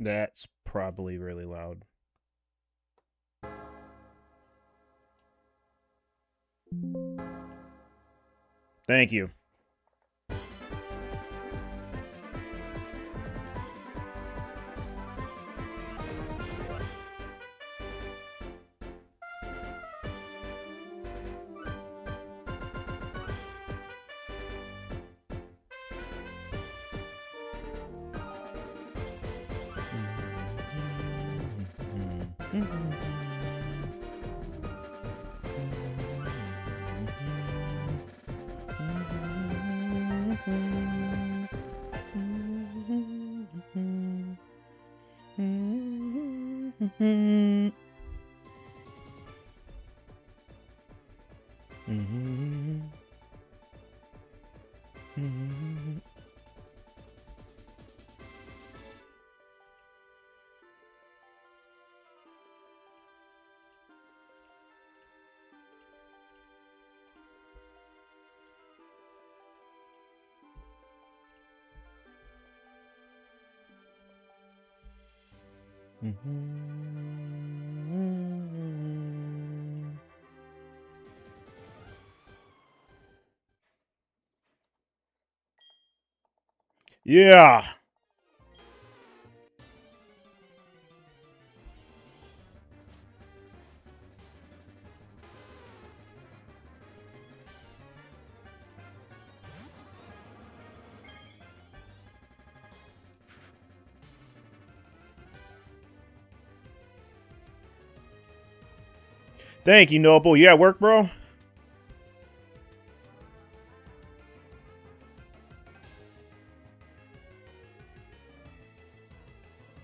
That's probably really loud. Thank you. Yeah. Thank you, Noble. You at work, bro?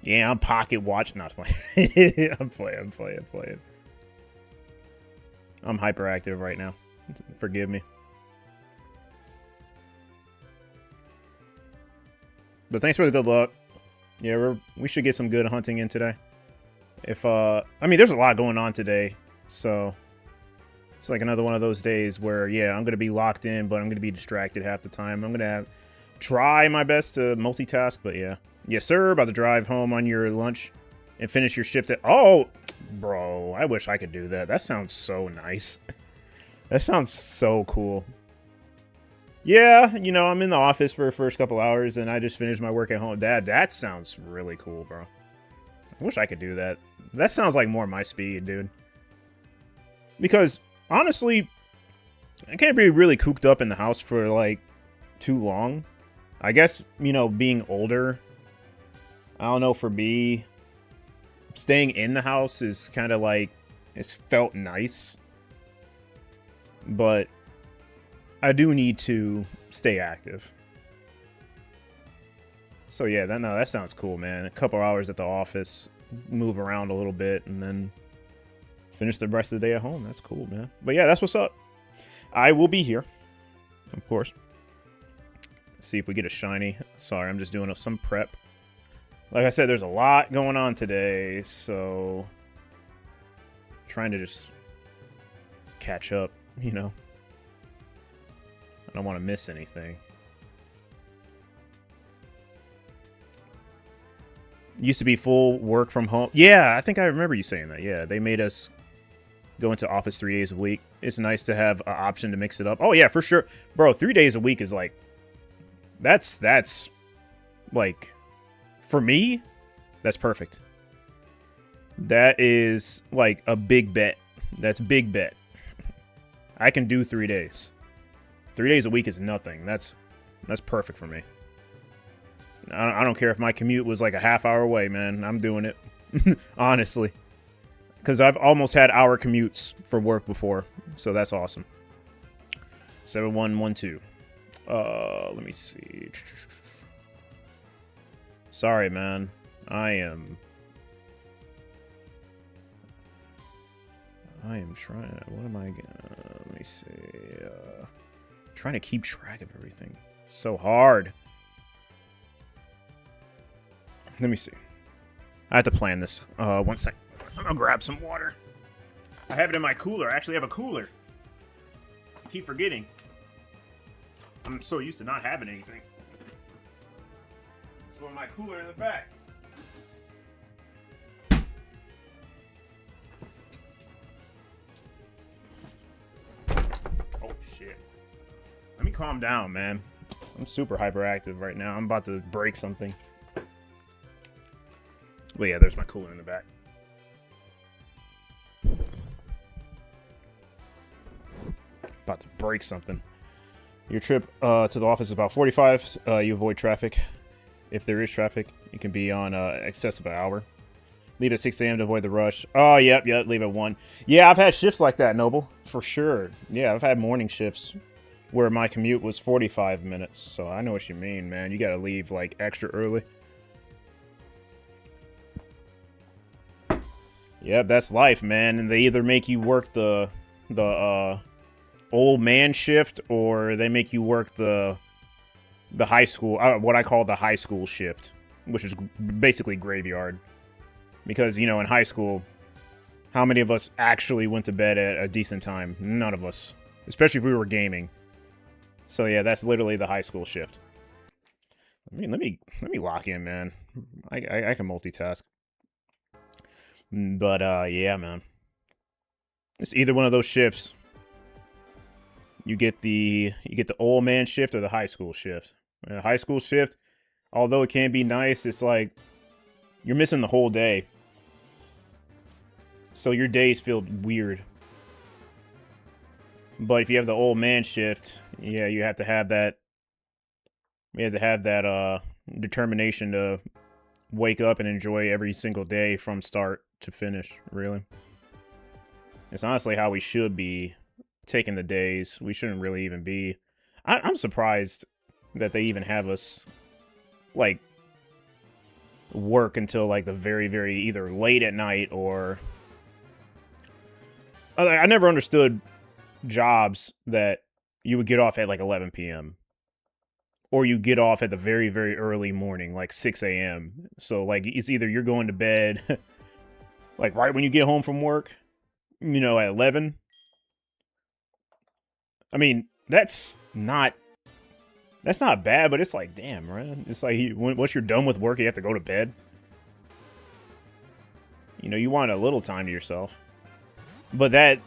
Yeah, I'm pocket watching. Not playing. I'm playing. I'm hyperactive right now. Forgive me. But thanks for the good luck. Yeah, we should get some good hunting in today. I mean, there's a lot going on today, so it's like another one of those days where, yeah, I'm gonna be locked in, but I'm gonna be distracted half the time. I'm gonna try my best to multitask, but yeah. Yes, sir. About to drive home on your lunch and finish your shift at... Oh, bro, I wish I could do that. That sounds so nice. That sounds so cool. Yeah, you know, I'm in the office for the first couple hours, and I just finished my work at home. That sounds really cool, bro. I wish I could do that. That sounds like more my speed, dude. Because, honestly, I can't be really cooped up in the house for, like, too long. I guess, you know, being older... I don't know, for me, staying in the house is kind of like, it's felt nice. But I do need to stay active. So yeah, that sounds cool, man. A couple hours at the office, move around a little bit, and then finish the rest of the day at home. That's cool, man. But yeah, that's what's up. I will be here, of course. Let's see if we get a shiny. Sorry, I'm just doing some prep. Like I said, there's a lot going on today, so trying to just catch up, you know. I don't want to miss anything. Used to be full work from home. Yeah, I think I remember you saying that. Yeah, they made us go into office 3 days a week. It's nice to have an option to mix it up. Oh, yeah, for sure. Bro, 3 days a week is like... That's like... For me, that's perfect. That is like a big bet. That's big bet. I can do 3 days. 3 days a week is nothing. That's perfect for me. I don't care if my commute was like a half hour away, man. I'm doing it. Honestly. Because I've almost had hour commutes for work before. So that's awesome. 7112. Let me see. Sorry, man. I am trying. What am I gonna... Let me see. Trying to keep track of everything. So hard. Let me see. I have to plan this. 1 sec. I'll grab some water. I have it in my cooler. I actually have a cooler. I keep forgetting. I'm so used to not having anything. So in my cooler in the back. shit. Let me calm down, man. I'm super hyperactive right now. I'm about to break something. Well, yeah, there's my cooler in the back. About to break something. Your trip to the office is about 45. You avoid traffic. If there is traffic, it can be on excess of an hour. Leave at 6 a.m. to avoid the rush. Oh, yep, leave at 1. Yeah, I've had shifts like that, Noble. For sure. Yeah, I've had morning shifts where my commute was 45 minutes. So I know what you mean, man. You gotta leave, like, extra early. Yep, that's life, man. And they either make you work the old man shift, or they make you work the high school, what I call the high school shift, which is basically graveyard. Because, you know, in high school, how many of us actually went to bed at a decent time? None of us. Especially if we were gaming. So yeah, that's literally the high school shift. I mean, let me lock in, man. I can multitask. But yeah, man. It's either one of those shifts. You get the old man shift or the high school shift. The high school shift, although it can be nice, it's like you're missing the whole day. So your days feel weird. But if you have the old man shift, yeah, you have to have that. You have to have that determination to wake up and enjoy every single day from start to finish. Really, it's honestly how we should be taking the days. We shouldn't really even be. I'm surprised that they even have us like work until like the very, very either late at night or. I never understood jobs that you would get off at like 11 p.m. or you get off at the very, very early morning, like 6 a.m. So like it's either you're going to bed like right when you get home from work, you know, at 11. I mean, that's not bad, but it's like, damn, right? It's like once you're done with work, you have to go to bed. You know, you want a little time to yourself. But that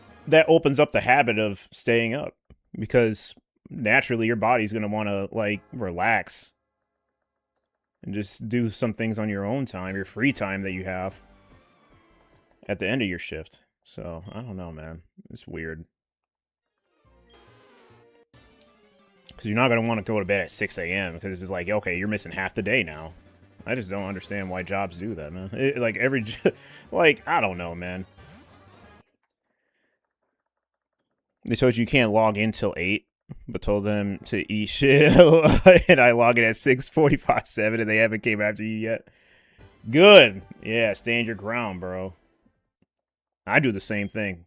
opens up the habit of staying up because naturally your body's going to want to like relax and just do some things on your own time, your free time that you have at the end of your shift. So, I don't know, man. It's weird. Because you're not going to want to go to bed at 6 a.m. because it's like, okay, you're missing half the day now. I just don't understand why jobs do that, man. Like, I don't know, man. They told you can't log in till 8, but told them to eat shit. And I log in at 6:45, and they haven't came after you yet. Good. Yeah, stand your ground, bro. I do the same thing.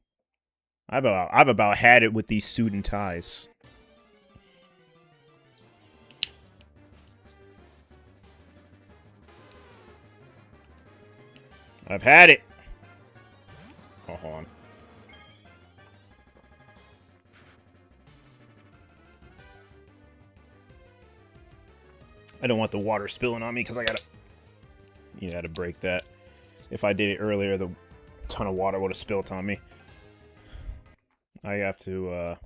I've about had it with these suit and ties. I've had it. Oh, hold on. I don't want the water spilling on me because I gotta... You had to break that. If I did it earlier, the ton of water would have spilled on me. I have to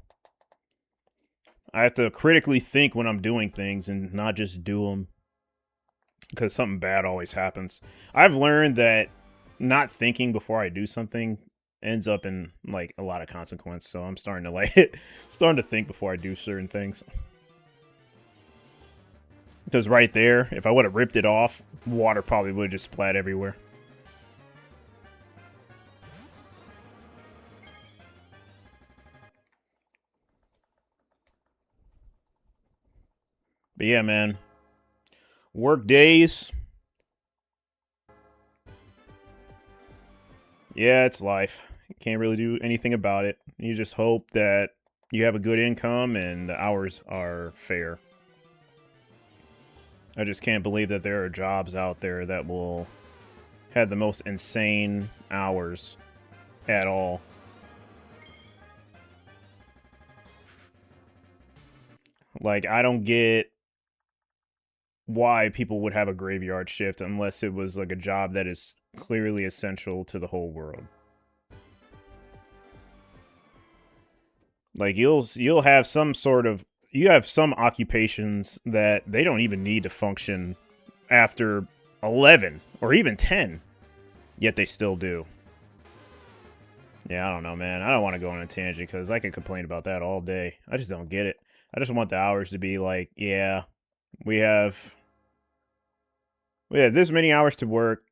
critically think when I'm doing things and not just do them. Because something bad always happens. I've learned that not thinking before I do something ends up in, like, a lot of consequence. So I'm starting to, like, starting to think before I do certain things. Because right there, if I would have ripped it off, water probably would have just splat everywhere. But yeah, man. Work days. Yeah, it's life. You can't really do anything about it. You just hope that you have a good income and the hours are fair. I just can't believe that there are jobs out there that will have the most insane hours at all. Like, I don't get why people would have a graveyard shift unless it was like a job that is clearly essential to the whole world. Like you'll have some sort of you have some occupations that they don't even need to function after 11 or even 10, yet they still do. Yeah, I don't know, man. I don't want to go on a tangent because I can complain about that all day. I just don't get it. I just want the hours to be like, yeah, we have this many hours to work,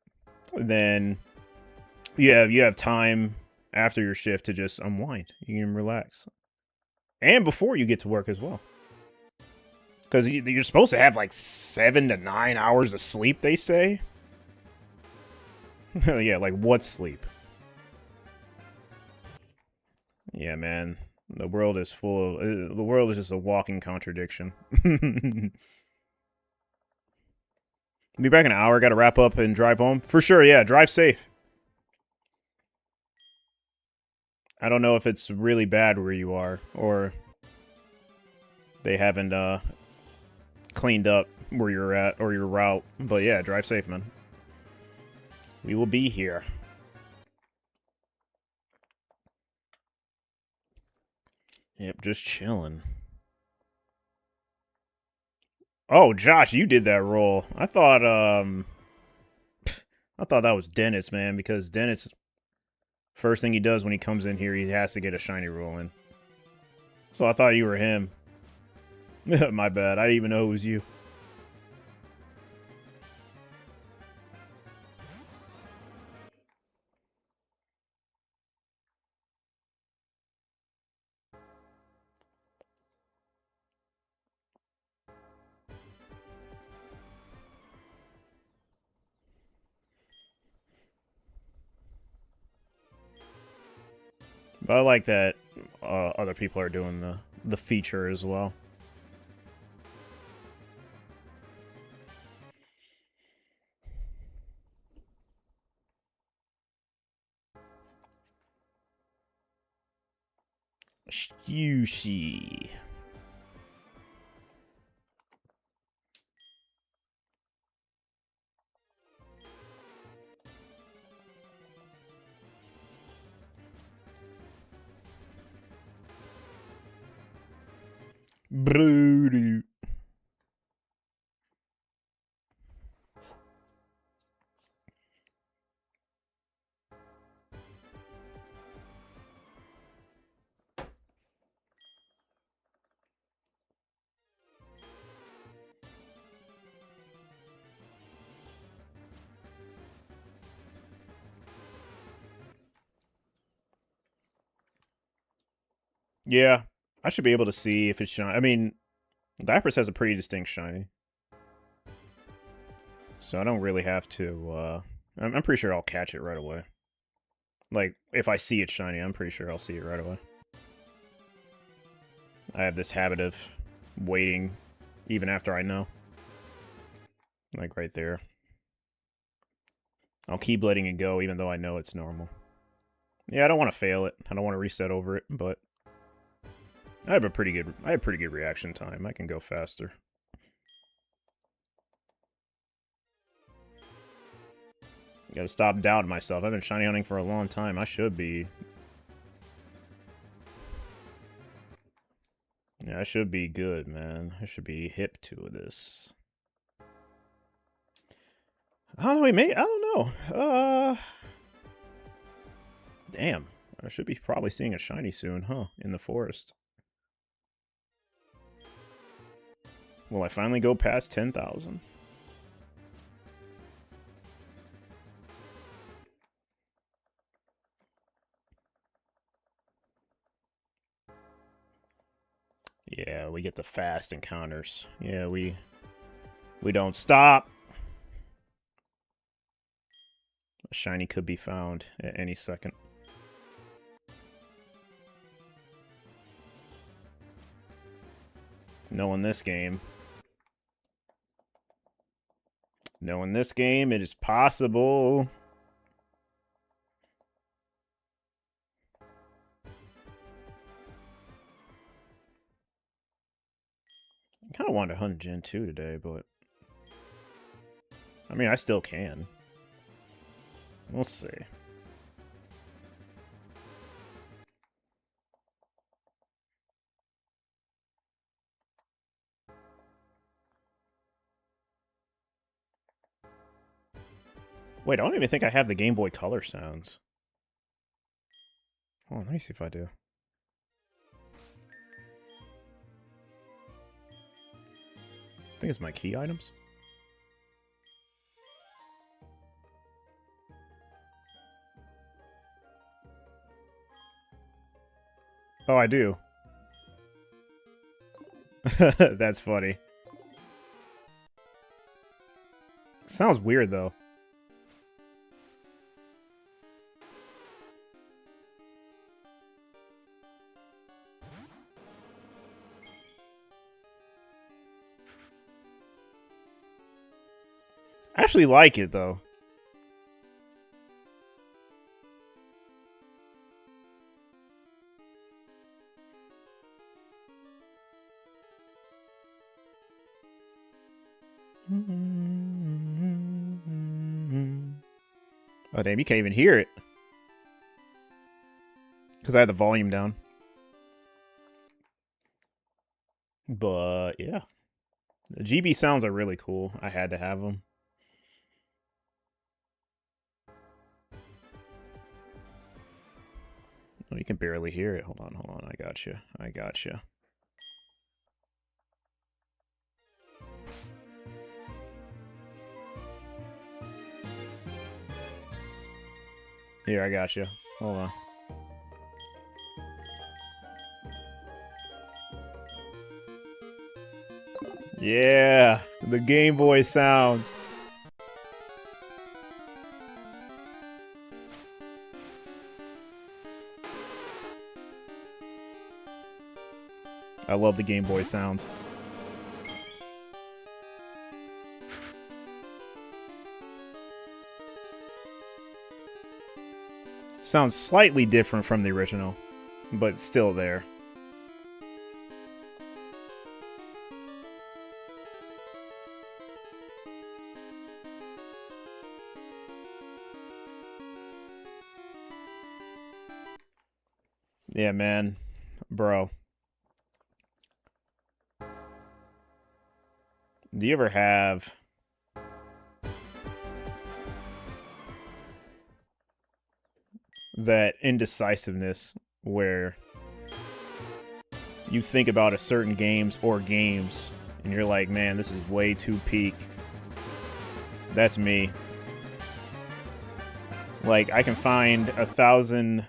then you have time after your shift to just unwind. You can relax. And before you get to work as well. Because you're supposed to have like 7 to 9 hours of sleep, they say. Yeah, like what sleep? Yeah, man. The world is full of... the world is just a walking contradiction. Be back in an hour. Got to wrap up and drive home. For sure, yeah. Drive safe. I don't know if it's really bad where you are, or they haven't cleaned up where you're at or your route. But yeah, drive safe, man. We will be here. Yep, just chilling. Oh, Josh, you did that roll. I thought that was Dennis, man, because Dennis, first thing he does when he comes in here, he has to get a Shinyroll in. So I thought you were him. My bad. I didn't even know it was you. But I like that other people are doing the feature as well. Yushi. Brody. Yeah, I should be able to see if it's shiny. I mean, Lapras has a pretty distinct shiny. So I don't really have to, I'm pretty sure I'll catch it right away. Like, if I see it shiny, I'm pretty sure I'll see it right away. I have this habit of waiting even after I know. Like, right there. I'll keep letting it go even though I know it's normal. Yeah, I don't want to fail it. I don't want to reset over it, but I have pretty good reaction time. I can go faster. Gotta stop doubting myself. I've been shiny hunting for a long time. I should be. Yeah, I should be good, man. I should be hip to this. I don't know, I don't know. Damn. I should be probably seeing a shiny soon, huh? In the forest. Will I finally go past 10,000? Yeah, we get the fast encounters. Yeah, we don't stop. A shiny could be found at any second. Knowing this game, it is possible. I kind of wanted to hunt Gen 2 today, but I mean, I still can. We'll see. Wait, I don't even think I have the Game Boy Color sounds. Hold on, let me see if I do. I think it's my key items. Oh, I do. That's funny. Sounds weird, though. I actually like it, though. Oh, damn, you can't even hear it. Because I had the volume down. But, yeah. The GB sounds are really cool. I had to have them. Oh, you can barely hear it. Hold on. I got you. Here, I got you. Hold on. Yeah, the Game Boy sounds. I love the Game Boy sounds. Sounds slightly different from the original, but still there. Yeah, man. Bro. Do you ever have that indecisiveness where you think about a certain games and you're like, man, this is way too peak? That's me. Like, I can find 1,000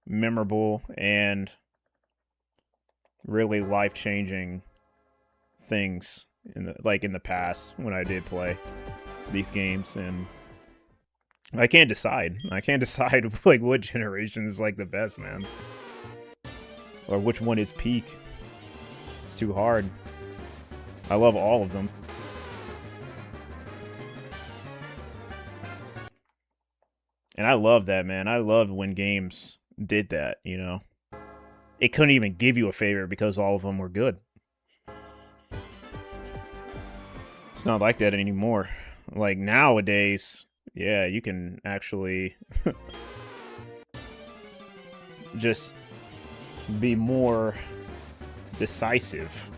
memorable and really life-changing things in the past when I did play these games, and I can't decide. Like what generation is like the best, man, or which one is peak. It's too hard. I love all of them. And I love that, man. I loved when games did that, you know. It couldn't even give you a favorite because all of them were good. It's not like that anymore. Like nowadays, yeah, you can actually just be more decisive.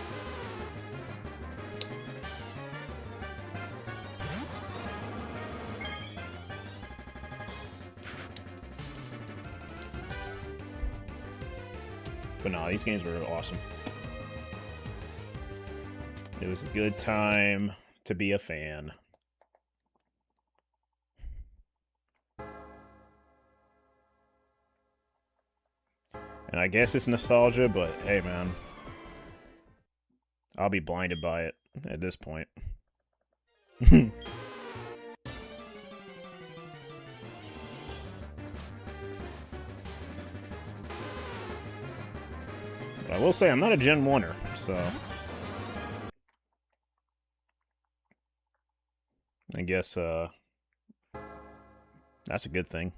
But no, these games were awesome. It was a good time to be a fan. And I guess it's nostalgia, but hey, man. I'll be blinded by it at this point. But I will say I'm not a Gen 1er, so I guess that's a good thing.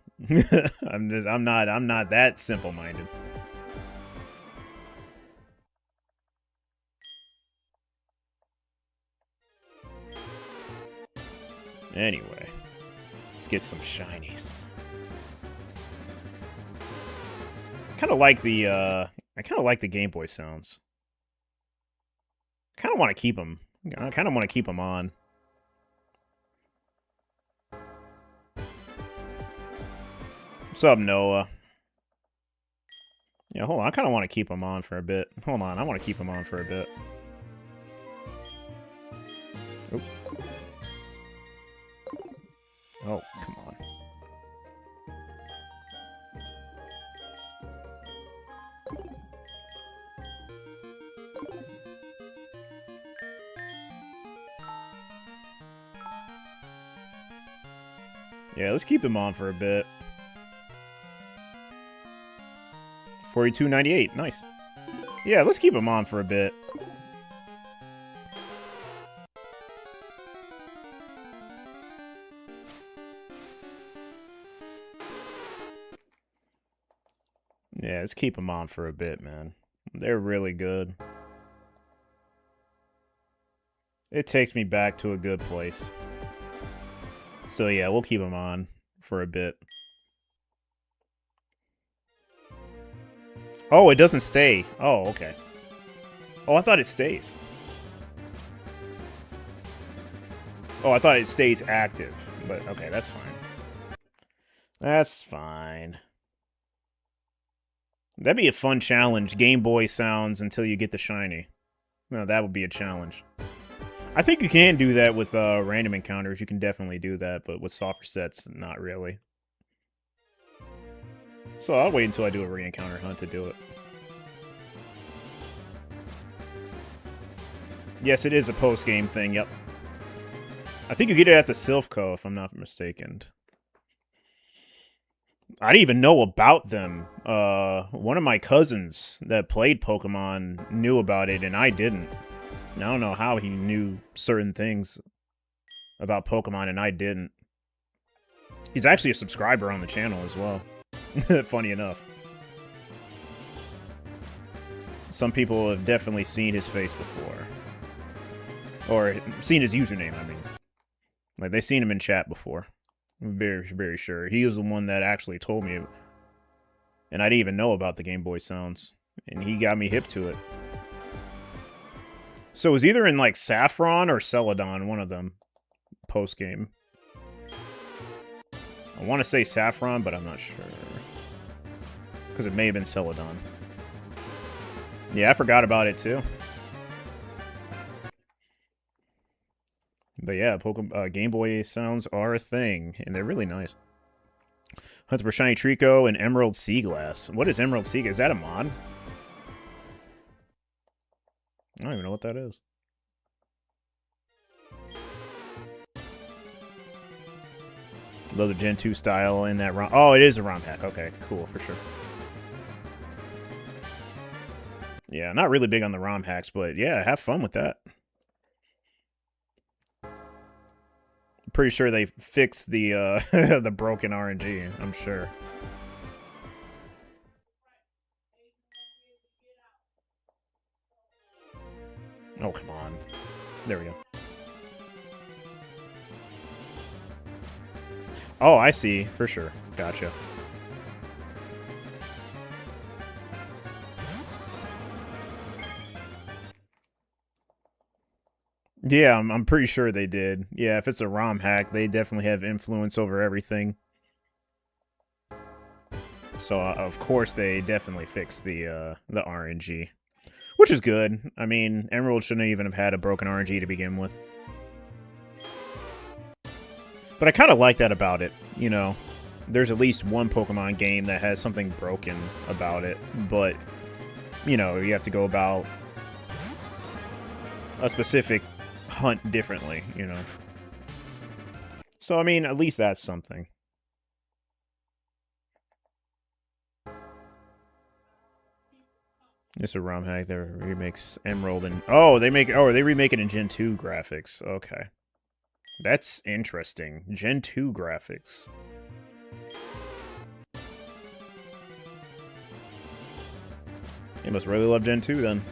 I'm not that simple-minded. Anyway, let's get some shinies. I kind of like the Game Boy sounds. I kind of want to keep them. I kind of want to keep them on. What's up, Noah? Yeah, hold on. I kind of want to keep him on for a bit. Hold on. I want to keep him on for a bit. Oop. Oh, come on. Yeah, let's keep them on for a bit. 42.98. Nice. Yeah, let's keep them on for a bit. Yeah, let's keep them on for a bit, man. They're really good. It takes me back to a good place. So yeah, we'll keep them on for a bit. Oh, it doesn't stay. Oh, okay. Oh, I thought it stays. Oh, I thought it stays active. But okay, that's fine. That's fine. That'd be a fun challenge. Game Boy sounds until you get the shiny. No, that would be a challenge. I think you can do that with random encounters. You can definitely do that, but with softer sets, not really. So I'll wait until I do a re-encounter hunt to do it. Yes, it is a post-game thing, yep. I think you get it at the Silphco, if I'm not mistaken. I didn't even know about them. One of my cousins that played Pokemon knew about it, and I didn't. And I don't know how he knew certain things about Pokemon, and I didn't. He's actually a subscriber on the channel as well. Funny enough. Some people have definitely seen his face before. Or seen his username, I mean. Like, they've seen him in chat before. I'm very, very sure. He was the one that actually told me. And I didn't even know about the Game Boy sounds. And he got me hip to it. So it was either in, like, Saffron or Celadon, one of them, post-game. I want to say Saffron, but I'm not sure. Because it may have been Celadon. Yeah, I forgot about it, too. But yeah, Game Boy sounds are a thing, and they're really nice. Hunter for Shiny Trico and Emerald Sea Glass. What is Emerald Sea Glass? Is that a mod? I don't even know what that is. Love the Gen 2 style in that ROM. Oh, it is a ROM hack. Okay, cool, for sure. Yeah, not really big on the ROM hacks, but yeah, have fun with that. Pretty sure they fixed the the broken RNG, I'm sure. Oh, come on. There we go. Oh, I see. For sure. Gotcha. Yeah, I'm pretty sure they did. Yeah, if it's a ROM hack, they definitely have influence over everything. So, of course, they definitely fixed the RNG. Which is good. I mean, Emerald shouldn't even have had a broken RNG to begin with. But I kind of like that about it, you know. There's at least one Pokemon game that has something broken about it, but, you know, you have to go about a specific hunt differently, you know. So, I mean, at least that's something. It's a ROM hack that remakes Emerald and... Oh, they make... Oh, they remake it in Gen 2 graphics. Okay. That's interesting. Gen 2 graphics. You must really love Gen 2, then.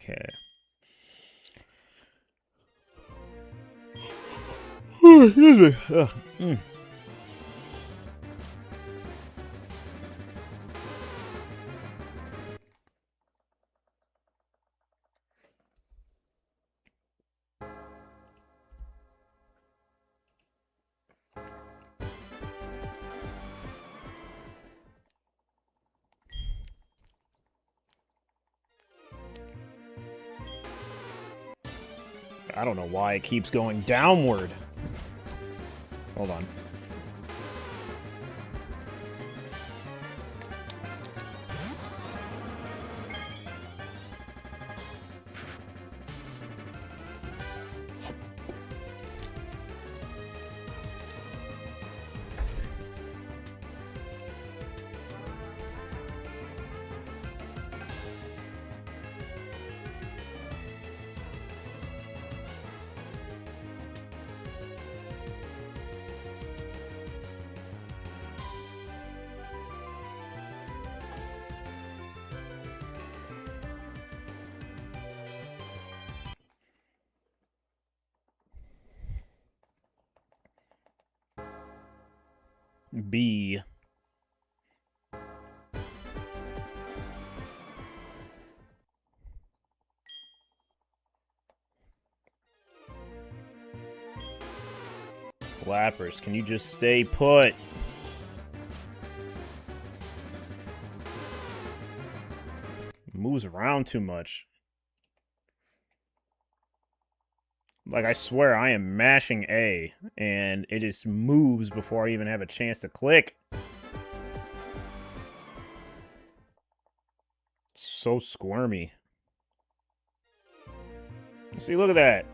Okay. Excuse me. I don't know why it keeps going downward. Hold on. B. Lapras, can you just stay put? Moves around too much. Like, I swear I am mashing A, and it just moves before I even have a chance to click. It's so squirmy. See, look at that.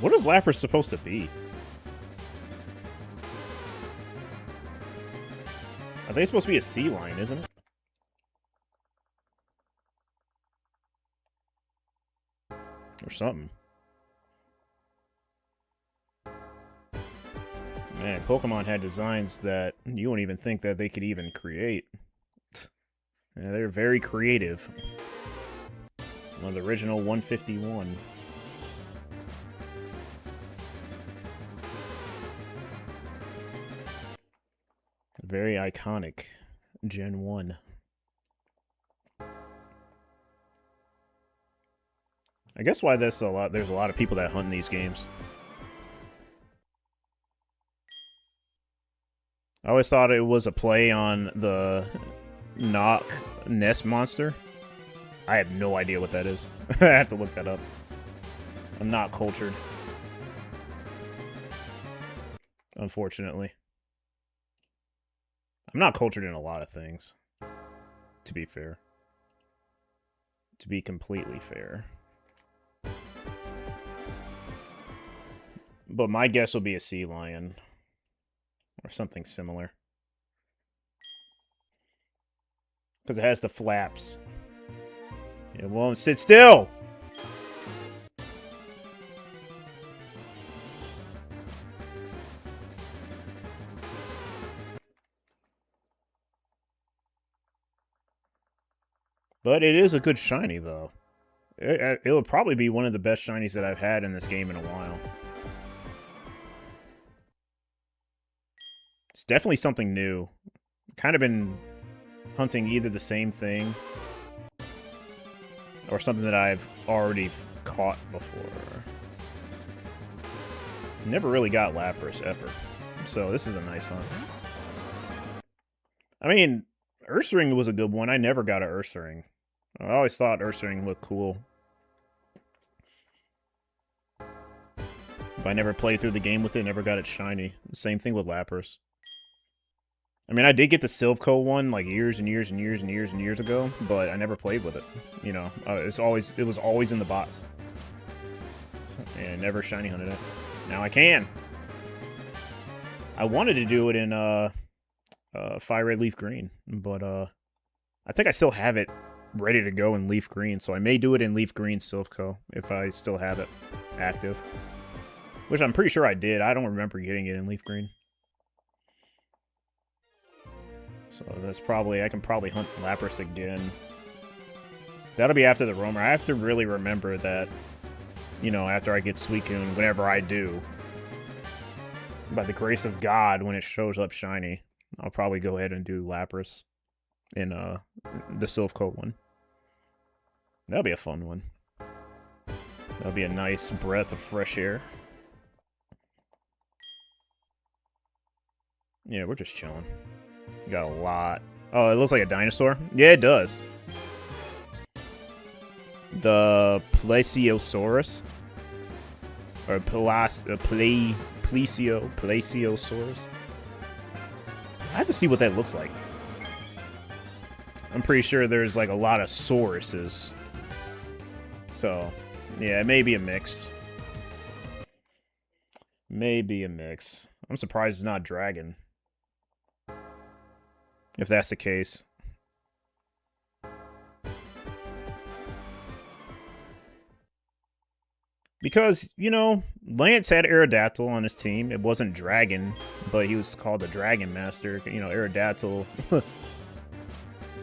What is Lapras supposed to be? I think it's supposed to be a sea lion, isn't it? Or something. Man, Pokemon had designs that you wouldn't even think that they could even create. Yeah, they're very creative. One of the original 151. Very iconic. Gen 1. I guess why there's a lot of people that hunt in these games. I always thought it was a play on the Knock Nest monster. I have no idea what that is. I have to look that up. I'm not cultured. Unfortunately. I'm not cultured in a lot of things. To be fair. To be completely fair. But my guess will be a sea lion. Or something similar. Because it has the flaps. It won't sit still! But it is a good shiny, though. It'll probably be one of the best shinies that I've had in this game in a while. It's definitely something new. Kind of been hunting either the same thing or something that I've already caught before. Never really got Lapras ever. So this is a nice hunt. I mean, Ursaring was a good one. I never got an Ursaring. I always thought Ursaring looked cool. But I never played through the game with it, never got it shiny. Same thing with Lapras. I mean, I did get the Silvco one like years and years and years and years and years ago, but I never played with it. You know, it was always in the box. And I never shiny hunted it. Now I can. I wanted to do it in Fire Red Leaf Green, but I think I still have it ready to go in Leaf Green, so I may do it in Leaf Green Silvco if I still have it active. Which I'm pretty sure I did. I don't remember getting it in Leaf Green. So that's probably, I can probably hunt Lapras again That'll be after the roamer. I have to really remember that, you know, after I get Suicune, whenever I do, by the grace of God, when it shows up shiny, I'll probably go ahead and do Lapras in the Silph Coat one. That'll be a fun one. That'll be a nice breath of fresh air. Yeah, we're just chilling. Got a lot. Oh, it looks like a dinosaur? Yeah, it does. The Plesiosaurus. Or Plesiosaurus. I have to see what that looks like. I'm pretty sure there's like a lot of sauruses. So, yeah, it may be a mix. Maybe a mix. I'm surprised it's not dragon. If that's the case. Because, you know, Lance had Aerodactyl on his team. It wasn't Dragon, but he was called the Dragon Master. You know, Aerodactyl,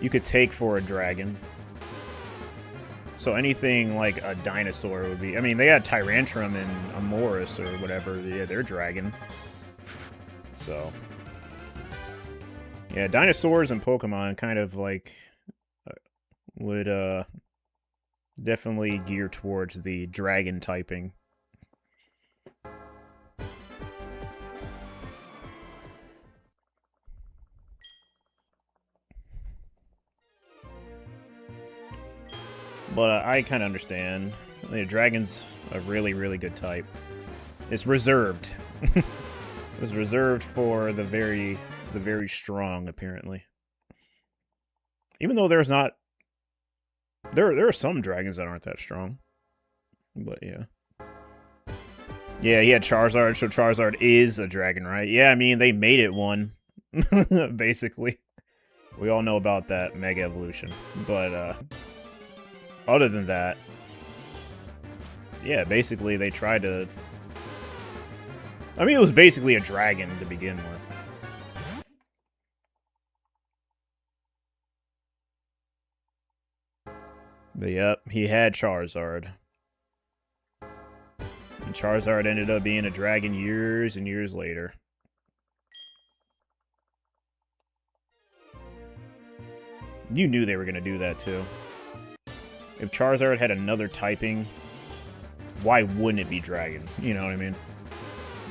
you could take for a dragon. So anything like a dinosaur would be... I mean, they had Tyrantrum and Amoris or whatever. Yeah, they're dragon. So... yeah, dinosaurs and Pokemon kind of like would definitely gear towards the dragon typing. But I kind of understand. The dragon's a really, really good type. It's reserved. It's reserved for the very strong, apparently. Even though there's not... There are some dragons that aren't that strong. But, yeah. Yeah, he had Charizard, so Charizard is a dragon, right? Yeah, I mean, they made it one. Basically. We all know about that Mega Evolution. But, other than that... yeah, basically, they tried to... I mean, it was basically a dragon to begin with. But yep, he had Charizard. And Charizard ended up being a dragon years and years later. You knew they were going to do that too. If Charizard had another typing, why wouldn't it be dragon? You know what I mean?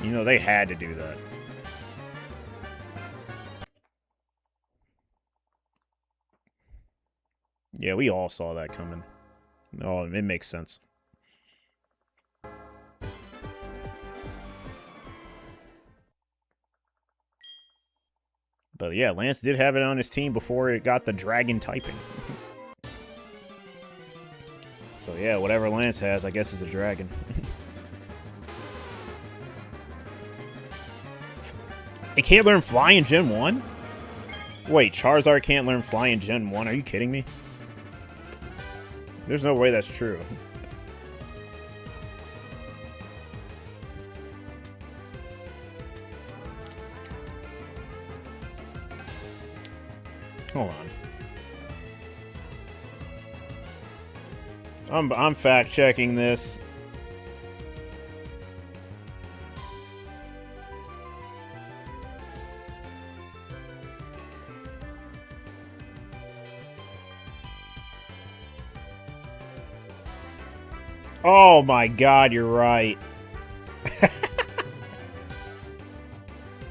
You know, they had to do that. Yeah, we all saw that coming. Oh, it makes sense. But yeah, Lance did have it on his team before it got the dragon typing. So yeah, whatever Lance has, I guess is a dragon. It can't learn Fly in Gen 1? Wait, Charizard can't learn Fly in Gen 1? Are you kidding me? There's no way that's true. Hold on. I'm fact-checking this. Oh my god, you're right.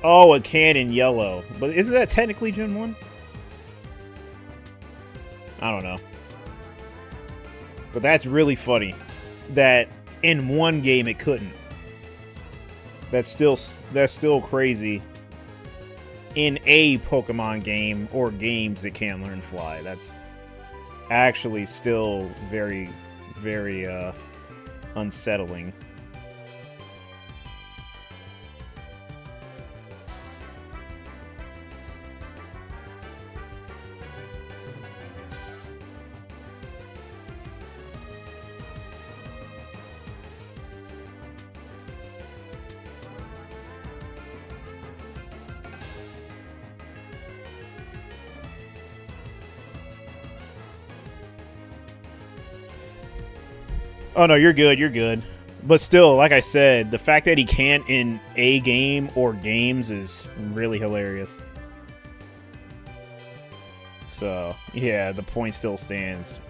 Oh, it can in yellow. But isn't that technically Gen 1? I don't know. But that's really funny. That in one game it couldn't. That's still crazy. In a Pokemon game or games it can't learn Fly. That's actually still very, very unsettling. Oh, no, you're good. You're good. But still, like I said, the fact that he can't in a game or games is really hilarious. So, yeah, the point still stands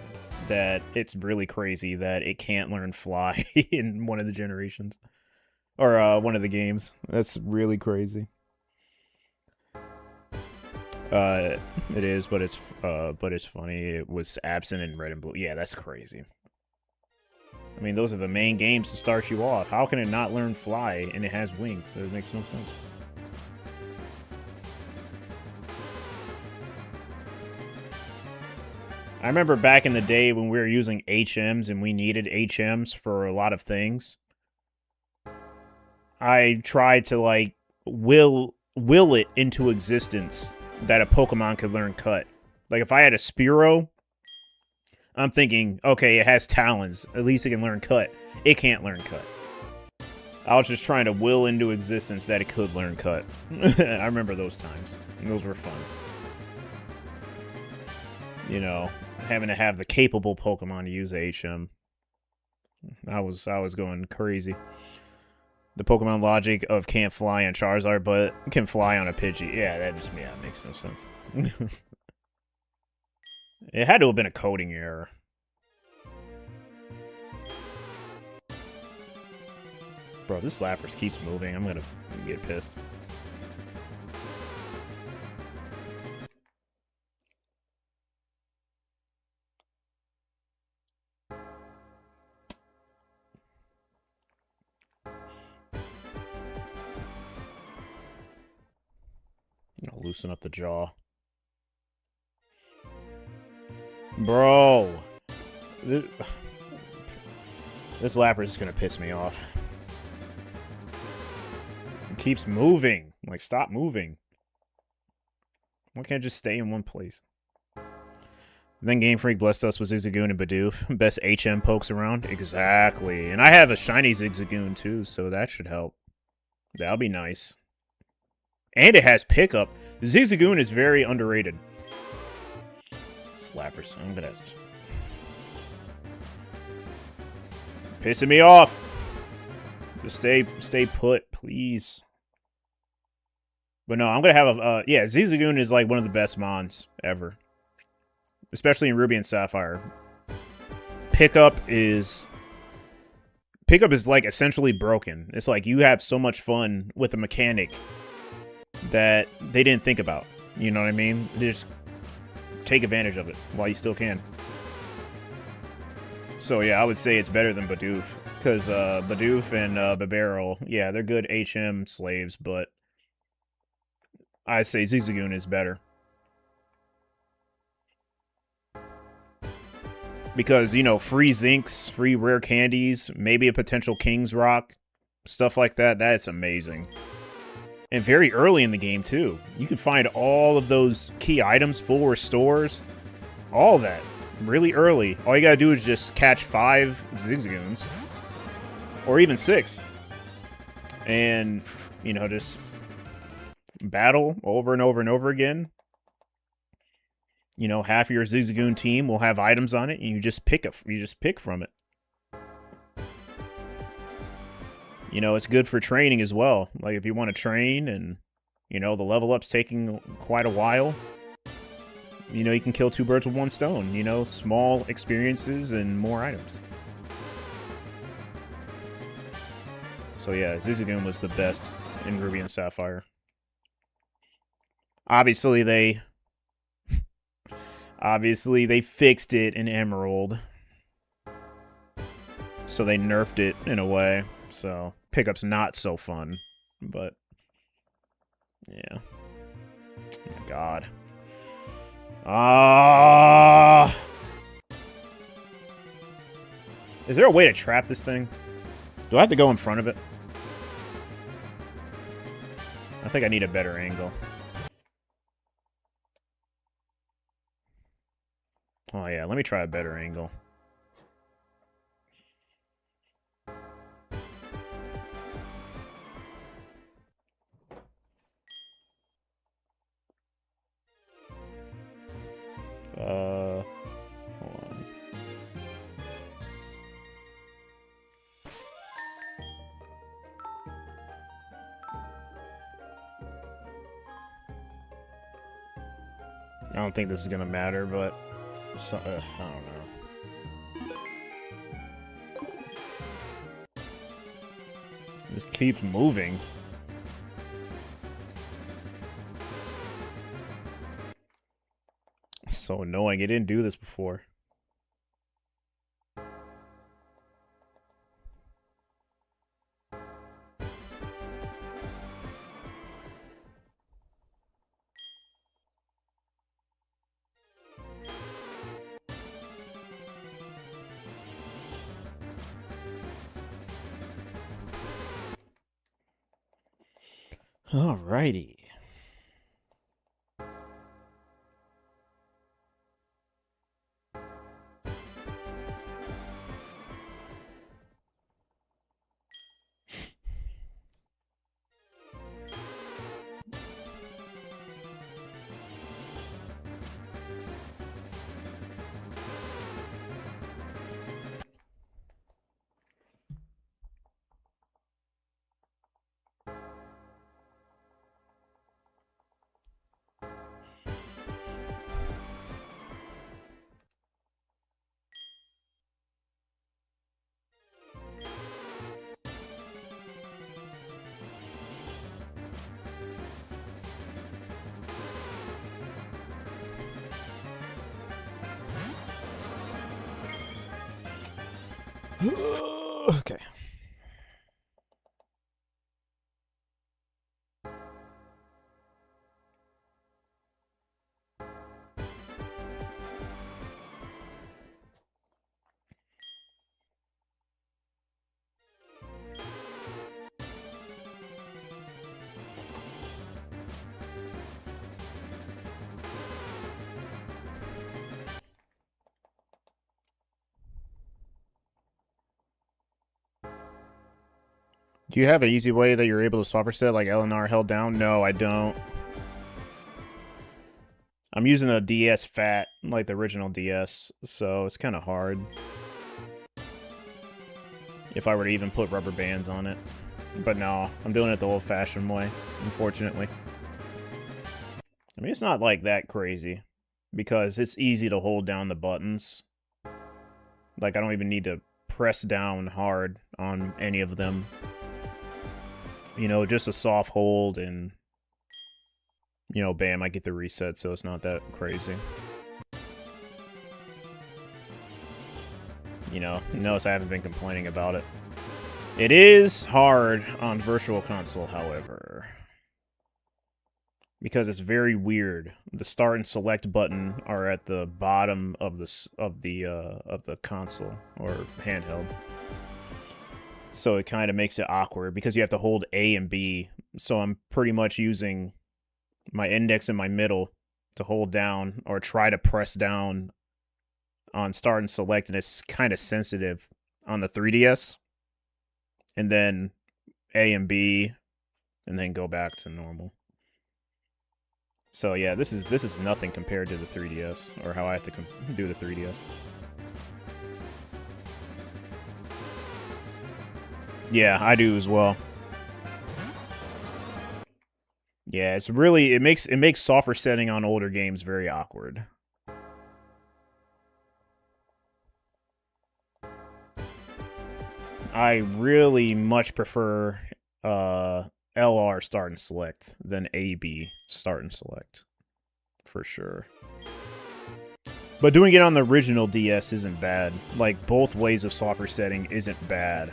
that it's really crazy that it can't learn fly in one of the generations. Or one of the games. That's really crazy. It is, but it's funny. It was absent in red and blue. Yeah, that's crazy. I mean, those are the main games to start you off. How can it not learn fly and it has wings? That makes no sense. I remember back in the day when we were using HMs and we needed HMs for a lot of things. I tried to like will it into existence that a Pokemon could learn Cut. Like if I had a Spearow, I'm thinking, okay, it has talons. At least it can learn Cut. It can't learn Cut. I was just trying to will into existence that it could learn Cut. I remember those times. Those were fun. You know, having to have the capable Pokemon to use HM. I was going crazy. The Pokemon logic of can't fly on Charizard, but can fly on a Pidgey. Yeah, that makes no sense. It had to have been a coding error. Bro, this Lapras keeps moving. I'm gonna get pissed. I'll loosen up the jaw. Bro! This Lapras is gonna piss me off. It keeps moving. Like, stop moving. Why can't I just stay in one place? Then Game Freak blessed us with Zigzagoon and Bidoof. Best HM pokes around. Exactly. And I have a shiny Zigzagoon too, so that should help. That'll be nice. And it has pickup. Zigzagoon is very underrated. Slappers. I'm gonna... Pissing me off. Just stay put, please. But no, I'm gonna have a... yeah, Zigzagoon is like one of the best mons ever. Especially in Ruby and Sapphire. Pickup is like essentially broken. It's like you have so much fun with a mechanic that they didn't think about. You know what I mean? They just take advantage of it while you still can. So yeah, I would say it's better than Bidoof. Because Bidoof and Bibarel, yeah, they're good HM slaves, but I say Zigzagoon is better. Because, you know, free Zinks, free rare candies, maybe a potential King's Rock, stuff like that, that's amazing. And very early in the game, too. You can find all of those key items, full restores, all that, really early. All you gotta do is just catch 5 Zigzagoons, or even 6. And, you know, just battle over and over and over again. You know, half of your Zigzagoon team will have items on it, and you just pick from it. You know, it's good for training as well. Like, if you want to train and, you know, the level up's taking quite a while, you know, you can kill 2 birds with 1 stone. You know, small experiences and more items. So yeah, Zigzagoon was the best in Ruby and Sapphire. Obviously, they fixed it in Emerald. So they nerfed it in a way. So pickup's not so fun. But yeah. Oh my god. Ah! Is there a way to trap this thing? Do I have to go in front of it? I think I need a better angle. Oh yeah, let me try a better angle. Hold on. I don't think this is gonna matter, but I don't know. This keeps moving. So annoying. It didn't do this before. Alrighty. Okay. Do you have an easy way that you're able to soft reset like LNR held down? No, I don't. I'm using a DS Fat, like the original DS, so it's kind of hard. If I were to even put rubber bands on it. But no, I'm doing it the old-fashioned way, unfortunately. I mean, it's not like that crazy, because it's easy to hold down the buttons. Like, I don't even need to press down hard on any of them. You know, just a soft hold and, you know, bam, I get the reset, so it's not that crazy. You know, notice I haven't been complaining about it. It is hard on Virtual Console, however. Because it's very weird. The start and select button are at the bottom of the console, or handheld. So it kind of makes it awkward because you have to hold A and B. So I'm pretty much using my index and my middle to hold down or try to press down on start and select, and it's kind of sensitive on the 3DS. And then A and B, and then go back to normal. So yeah, this is nothing compared to the 3DS, or how I have to do the 3DS. Yeah, I do as well. Yeah, it's really it makes software setting on older games very awkward. I really much prefer LR start and select than AB start and select, for sure. But doing it on the original DS isn't bad. Like, both ways of software setting isn't bad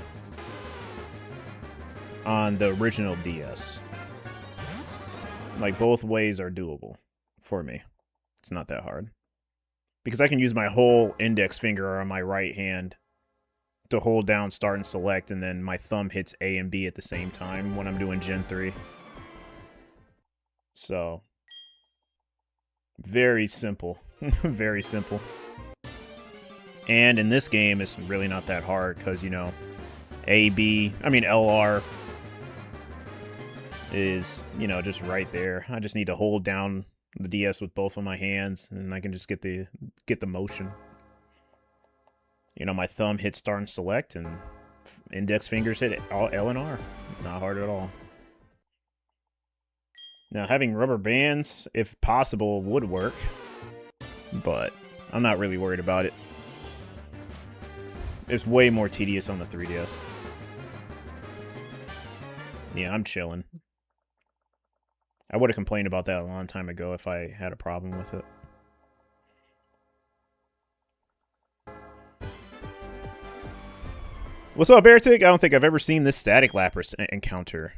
on the original DS. Like, both ways are doable for me. It's not that hard. Because I can use my whole index finger on my right hand to hold down start and select, and then my thumb hits A and B at the same time when I'm doing Gen 3. So, very simple. Very simple. And in this game, it's really not that hard, because, you know, LR is, you know, just right there. I just need to hold down the DS with both of my hands, and I can just get the motion. You know, my thumb hits start and select, and index fingers hit L and R. Not hard at all. Now, having rubber bands, if possible, would work. but I'm not really worried about it. It's way more tedious on the 3DS. Yeah, I'm chilling. I would have complained about that a long time ago if I had a problem with it. What's up, Airtick? I don't think I've ever seen this static Lapras encounter.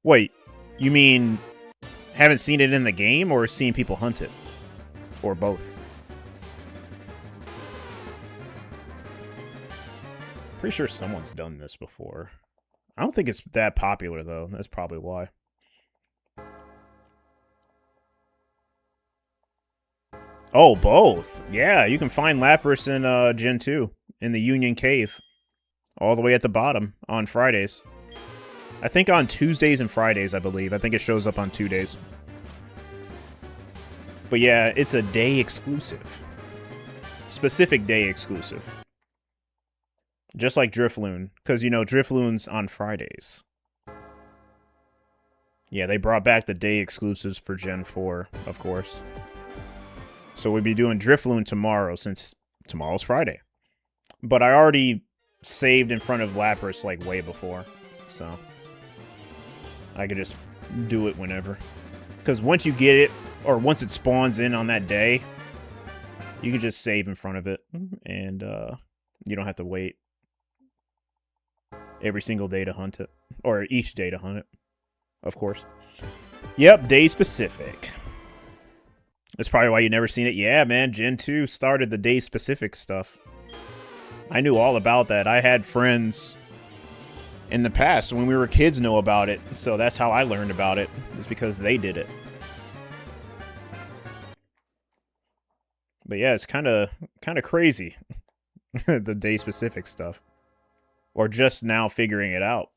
Wait, you mean haven't seen it in the game or seen people hunt it? Or both? Pretty sure someone's done this before. I don't think it's that popular, though. That's probably why. Oh, both. Yeah, you can find Lapras in Gen 2 in the Union Cave. All the way at the bottom on Fridays. I think on Tuesdays and Fridays, I believe. I think it shows up on 2 days. But yeah, it's a day exclusive. Specific day exclusive. Just like Drifloon. Because, you know, Drifloon's on Fridays. Yeah, they brought back the day exclusives for Gen 4, of course. So we'll be doing Drifloon tomorrow, since tomorrow's Friday. But I already saved in front of Lapras, like, way before. So I could just do it whenever. Because once you get it, or once it spawns in on that day, you can just save in front of it. And you don't have to wait every single day to hunt it. Or each day to hunt it, of course. Yep, day specific. That's probably why you never seen it. Yeah, man, Gen 2 started the day specific stuff. I knew all about that. I had friends in the past when we were kids know about it. So that's how I learned about it. Is because they did it. But yeah, it's kind of crazy. The day specific stuff. Or just now figuring it out.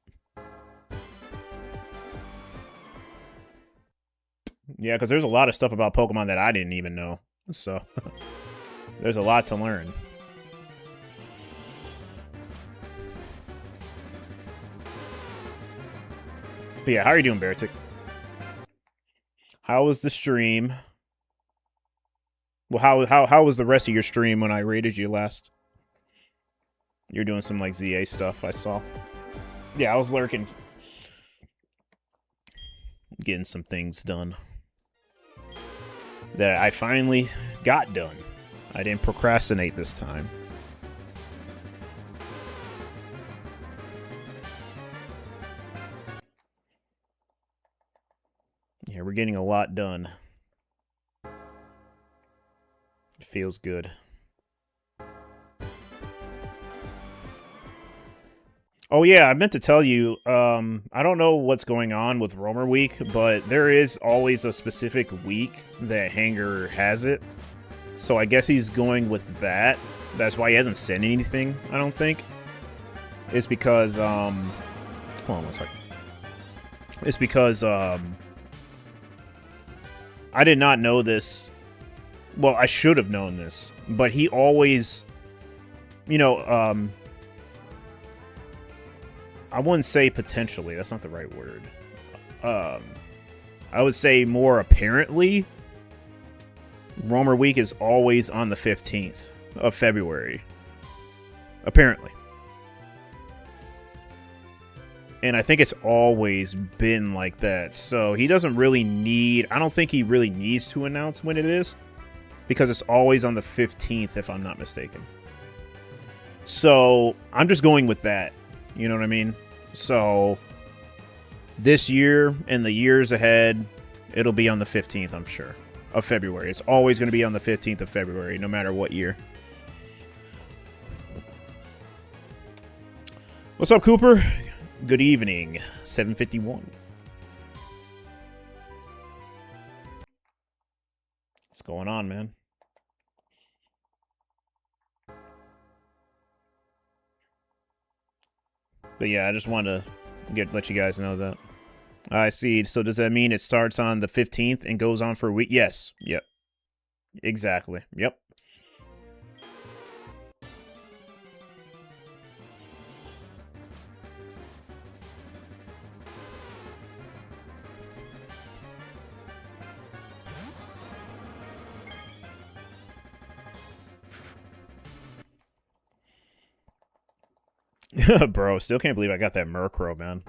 Yeah, because there's a lot of stuff about Pokemon that I didn't even know. So, there's a lot to learn. But yeah, how are you doing, Beartick? How was the stream? Well, how was the rest of your stream when I raided you last? You're doing some, like, ZA stuff, I saw. Yeah, I was lurking. Getting some things done. That I finally got done. I didn't procrastinate this time. Yeah, we're getting a lot done. It feels good. Oh yeah, I meant to tell you, I don't know what's going on with Roamer Week, but there is always a specific week that Hanger has it. So I guess he's going with that. That's why he hasn't sent anything, I don't think. It's because, hold on one second. It's because, I did not know this. Well, I should have known this. But he always, you know, I wouldn't say potentially. That's not the right word. I would say more apparently, Roamer Week is always on the 15th of February. Apparently. And I think it's always been like that. So he doesn't really need... I don't think he really needs to announce when it is. Because it's always on the 15th, if I'm not mistaken. So I'm just going with that. You know what I mean? So, this year and the years ahead, it'll be on the 15th, I'm sure, of February. It's always going to be on the 15th of February, no matter what year. What's up, Cooper? Good evening. 7:51. What's going on, man? But yeah, I just wanted to let you guys know that. I see. So does that mean it starts on the 15th and goes on for a week? Yes. Yep. Exactly. Yep. Bro, still can't believe I got that Murkrow, man.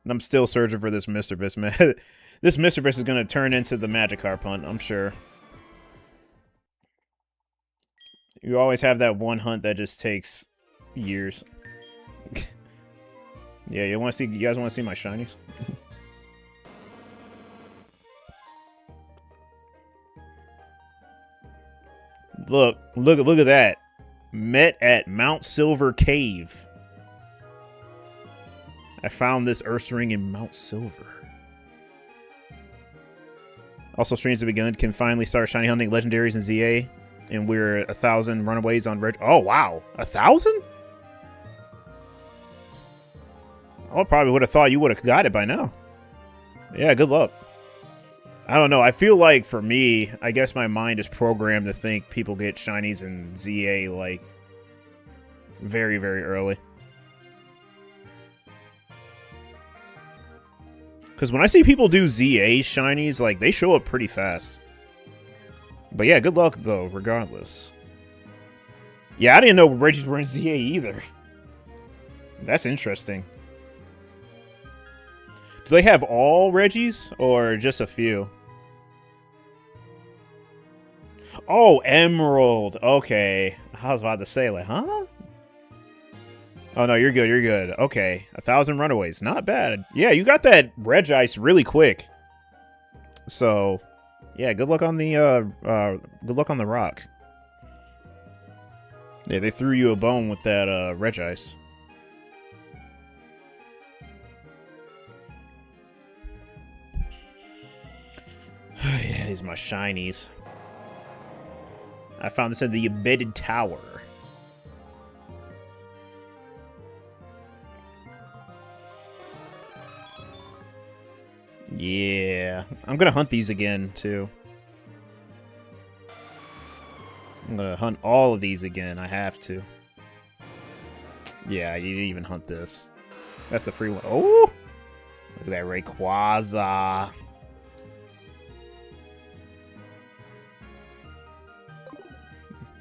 And I'm still searching for this Misdreavus, man. This Misdreavus is going to turn into the Magikarp hunt, I'm sure. You always have that one hunt that just takes years. Yeah, you guys want to see my shinies? Look at that. Met at Mount Silver Cave. I found this Earth Ring in Mount Silver. Also, streams have begun. Can finally start shiny hunting legendaries in ZA. And we're 1,000 runaways on Reg. Oh, wow. 1,000? I probably would have thought you would have got it by now. Yeah, good luck. I don't know. I feel like, for me, I guess my mind is programmed to think people get shinies in ZA, like, very, very early. Because when I see people do ZA shinies, like, they show up pretty fast. But yeah, good luck, though, regardless. Yeah, I didn't know Regis were in ZA either. That's interesting. Do they have all Regis, or just a few? Oh, Emerald. Okay. I was about to say, like, huh? Oh, no, you're good, you're good. Okay, 1,000 runaways. Not bad. Yeah, you got that Regice really quick. So, yeah, good luck on the, rock. Yeah, they threw you a bone with that, Regice. Yeah, these are my shinies. I found this in the embedded tower. Yeah, I'm gonna hunt these again, too. I'm gonna hunt all of these again. I have to. Yeah, you didn't even hunt this. That's the free one. Oh! Look at that Rayquaza.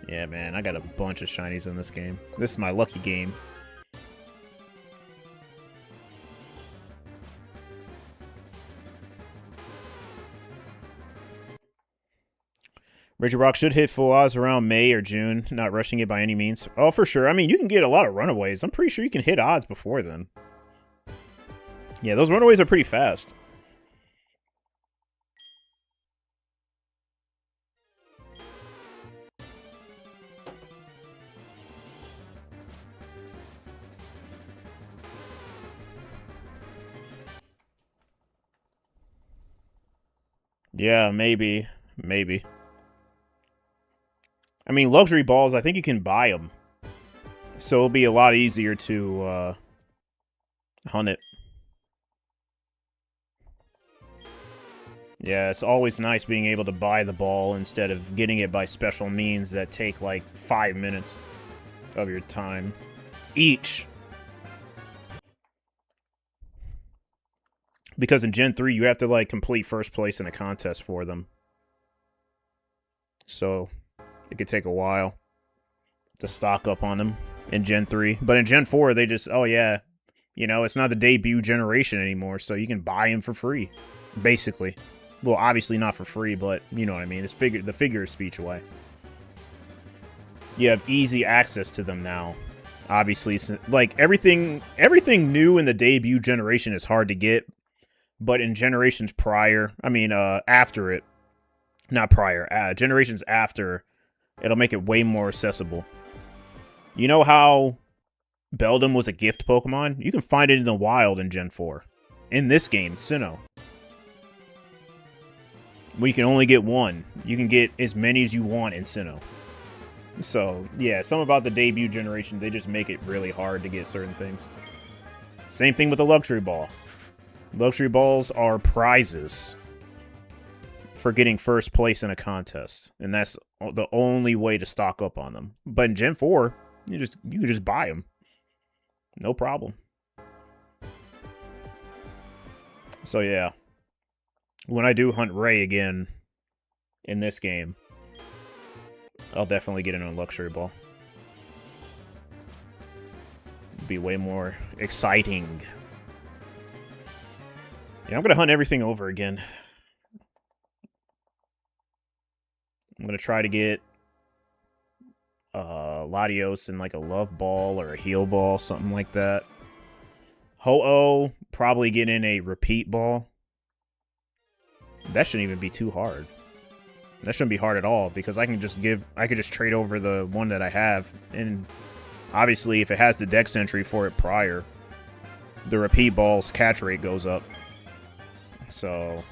Yeah, man, I got a bunch of shinies in this game. This is my lucky game. Regirock should hit full odds around May or June, not rushing it by any means. Oh, for sure. I mean, you can get a lot of runaways. I'm pretty sure you can hit odds before then. Yeah, those runaways are pretty fast. Yeah, maybe. Maybe. I mean, luxury balls, I think you can buy them. So it'll be a lot easier to hunt it. Yeah, it's always nice being able to buy the ball instead of getting it by special means that take like 5 minutes of your time each. Because in Gen 3, you have to like complete first place in a contest for them. So it could take a while to stock up on them in Gen 3. But in Gen 4, they just, oh yeah, you know, it's not the debut generation anymore, so you can buy them for free, basically. Well, obviously not for free, but you know what I mean. It's the figure of speech way. You have easy access to them now. Obviously, like everything new in the debut generation is hard to get, but in generations prior, I mean, after it, not prior, generations after, it'll make it way more accessible. You know how Beldum was a gift Pokemon? You can find it in the wild in Gen 4. In this game, Sinnoh. We can only get one. You can get as many as you want in Sinnoh. So, yeah, something about the debut generation, they just make it really hard to get certain things. Same thing with the Luxury Ball. Luxury Balls are prizes for getting first place in a contest. And that's the only way to stock up on them. But in Gen 4, you can just buy them. No problem. So, yeah. When I do hunt Ray again in this game, I'll definitely get in a Luxury Ball. be way more exciting. Yeah, I'm gonna hunt everything over again. I'm gonna try to get Latios in like a love ball or a heal ball, something like that. Ho-Oh, probably get in a repeat ball. That shouldn't even be too hard. That shouldn't be hard at all, because I could just trade over the one that I have, and obviously if it has the dex entry for it prior, the repeat ball's catch rate goes up. So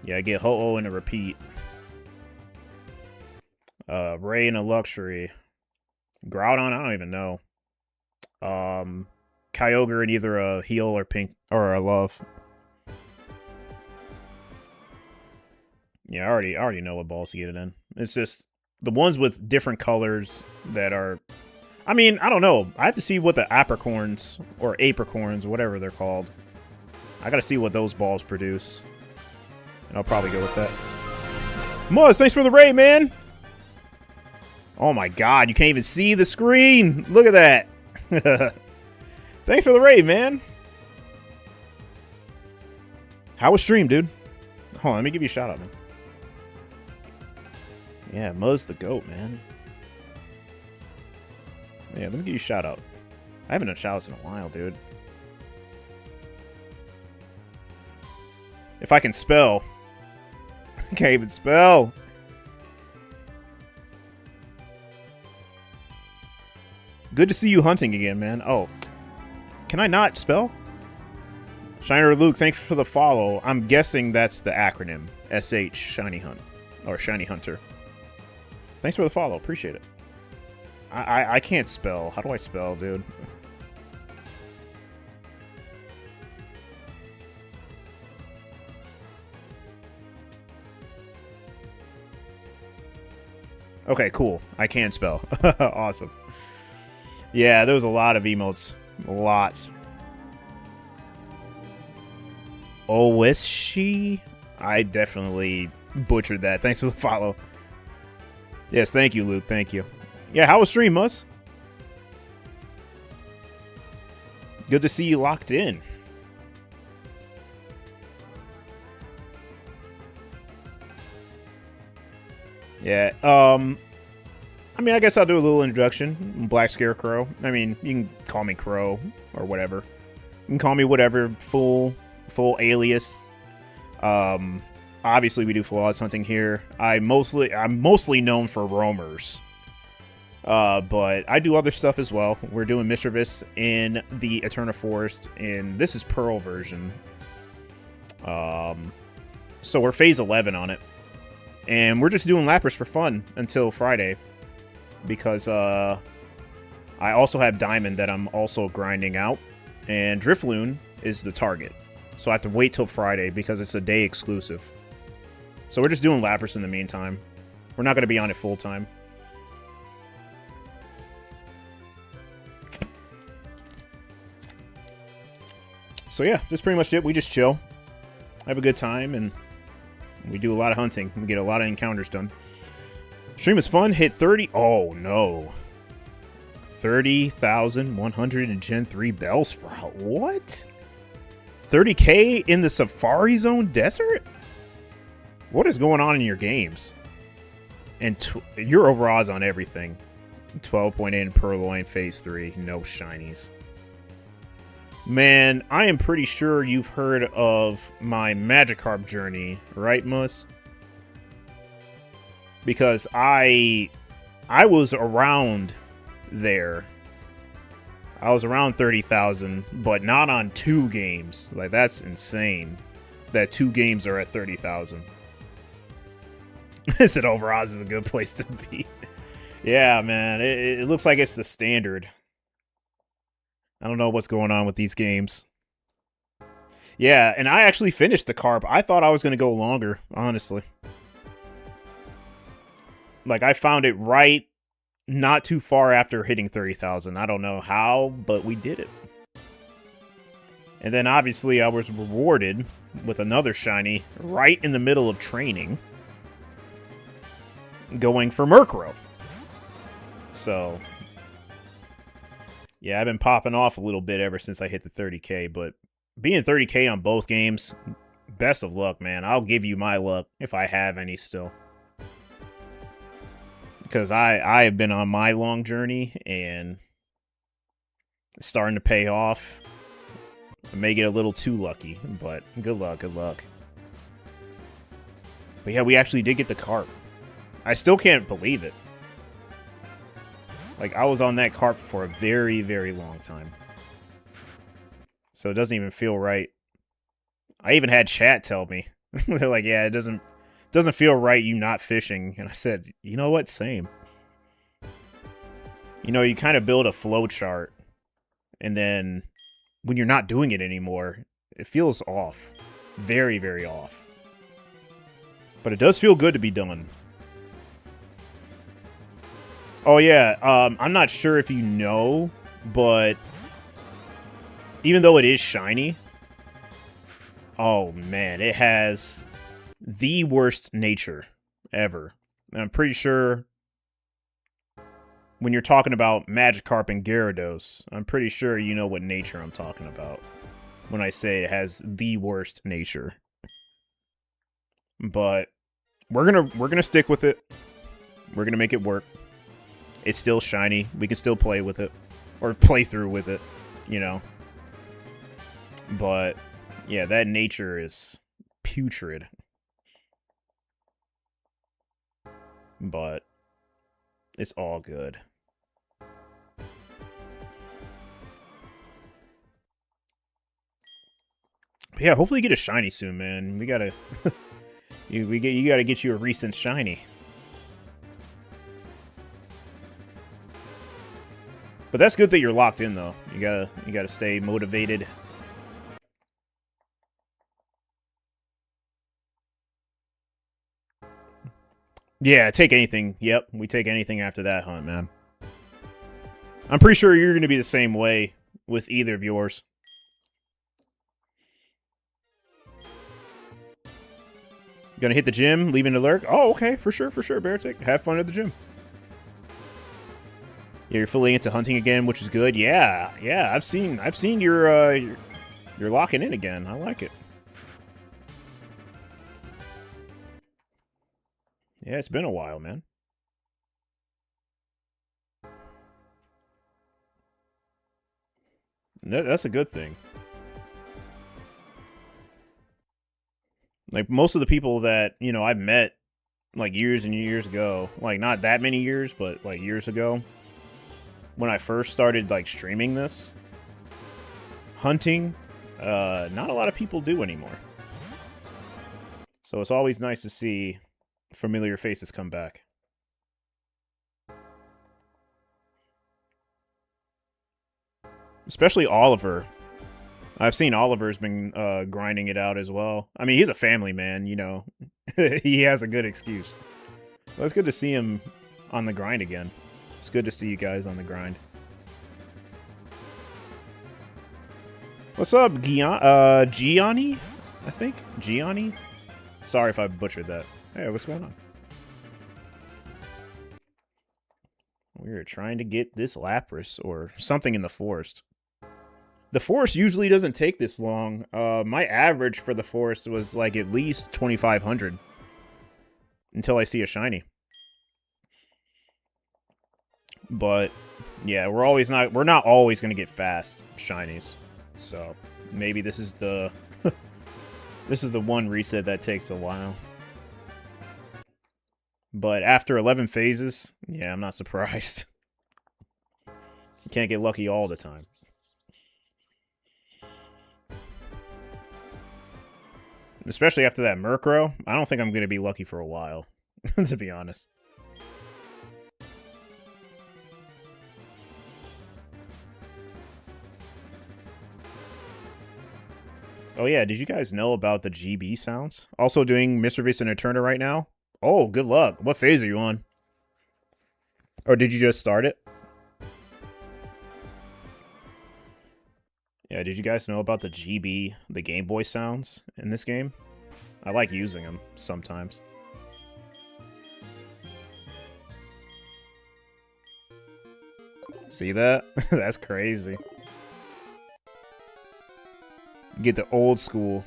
yeah, I get Ho-Oh in a repeat. Ray in a luxury. Groudon, I don't even know. Kyogre in either a heal or pink or a love. Yeah, I already know what balls to get it in. It's just the ones with different colors that are... I mean, I don't know. I have to see what the apricorns, or apricorns, whatever they're called. I gotta see what those balls produce. And I'll probably go with that. Muzz, thanks for the raid, man! Oh my god, you can't even see the screen! Look at that! Thanks for the raid, man! How was stream, dude? Hold on, let me give you a shout out, man. Yeah, Muzz the GOAT, man. Yeah, let me give you a shout out. I haven't done shout outs in a while, dude. If I can spell. I can't even spell. Good to see you hunting again, man. Oh. Can I not spell? Shiner Luke, thanks for the follow. I'm guessing that's the acronym. SH, Shiny Hunt. Or Shiny Hunter. Thanks for the follow. Appreciate it. I can't spell. How do I spell, dude? Okay, cool. I can spell. Awesome. Yeah, there was a lot of emotes. Lots. Owishi? I definitely butchered that. Thanks for the follow. Yes, thank you, Luke. Thank you. Yeah, how was stream, Mus? Good to see you locked in. Yeah, I mean, I guess I'll do a little introduction. Black Scarecrow. I mean, you can call me Crow or whatever. You can call me whatever, full alias. Obviously, we do flawless hunting here. I'm mostly known for roamers. But I do other stuff as well. We're doing Misdreavus in the Eterna Forest, and this is Pearl version. So we're phase 11 on it. And we're just doing Lapras for fun until Friday. Because I also have Diamond that I'm also grinding out. And Drifloon is the target. So I have to wait till Friday because it's a day exclusive. So we're just doing Lapras in the meantime. We're not going to be on it full time. So yeah, that's pretty much it. We just chill. Have a good time, and we do a lot of hunting. We get a lot of encounters done. Stream is fun. Hit 30. Oh, no. 30,100 in Gen 3 Bellsprout. What? 30k in the Safari Zone Desert? What is going on in your games? And your overalls on everything. 12.8 in Purloin Phase 3. No shinies. Man, I am pretty sure you've heard of my Magikarp journey, right, Mus? Because I was around there. I was around 30,000, but not on 2 games. Like, that's insane. That 2 games are at 30,000. I said overalls is a good place to be. Yeah, man. It looks like it's the standard. I don't know what's going on with these games. Yeah, and I actually finished the carp. I thought I was going to go longer, honestly. Like, I found it right not too far after hitting 30,000. I don't know how, but we did it. And then, obviously, I was rewarded with another shiny right in the middle of training. Going for Murkrow. So... Yeah, I've been popping off a little bit ever since I hit the 30K, but being 30K on both games, best of luck, man. I'll give you my luck if I have any still. Because I have been on my long journey, and it's starting to pay off. I may get a little too lucky, but good luck, good luck. But yeah, we actually did get the carp. I still can't believe it. Like, I was on that carp for a very, very long time. So it doesn't even feel right. I even had chat tell me. They're like, yeah, it doesn't feel right you not fishing. And I said, you know what? Same. You know, you kind of build a flow chart. And then when you're not doing it anymore, it feels off. Very, very off. But it does feel good to be done. Oh, yeah. I'm not sure if you know, but even though it is shiny, oh, man, it has the worst nature ever. And I'm pretty sure when you're talking about Magikarp and Gyarados, I'm pretty sure you know what nature I'm talking about when I say it has the worst nature. But we're gonna stick with it. We're gonna make it work. It's still shiny. We can still play with it. Or play through with it, you know. But yeah, that nature is putrid. But it's all good. But yeah, hopefully you get a shiny soon, man. We gotta you gotta get you a recent shiny. But that's good that you're locked in, though. You gotta stay motivated. Yeah, take anything. Yep, we take anything after that hunt, man. I'm pretty sure you're gonna be the same way with either of yours. Gonna hit the gym, leaving the lurk? Oh, okay, for sure, Beartick. Have fun at the gym. Yeah, you're fully into hunting again, which is good. Yeah, I've seen you're locking in again. I like it. Yeah, it's been a while, man. That's a good thing. Like, most of the people that, you know, I've met, like, years and years ago, like, not that many years, but, like, years ago, when I first started, like, streaming this, hunting, not a lot of people do anymore. So it's always nice to see familiar faces come back. Especially Oliver. I've seen Oliver's been grinding it out as well. I mean, he's a family man, you know. He has a good excuse. Well, it's good to see him on the grind again. It's good to see you guys on the grind. What's up, Gianni? I think? Gianni? Sorry if I butchered that. Hey, what's going on? We're trying to get this Lapras or something in the forest. The forest usually doesn't take this long. My average for the forest was like at least 2,500 until I see a shiny. But yeah, we're not always gonna get fast shinies. So maybe this is the this is the one reset that takes a while. But after 11 phases, yeah, I'm not surprised. You can't get lucky all the time. Especially after that Murkrow, I don't think I'm going to be lucky for a while, to be honest. Oh yeah, did you guys know about the GB sounds? Also doing Misdreavus and Eterna right now? Oh, good luck. What phase are you on? Or did you just start it? Yeah, did you guys know about the GB, the Game Boy sounds in this game? I like using them sometimes. See that? That's crazy. Get the old school.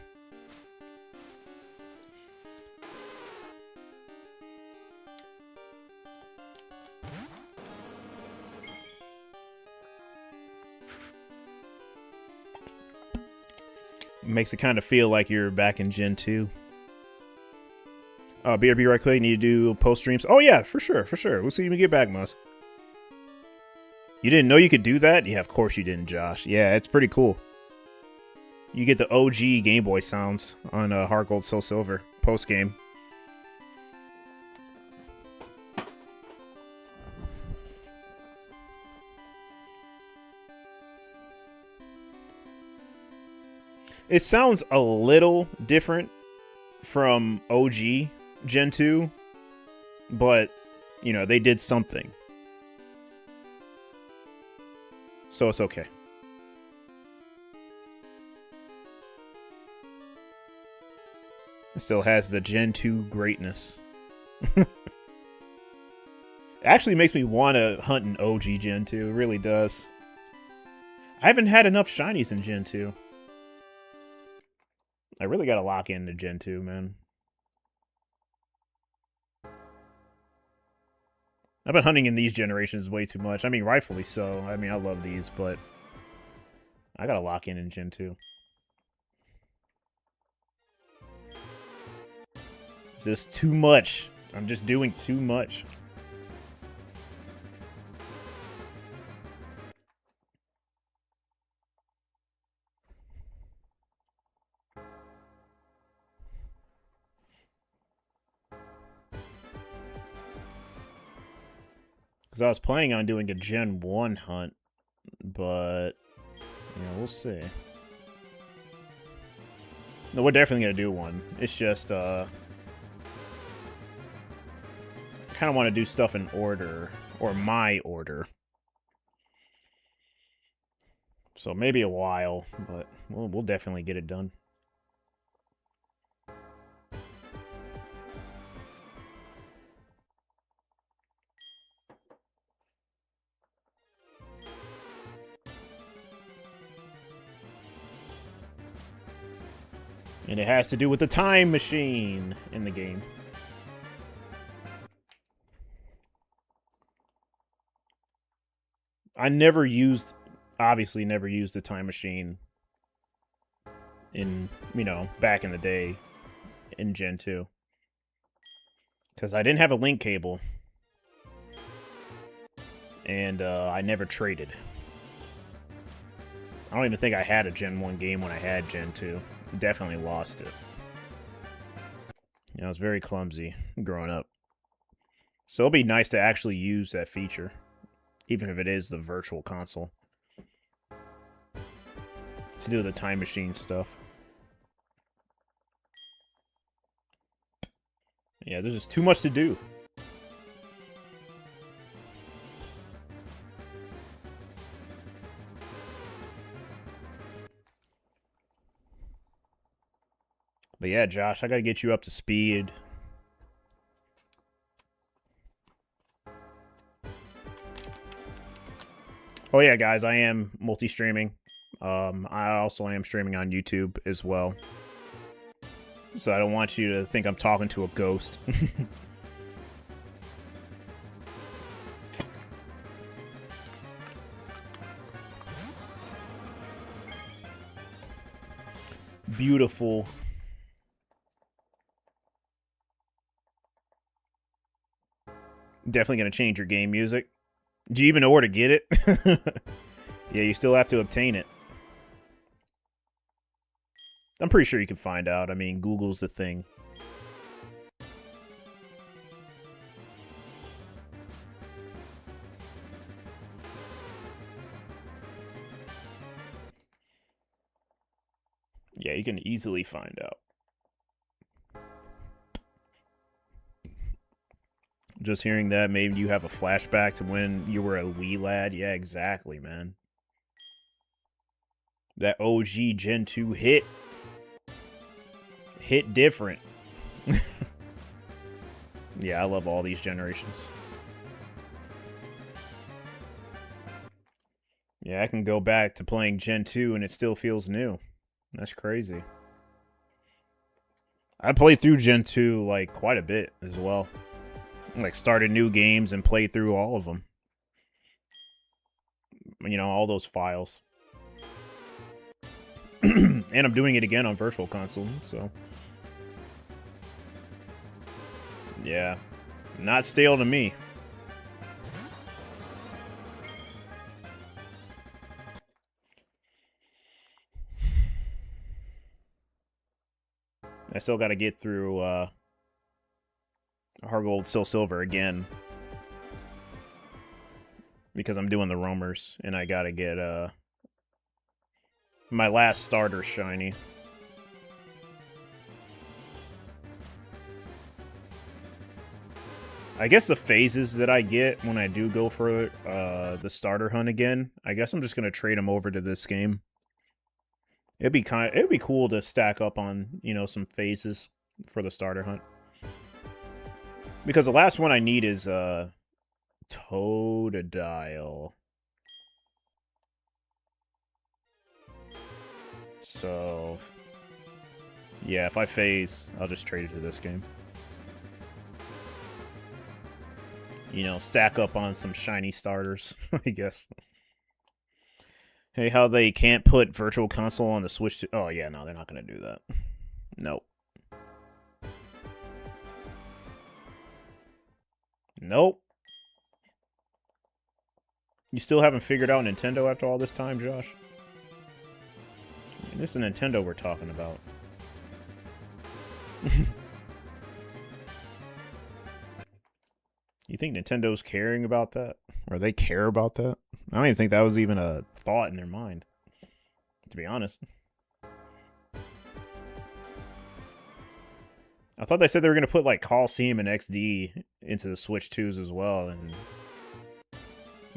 Makes it kind of feel like you're back in Gen 2. BRB right quick, need to do post streams. Oh yeah, for sure, for sure. We'll see when you get back, Mus. You didn't know you could do that? Yeah, of course you didn't, Josh. Yeah, it's pretty cool. You get the OG Game Boy sounds on Heart Gold Soul Silver post game. It sounds a little different from OG Gen 2, but, you know, they did something. So it's okay. It still has the Gen 2 greatness. It actually makes me want to hunt an OG Gen 2. It really does. I haven't had enough shinies in Gen 2. I really gotta lock into Gen 2, man. I've been hunting in these generations way too much. I mean, rightfully so. I mean, I love these, but I gotta lock in Gen 2. It's just too much. I'm just doing too much. Because I was planning on doing a Gen 1 hunt, but, you know, we'll see. No, we're definitely going to do one. It's just, I kind of want to do stuff in order, or my order. So maybe a while, but we'll definitely get it done. And it has to do with the time machine in the game. I obviously never used the time machine in, you know, back in the day in Gen 2. Because I didn't have a link cable. And I never traded. I don't even think I had a Gen 1 game when I had Gen 2. Definitely lost it. You know, I was very clumsy growing up. So it'll be nice to actually use that feature. Even if it is the virtual console. To do the time machine stuff. Yeah, there's just too much to do. But yeah, Josh, I gotta get you up to speed. Oh yeah, guys, I am multi-streaming. I also am streaming on YouTube as well. So I don't want you to think I'm talking to a ghost. Beautiful. Definitely going to change your game music. Do you even know where to get it? Yeah, you still have to obtain it. I'm pretty sure you can find out. I mean, Google's the thing. Yeah, you can easily find out. Just hearing that, maybe you have a flashback to when you were a wee lad. Yeah, exactly, man. That OG Gen 2 hit different. Yeah, I love all these generations. Yeah, I can go back to playing Gen 2 and it still feels new. That's crazy. I played through Gen 2 like quite a bit as well. Like started new games and played through all of them. You know, all those files. And I'm doing it again on Virtual Console, so. Yeah. Not stale to me. I still got to get through Hard Gold, Still Silver again. Because I'm doing the roamers, and I got to get my last starter shiny. I guess the phases that I get when I do go for the starter hunt again, I guess I'm just going to trade them over to this game. It'd be cool to stack up on, you know, some phases for the starter hunt. Because the last one I need is Totodile. So yeah, if I phase, I'll just trade it to this game. You know, stack up on some shiny starters, I guess. Hey, how they can't put Virtual Console on the Switch to... Oh, yeah, no, they're not going to do that. Nope. Nope. You still haven't figured out Nintendo after all this time, Josh? I mean, this is Nintendo we're talking about. You think Nintendo's caring about that? Or they care about that? I don't even think that was even a thought in their mind, to be honest. I thought they said they were going to put, like, Coliseum and XD into the Switch 2s as well, and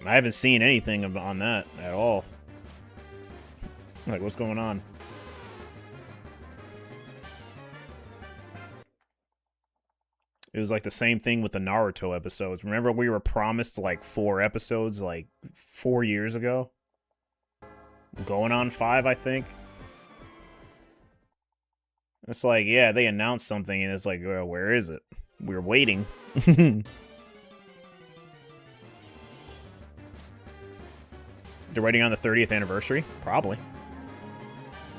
I haven't seen anything on that at all. Like, what's going on? It was like the same thing with the Naruto episodes. Remember we were promised like 4 episodes like 4 years ago? Going on 5, I think. It's like, yeah, they announced something and it's like, well, where is it? We're waiting. They're waiting on the 30th anniversary? Probably.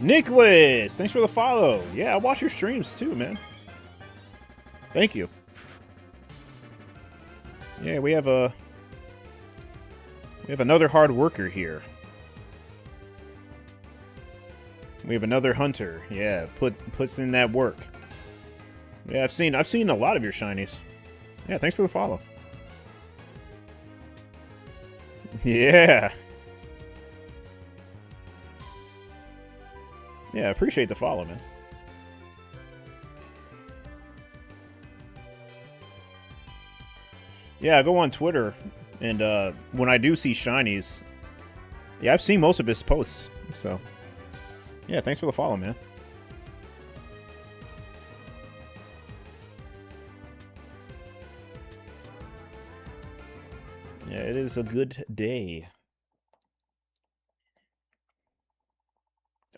Nicholas! Thanks for the follow. Yeah, I watch your streams too, man. Thank you. Yeah, we have another hard worker here. We have another hunter. Yeah, puts in that work. Yeah, I've seen a lot of your shinies. Yeah, thanks for the follow. Yeah. Yeah, I appreciate the follow, man. Yeah, I go on Twitter, and when I do see shinies, yeah, I've seen most of his posts, so yeah, thanks for the follow, man. Yeah, it is a good day.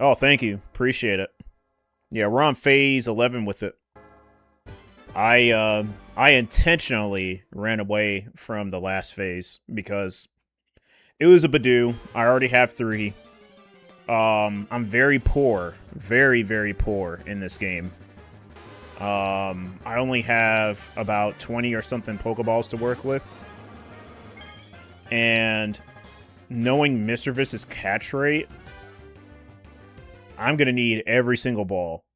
Oh, thank you. Appreciate it. Yeah, we're on phase 11 with it. I intentionally ran away from the last phase because it was a Badoo. I already have 3. I'm very poor. Very, very poor in this game. I only have about 20 or something Pokeballs to work with. And knowing Misdreavus' catch rate, I'm going to need every single ball.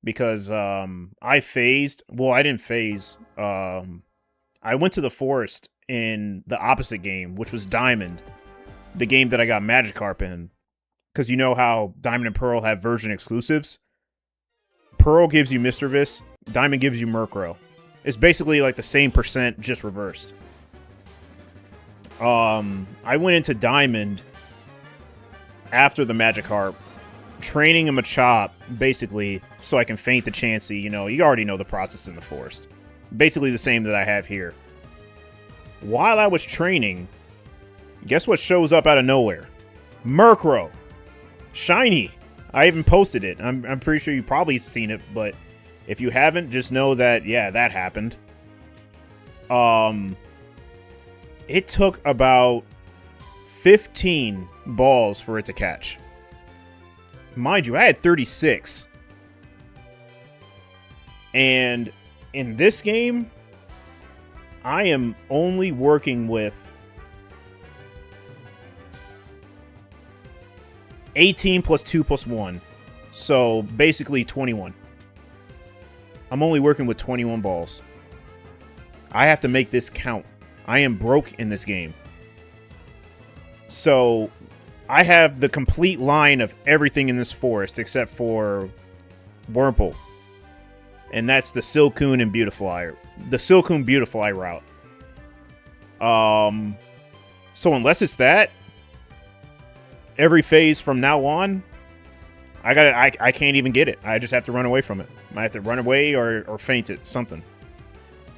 Because I phased. Well, I didn't phase. I went to the forest in the opposite game, which was Diamond. The game that I got Magikarp in. Because you know how Diamond and Pearl have version exclusives? Pearl gives you Misdreavus. Diamond gives you Murkrow. It's basically like the same percent, just reversed. I went into Diamond after the Magikarp, training a Machop, basically, so I can feint the Chansey. You know, you already know the process in the forest. Basically the same that I have here. While I was training, guess what shows up out of nowhere? Murkrow. Shiny. I even posted it. I'm pretty sure you've probably seen it, but if you haven't, just know that, yeah, that happened. It took about 15 balls for it to catch. Mind you, I had 36. And in this game, I am only working with 18 plus 2 plus 1. So basically 21. I'm only working with 21 balls. I have to make this count. I am broke in this game. So I have the complete line of everything in this forest except for Wurmple. And that's the Silcoon and Beautifly. The Silcoon Beautifly route. So unless it's that, every phase from now on, I can't even get it. I just have to run away from it. I have to run away or feint it, something.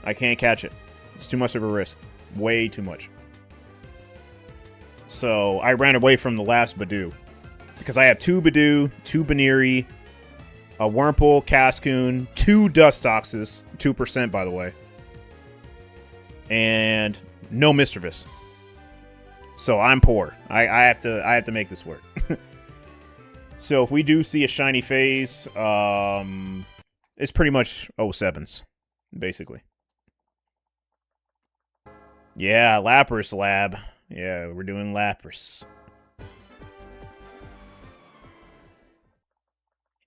I can't catch it. It's too much of a risk. Way too much. So I ran away from the last Badoo. Because I have 2 Badoo, 2 Baneri, a Wurmple, Cascoon, 2 Dustoxes, 2% by the way. And no Misdreavus. So I'm poor. I have to make this work. So if we do see a shiny phase, it's pretty much 07s, basically. Yeah, Lapras lab. Yeah, we're doing Lapras.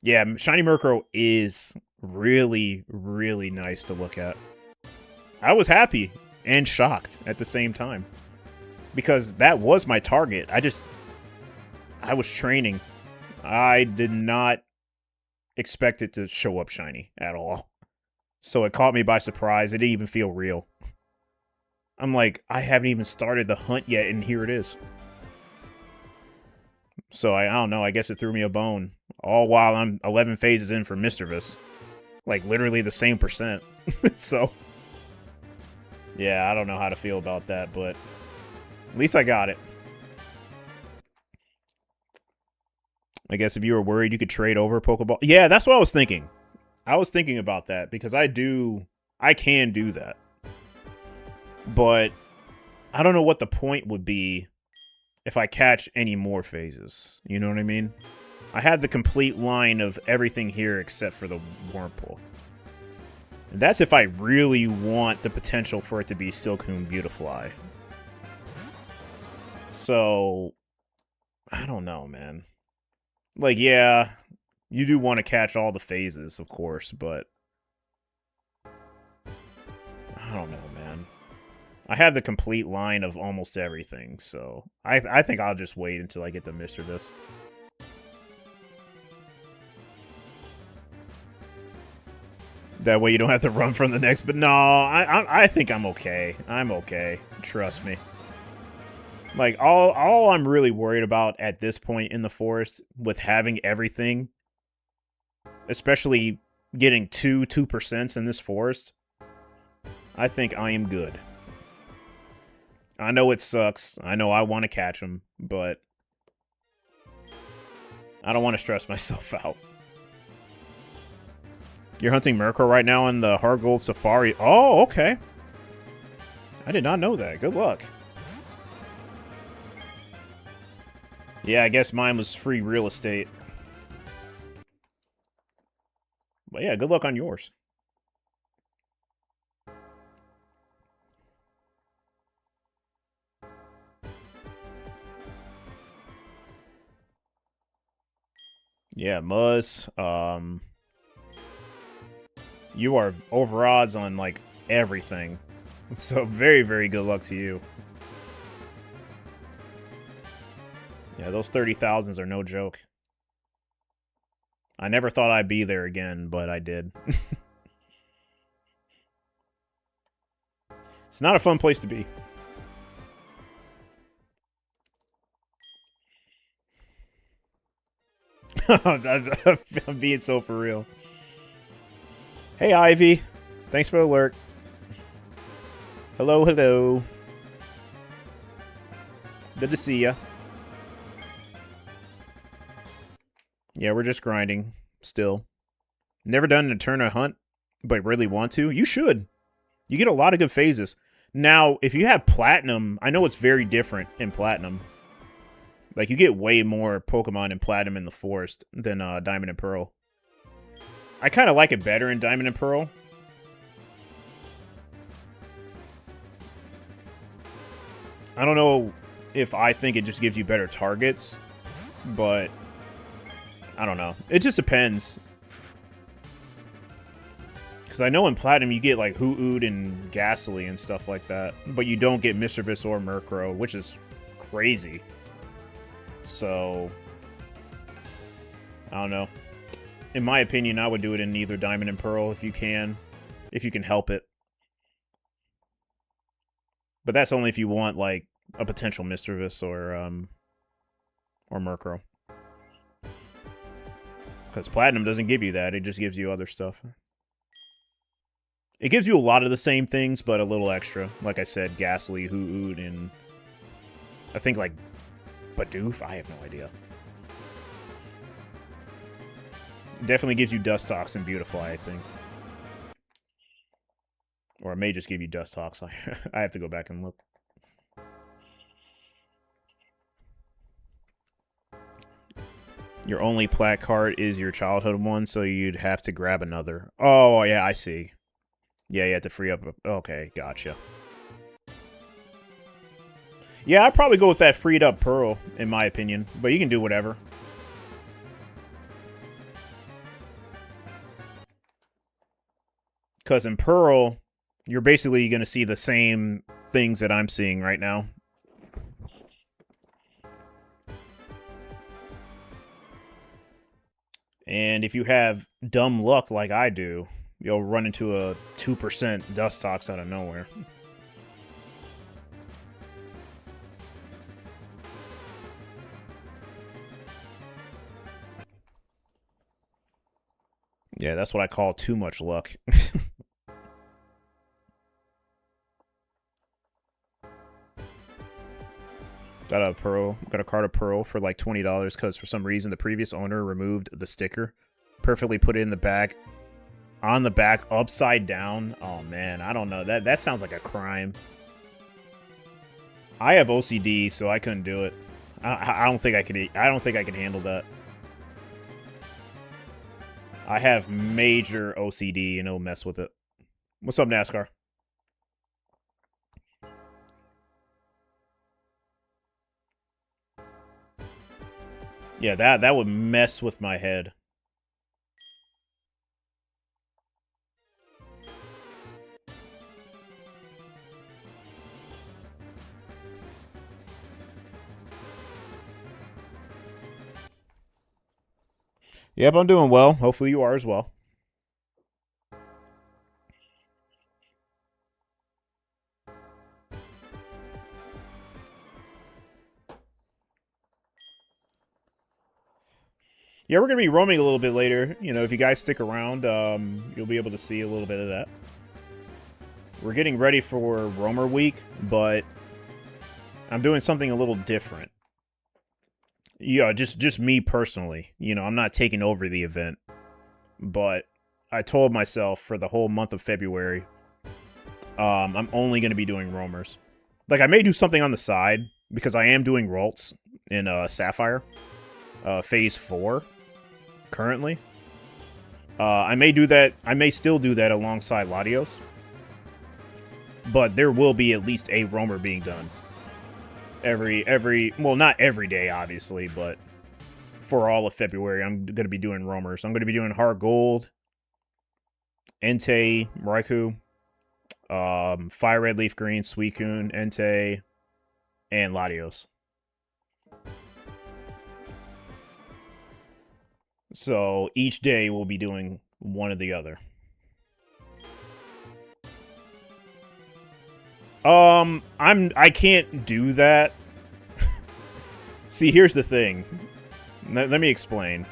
Yeah, Shiny Murkrow is really, really nice to look at. I was happy and shocked at the same time. Because that was my target. I was training. I did not expect it to show up shiny at all. So it caught me by surprise. It didn't even feel real. I'm like, I haven't even started the hunt yet, and here it is. So I don't know. I guess it threw me a bone. All while I'm 11 phases in for Misdreavus. Like, literally the same percent. So, yeah, I don't know how to feel about that, but at least I got it. I guess if you were worried you could trade over Pokeball. Yeah, that's what I was thinking. I was thinking about that because I can do that. But I don't know what the point would be if I catch any more phases. You know what I mean? I have the complete line of everything here except for the Wurmple. And that's if I really want the potential for it to be Silcoon Beautifly. So, I don't know, man. Like, yeah, you do want to catch all the phases, of course, but I don't know, man. I have the complete line of almost everything, so I think I'll just wait until I get the Misdreavus. That way you don't have to run from the next, but no, I think I'm okay. I'm okay. Trust me. Like, all I'm really worried about at this point in the forest with having everything, especially getting 2% in this forest, I think I am good. I know it sucks. I know I want to catch them, but I don't want to stress myself out. You're hunting Murkrow right now in the Hard Gold Safari. Oh, okay. I did not know that. Good luck. Yeah, I guess mine was free real estate. But yeah, good luck on yours. Yeah, Muzz. You are over odds on, like, everything. So very, very good luck to you. Yeah, those 30,000s are no joke. I never thought I'd be there again, but I did. It's not a fun place to be. I'm being so for real. Hey, Ivy. Thanks for the alert. Hello, hello. Good to see ya. Yeah, we're just grinding still. Never done an Eterna hunt, but really want to. You should. You get a lot of good phases. Now, if you have Platinum, I know it's very different in Platinum. Like, you get way more Pokemon in Platinum in the Forest than Diamond and Pearl. I kind of like it better in Diamond and Pearl. I don't know if I think it just gives you better targets, but I don't know. It just depends. Because I know in Platinum you get like Hoot and Ghastly and stuff like that, but you don't get Misdreavus or Murkrow, which is crazy. So, I don't know. In my opinion, I would do it in either Diamond and Pearl if you can help it. But that's only if you want like a potential Misdreavus or Murkrow. Because Platinum doesn't give you that; it just gives you other stuff. It gives you a lot of the same things, but a little extra. Like I said, Ghastly, Hoot, and I think like Bidoof? I have no idea. Definitely gives you Dustox and Beautifly, I think. Or it may just give you Dustox. I have to go back and look. Your only plat card is your childhood one, so you'd have to grab another. Oh, yeah, I see. Yeah, you have to free up. Okay, gotcha. Yeah, I'd probably go with that freed up Pearl, in my opinion. But you can do whatever. Because in Pearl, you're basically going to see the same things that I'm seeing right now. And if you have dumb luck like I do, you'll run into a 2% Dustox out of nowhere. Yeah, that's what I call too much luck. Got a Pearl. Got a card of Pearl for like $20 because for some reason the previous owner removed the sticker. Perfectly put it in the back. On the back, upside down. Oh man, I don't know. That sounds like a crime. I have OCD, so I couldn't do it. I don't think I could. I don't think I can handle that. I have major OCD and it'll mess with it. What's up, NASCAR? Yeah, that would mess with my head. Yep, I'm doing well. Hopefully you are as well. Yeah, we're going to be roaming a little bit later. You know, if you guys stick around, you'll be able to see a little bit of that. We're getting ready for Roamer Week, but I'm doing something a little different. Yeah, just me personally. You know, I'm not taking over the event. But I told myself for the whole month of February, I'm only going to be doing roamers. Like, I may do something on the side, because I am doing Ralts in Sapphire, Phase 4, currently. I may do that. I may still do that alongside Latios. But there will be at least a roamer being done. Well, not every day, obviously, but for all of February, I'm going to be doing roamers. I'm going to be doing Heart Gold, Entei, Raikou, Fire Red, Leaf Green, Suicune, Entei, and Latios. So each day we'll be doing one or the other. I can't do that. See, here's the thing. Let me explain.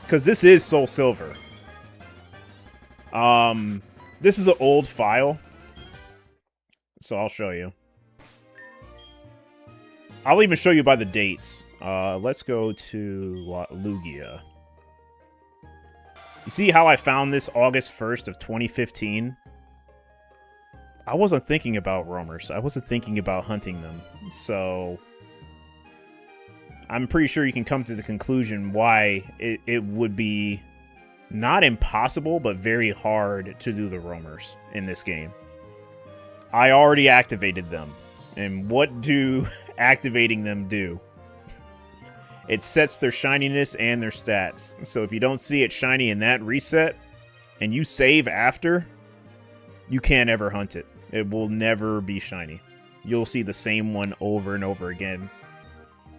Because this is Soul Silver. This is an old file. So I'll show you. I'll even show you by the dates. Let's go to Lugia. You see how I found this August 1st of 2015? I wasn't thinking about roamers. I wasn't thinking about hunting them. So I'm pretty sure you can come to the conclusion why it would be not impossible, but very hard to do the roamers in this game. I already activated them. And what do activating them do? It sets their shininess and their stats. So if you don't see it shiny in that reset, and you save after, you can't ever hunt it. It will never be shiny. You'll see the same one over and over again.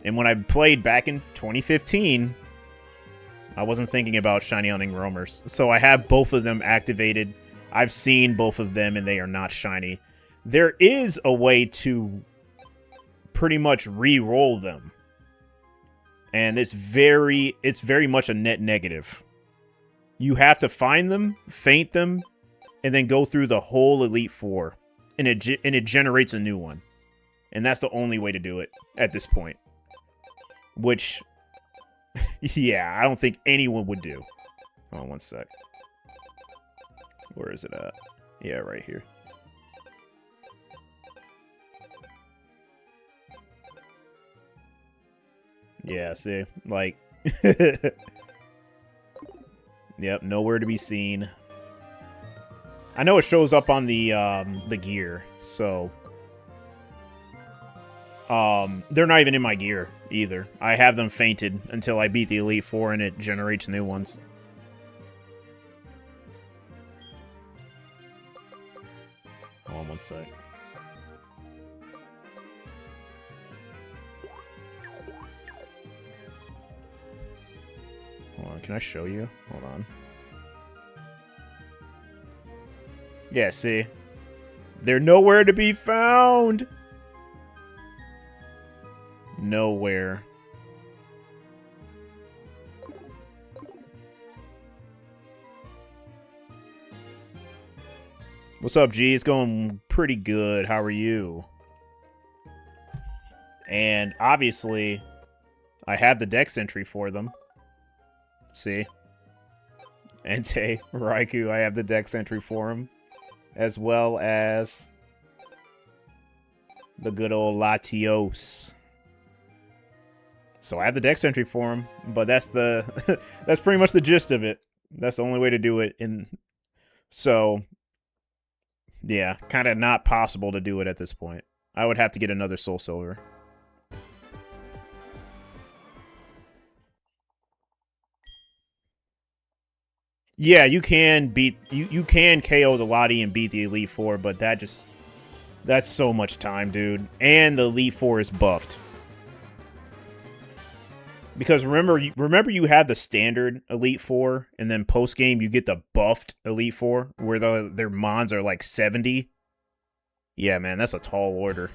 And when I played back in 2015, I wasn't thinking about shiny hunting roamers. So I have both of them activated. I've seen both of them and they are not shiny. There is a way to pretty much re-roll them. And it's very much a net negative. You have to find them, feint them, and then go through the whole Elite Four. And it generates a new one. And that's the only way to do it at this point. Which, yeah, I don't think anyone would do. Hold on one sec. Where is it at? Yeah, right here. Yeah, see? Like, yep, nowhere to be seen. I know it shows up on the gear, so they're not even in my gear either. I have them fainted until I beat the Elite Four and it generates new ones. Hold on one sec. Hold on, can I show you? Hold on. Yeah, see? They're nowhere to be found! Nowhere. What's up, G? It's going pretty good. How are you? And obviously, I have the dex entry for them. See? Entei, Raikou, I have the dex entry for him. As well as the good old Latios. So I have the dex entry for him, but that's the that's pretty much the gist of it. That's the only way to do it. So yeah, kind of not possible to do it at this point. I would have to get another Soul Silver. Yeah, you can beat you can KO the Lottie and beat the Elite Four, but that's so much time, dude. And the Elite Four is buffed. Because remember you had the standard Elite Four, and then post game you get the buffed Elite Four, where their mons are like 70. Yeah, man, that's a tall order.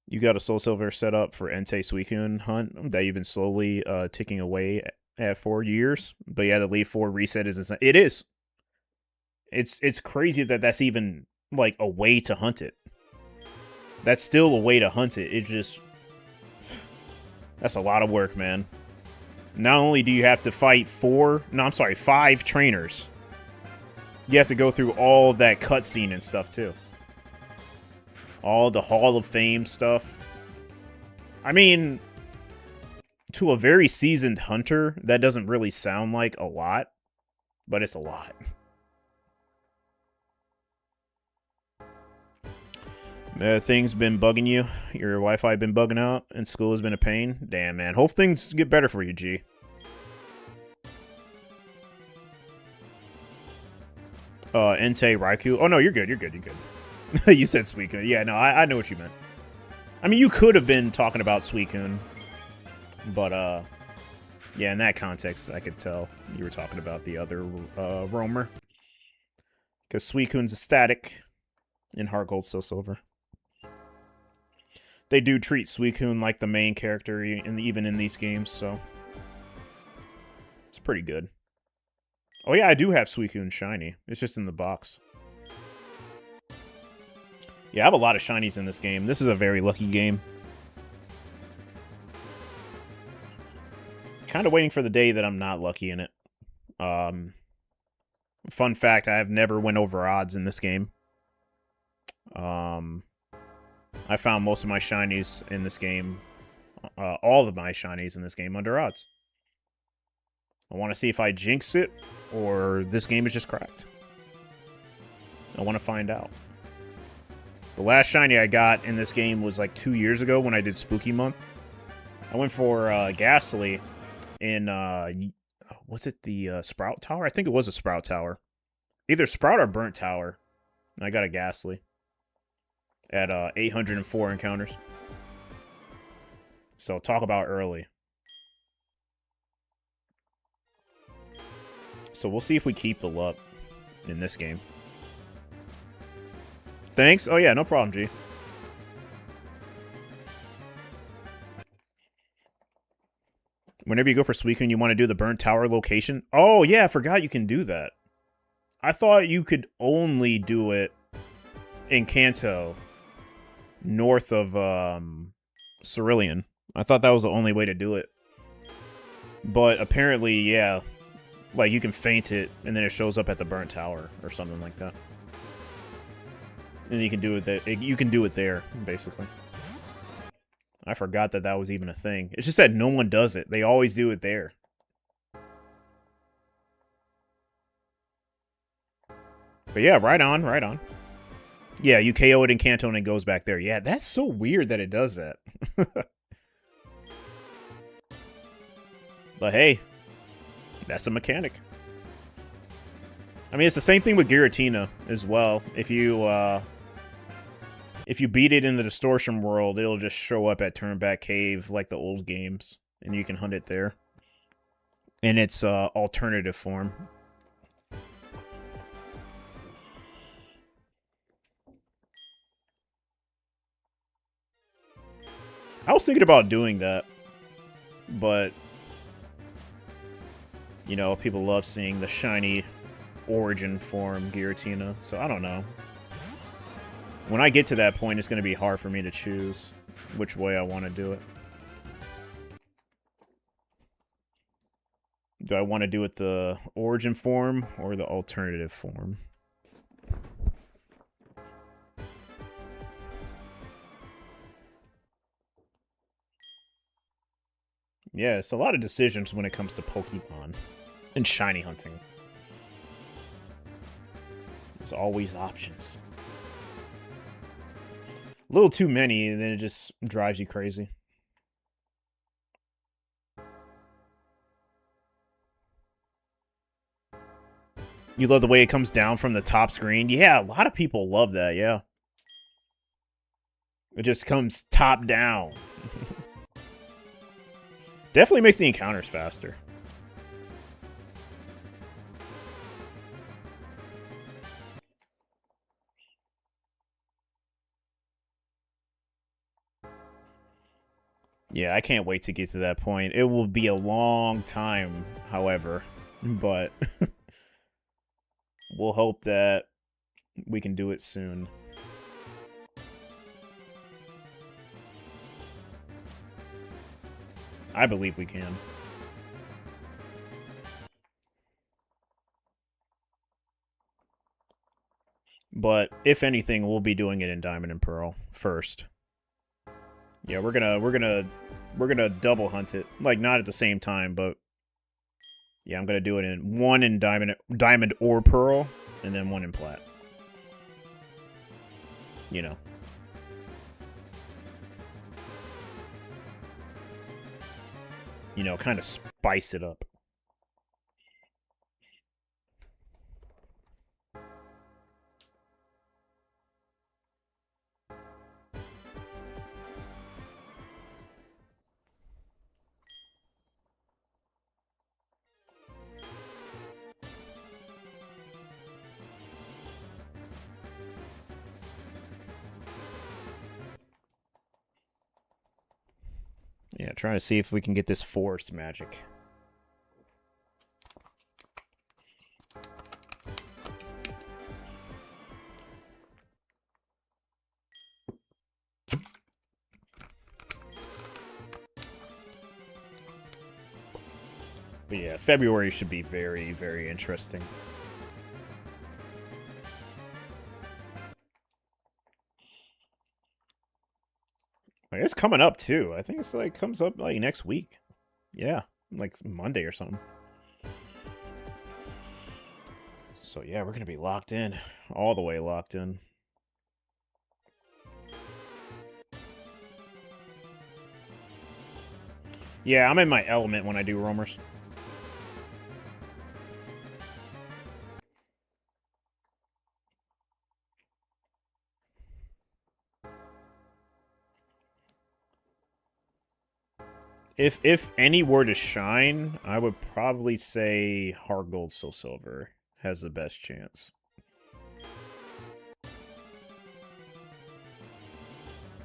You got a Soul Silver set up for Entei Suicune hunt that you've been slowly ticking away at for years. But yeah, the Elite Four reset is insane. It is. It's crazy that that's even like a way to hunt it. That's still a way to hunt it. It just, that's a lot of work, man. Not only do you have to fight 5 trainers, you have to go through all of that cutscene and stuff too. All the Hall of Fame stuff. I mean, to a very seasoned hunter, that doesn't really sound like a lot, but it's a lot. Things been bugging you? Your Wi-Fi been bugging out, and school has been a pain? Damn, man. Hope things get better for you, G. Entei, Raikou. Oh, no, you're good. You're good. You're good. You said Suicune. Yeah, no, I know what you meant. I mean, you could have been talking about Suicune, but, yeah, in that context, I could tell you were talking about the other roamer. Because Suicune's a static in Heart Gold, Soul Silver. They do treat Suicune like the main character, even in these games, so it's pretty good. Oh yeah, I do have Suicune shiny. It's just in the box. Yeah, I have a lot of shinies in this game. This is a very lucky game. Kind of waiting for the day that I'm not lucky in it. Fun fact, I have never went over odds in this game. I found most of my shinies in this game, all of my shinies in this game under odds. I want to see if I jinx it, or this game is just cracked. I want to find out. The last shiny I got in this game was like 2 years ago when I did Spooky Month. I went for Ghastly in, was it the Sprout Tower? I think it was a Sprout Tower. Either Sprout or Burnt Tower. I got a Ghastly at 804 encounters. So talk about early. So we'll see if we keep the luck in this game. Thanks. Oh yeah, no problem, G. Whenever you go for Suicune, you want to do the Burnt Tower location? Oh yeah, I forgot you can do that. I thought you could only do it in Kanto, north of Cerulean. I thought that was the only way to do it. But apparently, yeah, like you can feint it, and then it shows up at the Burnt Tower or something like that. And you can do it. You can do it there, basically. I forgot that that was even a thing. It's just that no one does it. They always do it there. But yeah, right on, right on. Yeah, you KO it in Kanto and it goes back there. Yeah, that's so weird that it does that. But hey, that's a mechanic. I mean, it's the same thing with Giratina as well. If you beat it in the Distortion world, it'll just show up at Turnback Cave like the old games, and you can hunt it there in its alternative form. I was thinking about doing that, but you know, people love seeing the shiny origin form Giratina, so I don't know. When I get to that point, it's going to be hard for me to choose which way I want to do it. Do I want to do it the origin form or the alternative form? Yeah, it's a lot of decisions when it comes to Pokemon and shiny hunting. There's always options. A little too many, and then it just drives you crazy. You love the way it comes down from the top screen? Yeah, a lot of people love that, yeah. It just comes top down. Definitely makes the encounters faster. Yeah, I can't wait to get to that point. It will be a long time, however, but we'll hope that we can do it soon. I believe we can. But if anything, we'll be doing it in Diamond and Pearl first. Yeah, we're gonna double hunt it. Like, not at the same time, but yeah, I'm gonna do it in one in Diamond or Pearl, and then one in Plat. You know. You know, kind of spice it up. Yeah, trying to see if we can get this forest magic. But yeah, February should be very, very interesting. Like, it's coming up too. I think it's like comes up like next week. Yeah, like Monday or something. So yeah, we're gonna be locked in, all the way locked in. Yeah, I'm in my element when I do roamers. If any were to shine, I would probably say Hard Gold Soul Silver has the best chance.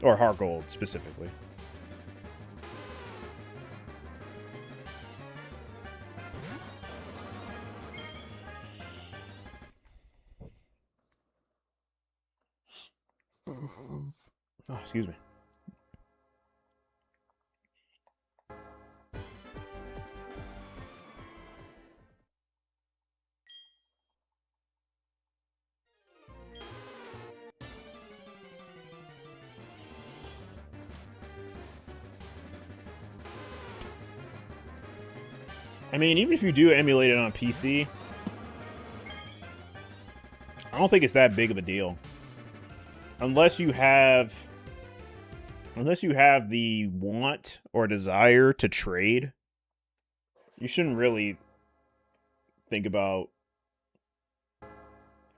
Or Hard Gold, specifically. Oh, excuse me. I mean, even if you do emulate it on PC, I don't think it's that big of a deal. Unless you have the want or desire to trade, you shouldn't really think about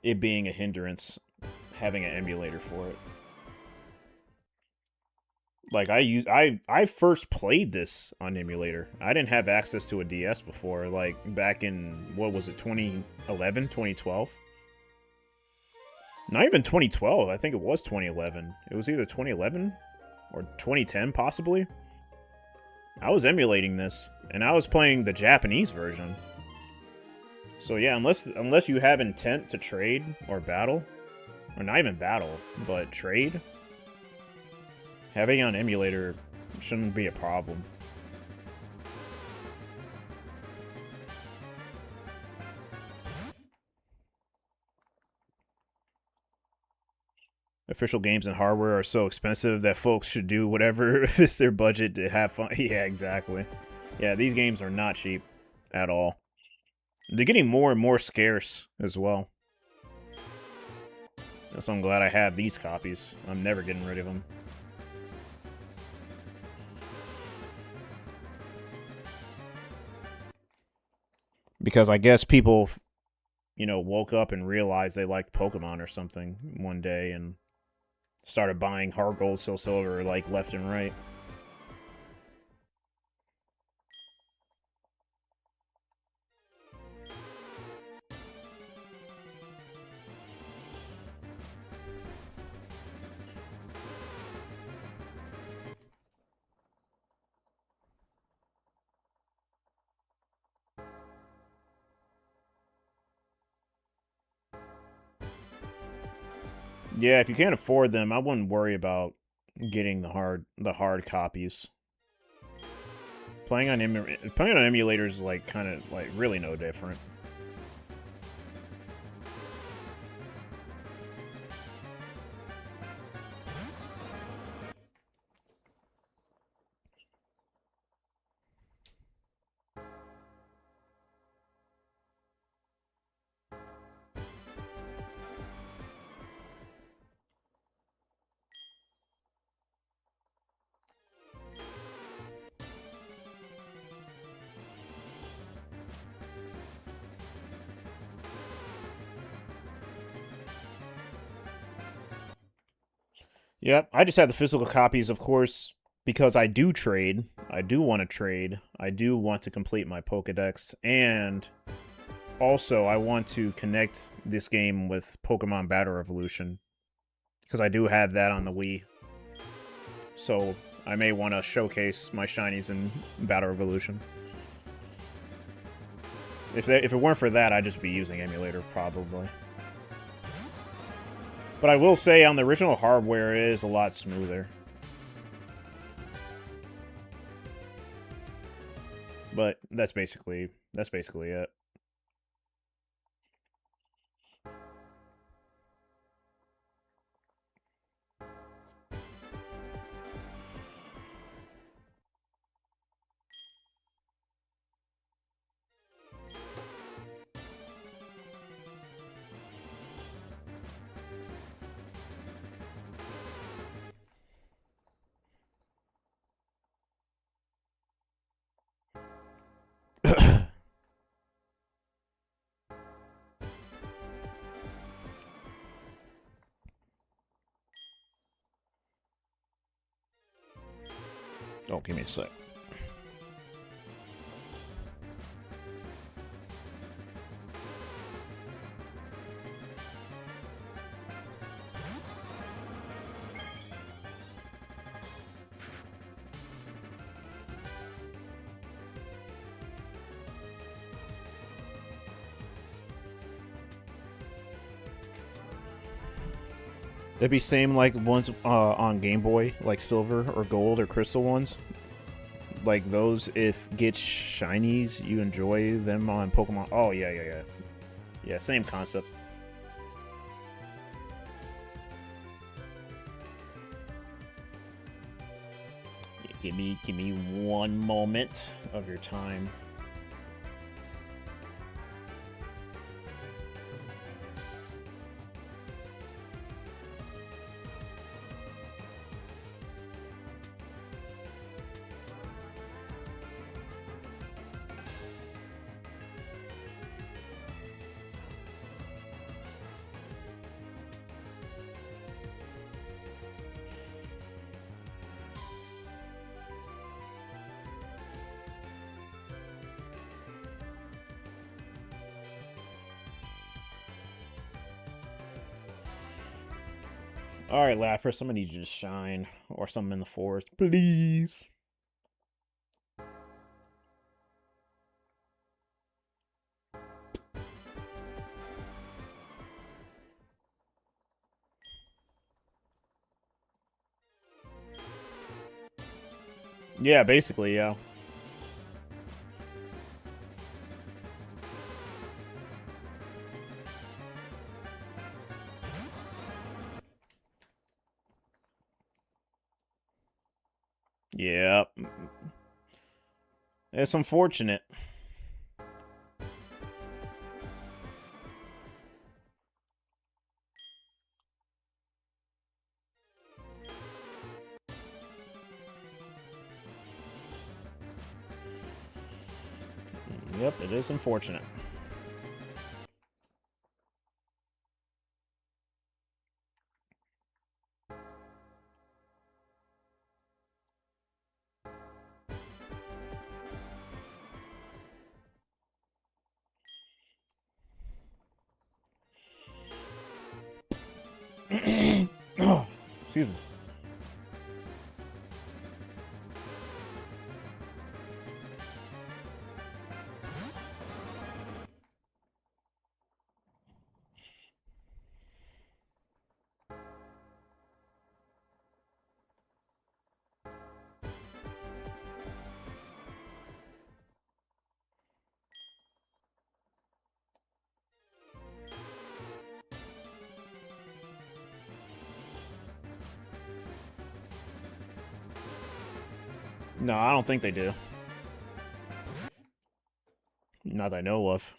it being a hindrance having an emulator for it. Like I first played this on emulator. I didn't have access to a DS before, like back in, what was it, 2011, 2012? Not even 2012. I think it was 2011. It was either 2011 or 2010, possibly. I was emulating this, and I was playing the Japanese version. So yeah, unless you have intent to trade or battle, or not even battle, but trade, having it on emulator shouldn't be a problem. Official games and hardware are so expensive that folks should do whatever fits their budget to have fun. Yeah, exactly. Yeah, these games are not cheap at all. They're getting more and more scarce as well. So I'm glad I have these copies. I'm never getting rid of them. Because I guess people, woke up and realized they liked Pokemon or something one day and started buying Hard Gold, Soul Silver, like, left and right. Yeah, if you can't afford them, I wouldn't worry about getting the hard copies. Playing on emulators is like kind of like really no different. Yep, I just have the physical copies, of course, because I do trade. I do want to trade. I do want to complete my Pokedex, and also I want to connect this game with Pokemon Battle Revolution, because I do have that on the Wii. So I may want to showcase my shinies in Battle Revolution. If it weren't for that, I'd just be using emulator, probably. But I will say, on the original hardware, it is a lot smoother. But that's basically it. Oh, give me a sec. That'd be same like ones on Game Boy, like silver or gold or crystal ones. Like those, if get shinies, you enjoy them on Pokemon. Oh yeah. Yeah, same concept. Yeah, give me one moment of your time. Alright, Lapras, I'm gonna need you to shine. Or something in the forest. Please. Yeah, basically, yeah. Yeah. It's unfortunate. Yep, it is unfortunate. Oh, excuse me. No, I don't think they do. Not that I know of.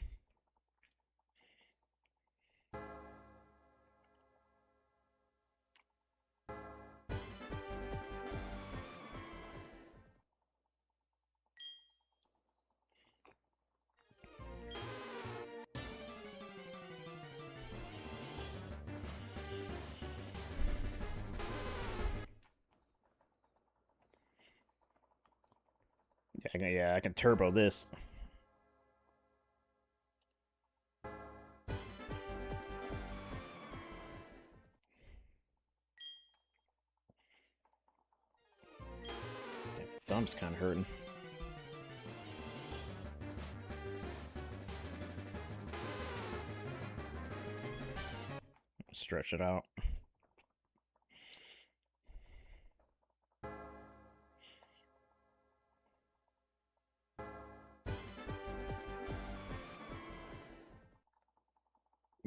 Yeah, I can turbo this. Damn, thumb's kind of hurting. Stretch it out.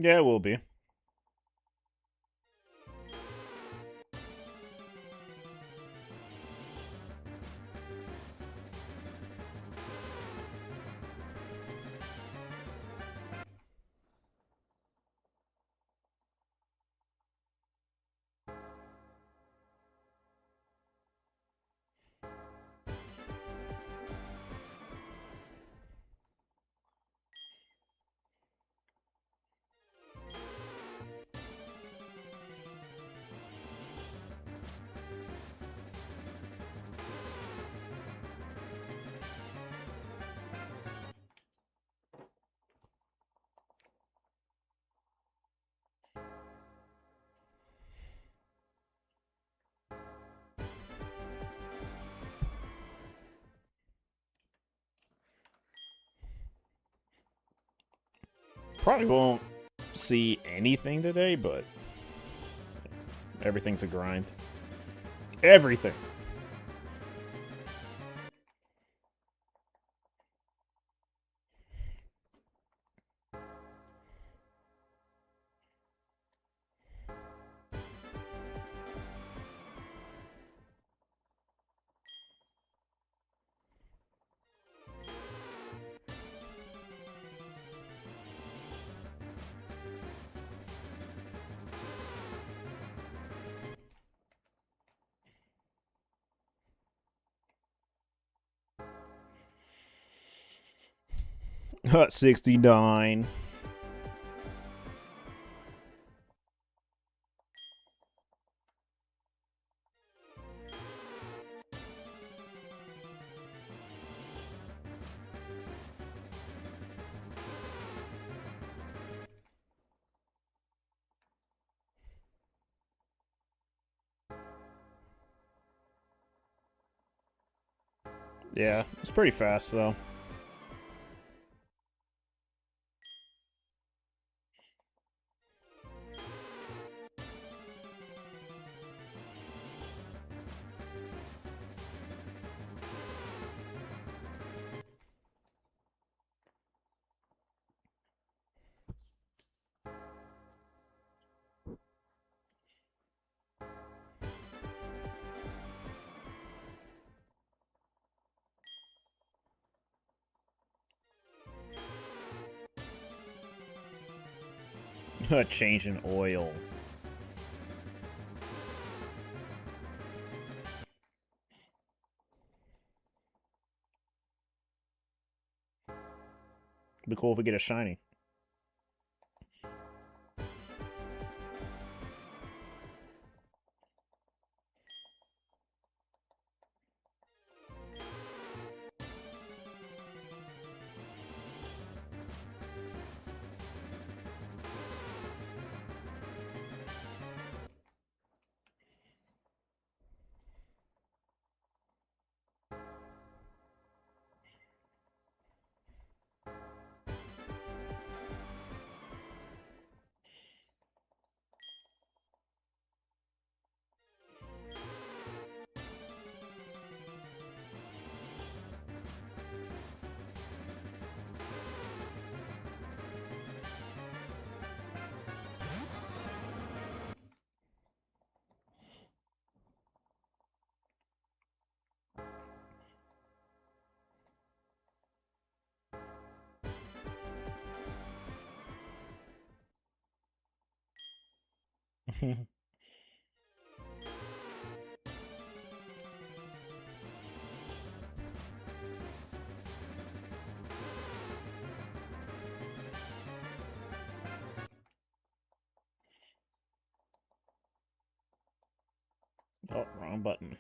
Yeah, it will be. Probably won't see anything today, but everything's a grind. Everything. Hut 69. Yeah, it's pretty fast though. Changing oil. Be cool if we get a shiny. Oh, wrong button.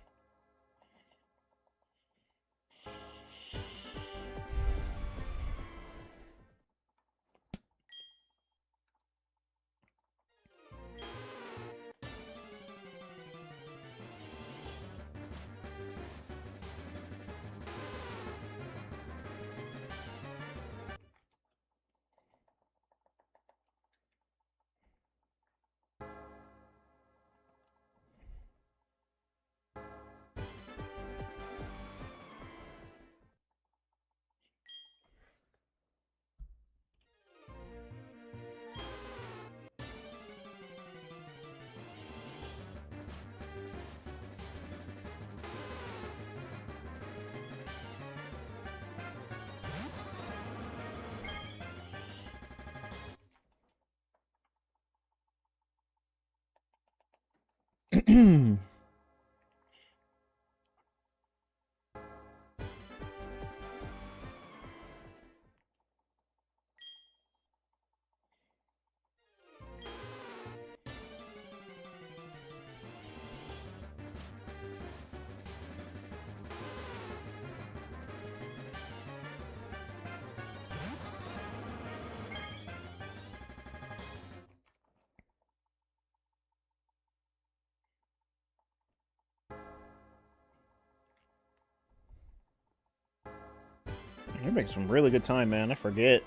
You're making some really good time, man. I forget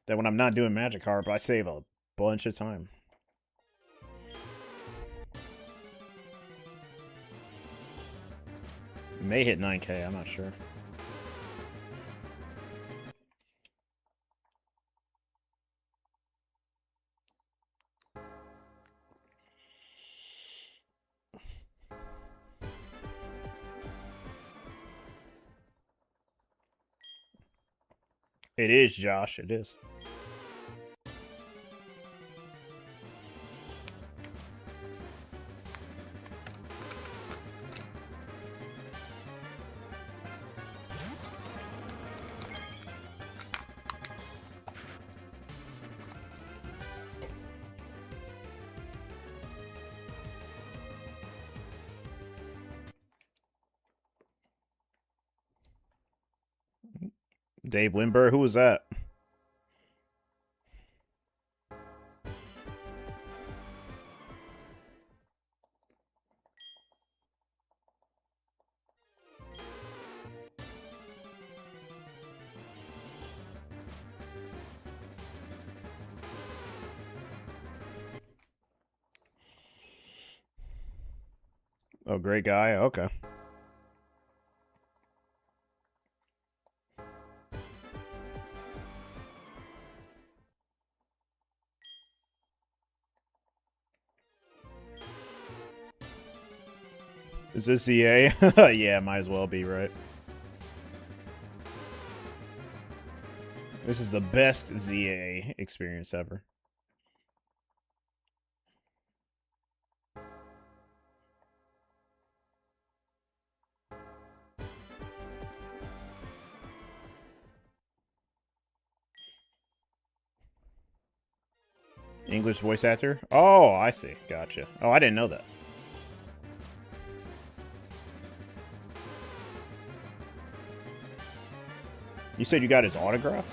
that when I'm not doing Magic Harp, I save a bunch of time. May hit 9K, I'm not sure. It is, Josh. It is. Dave Wimber, who was that? Oh, great guy. Okay. Is this ZA? Yeah, might as well be, right? This is the best ZA experience ever. English voice actor? Oh, I see. Gotcha. Oh, I didn't know that. You said you got his autograph?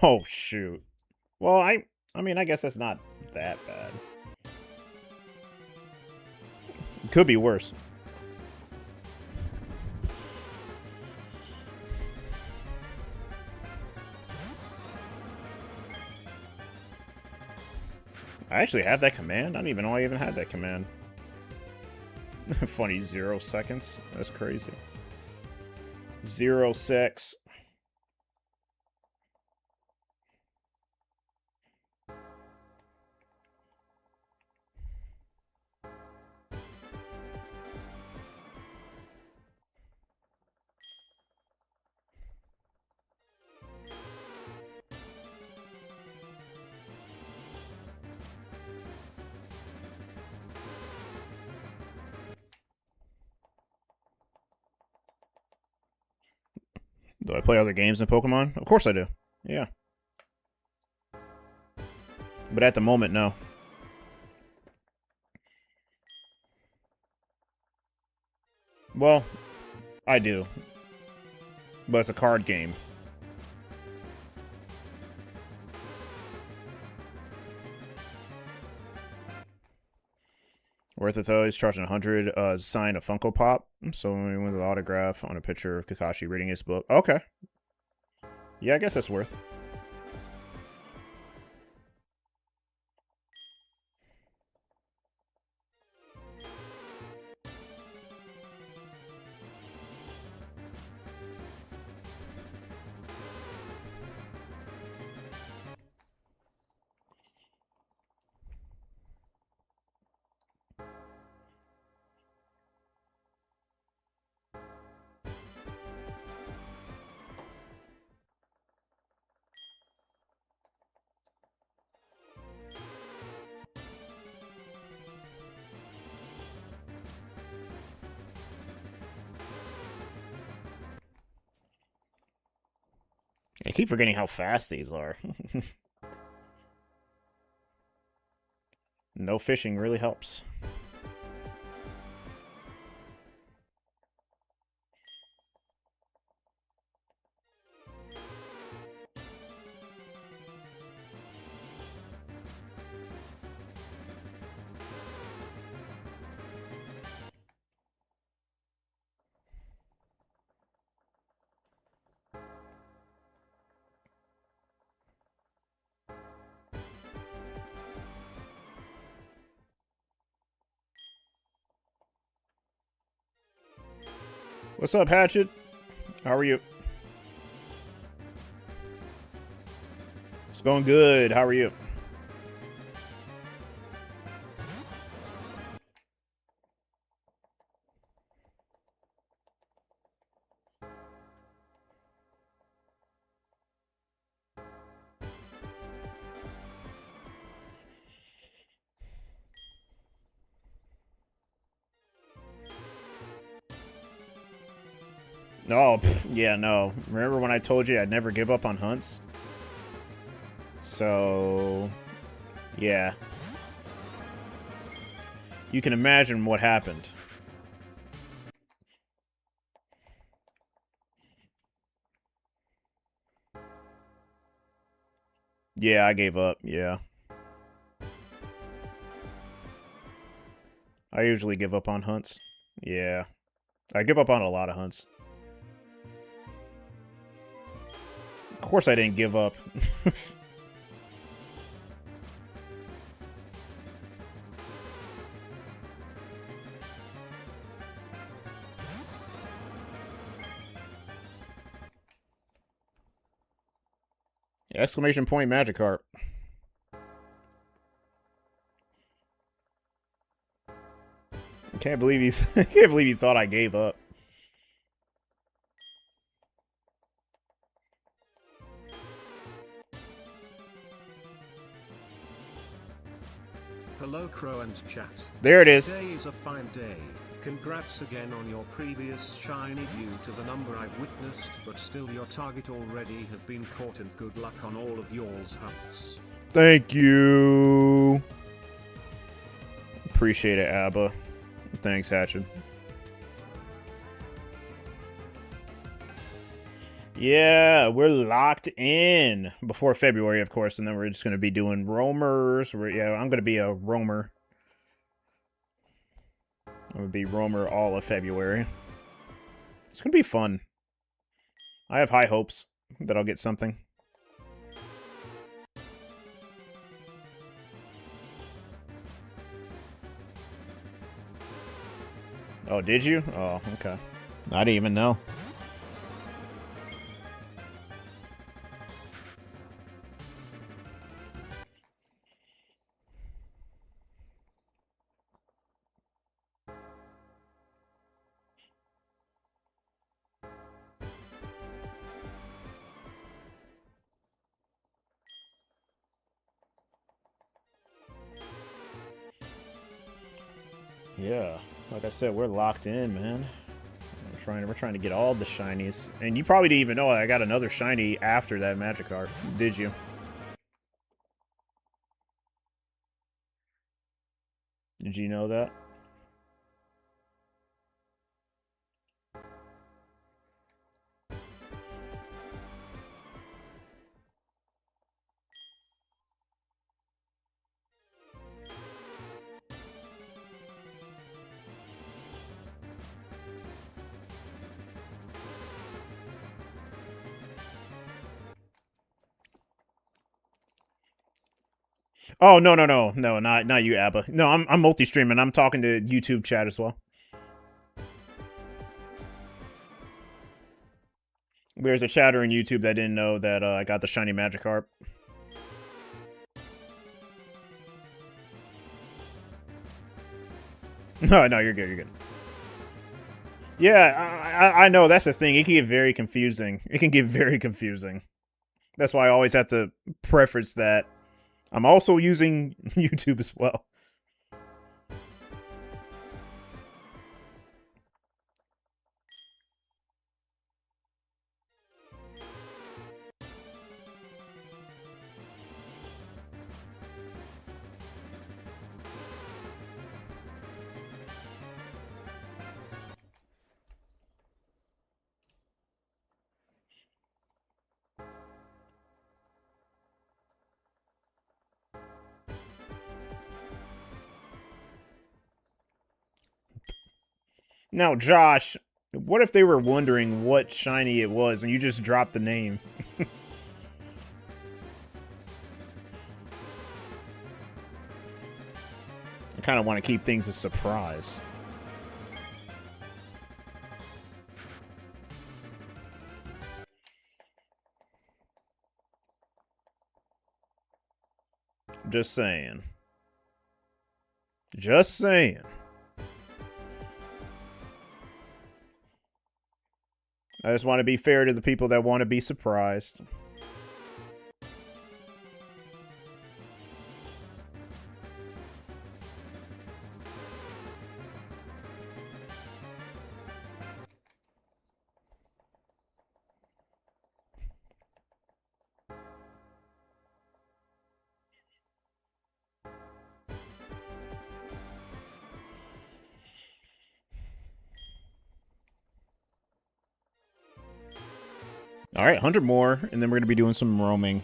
Oh, shoot. Well, I mean, I guess that's not that bad. Could be worse. I actually have that command? I don't even know I even had that command. Funny, 0 seconds. That's crazy. 0-6. Do I play other games in Pokemon? Of course I do. Yeah. But at the moment, no. Well, I do. But it's a card game. Worth it though. He's charging 100. Sign a Funko Pop. So with an autograph on a picture of Kakashi reading his book. Okay. Yeah, I guess that's worth. I keep forgetting how fast these are. No fishing really helps. What's up, Hatchet? How are you? It's going good. How are you? No, yeah, no. Remember when I told you I'd never give up on hunts? So, yeah. You can imagine what happened. Yeah, I gave up, yeah. I usually give up on hunts. Yeah. I give up on a lot of hunts. Of course I didn't give up. Exclamation point Magikarp. I can't believe I can't believe you thought I gave up. Hello Crow and chat. There it is. Today is a fine day. Congrats again on your previous shiny due to the number I've witnessed, but still your target already has been caught, and good luck on all of yours hunts. Thank you. Appreciate it, Abba. Thanks, Hatchet. Yeah, we're locked in before February, of course, and then we're just going to be doing roamers. Yeah, I'm going to be a roamer. I'm going to be roamer all of February. It's going to be fun. I have high hopes that I'll get something. Oh, did you? Oh, okay. I didn't even know. Yeah, like I said, we're locked in, man. We're trying to get all the shinies. And you probably didn't even know I got another shiny after that Magikarp, did you? Did you know that? Oh, no, not you, Abba. No, I'm multi-streaming. I'm talking to YouTube chat as well. There's a chatter in YouTube that didn't know that I got the shiny Magikarp. No, you're good, you're good. Yeah, I know, that's the thing. It can get very confusing. It can get very confusing. That's why I always have to preface that I'm also using YouTube as well. Now, Josh, what if they were wondering what shiny it was and you just dropped the name? I kind of want to keep things a surprise. Just saying. Just saying. I just want to be fair to the people that want to be surprised. All right, 100 more, and then we're going to be doing some roaming.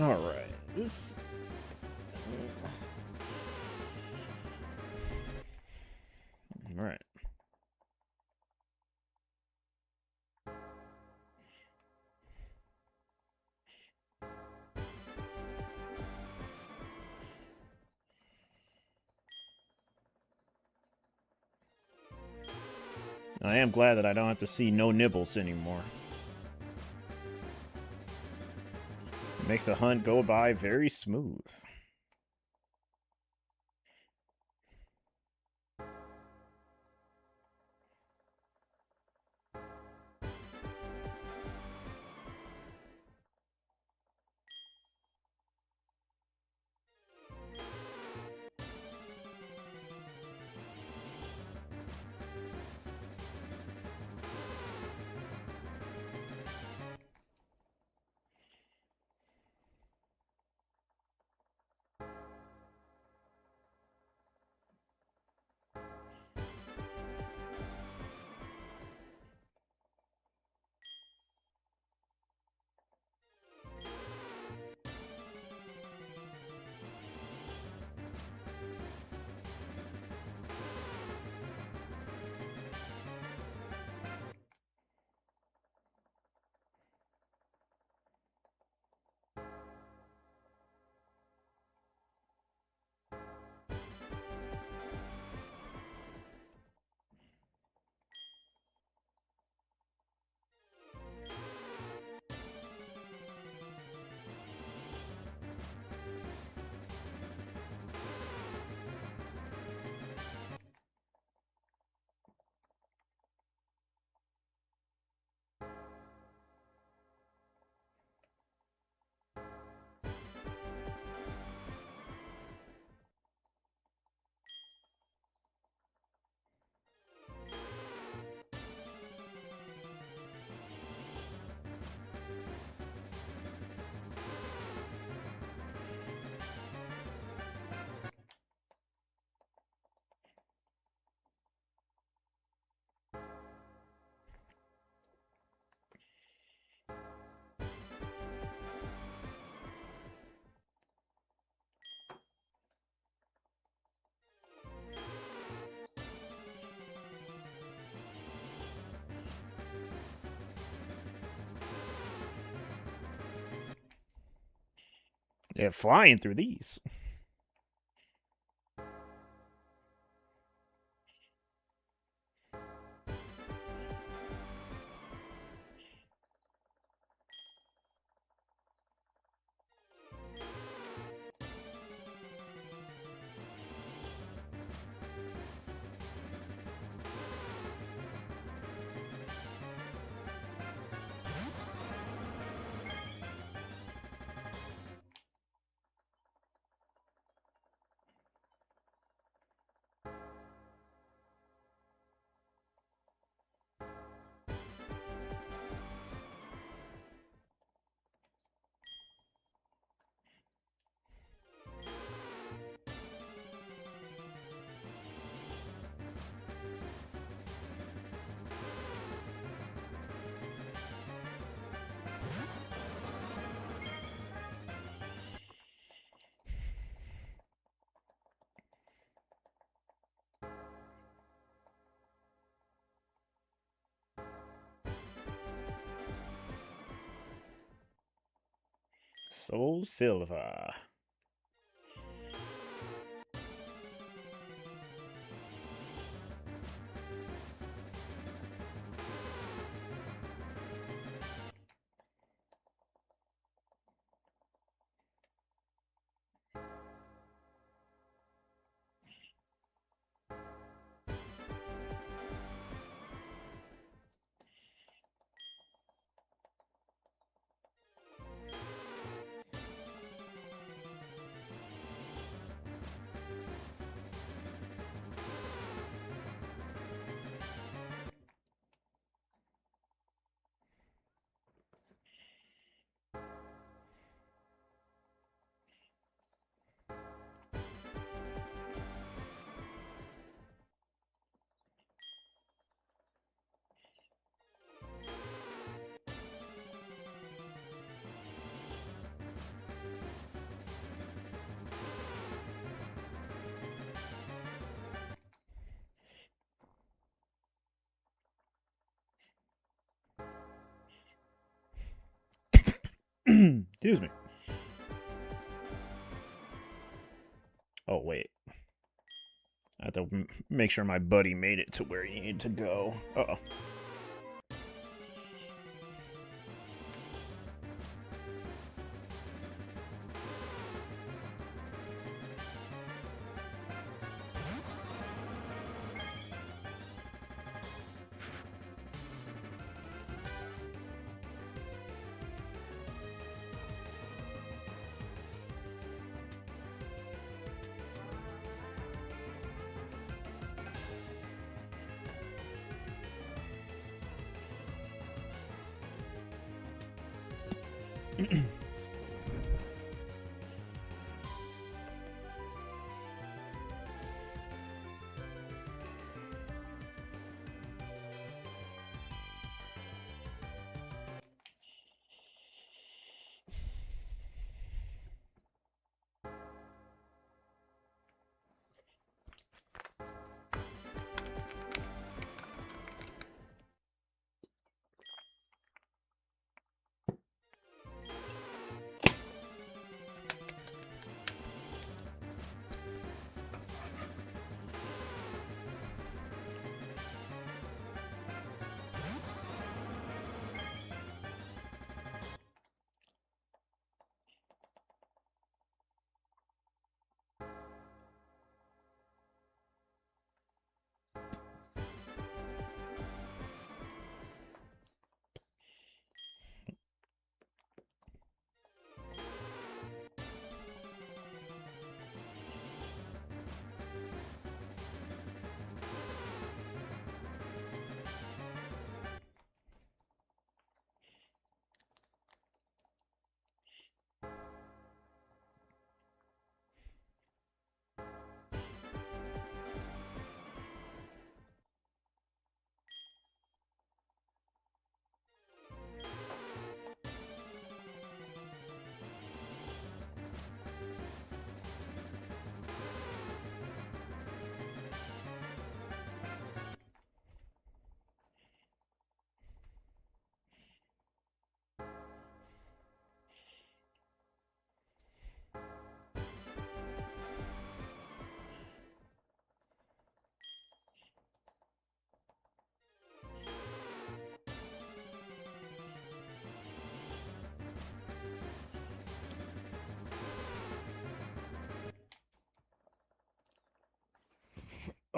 All right. This. All right. I am glad that I don't have to see no nibbles anymore. It makes the hunt go by very smooth. Yeah, flying through these. Soul Silver. Excuse me. Oh, wait. I have to make sure my buddy made it to where he needed to go. Uh-oh.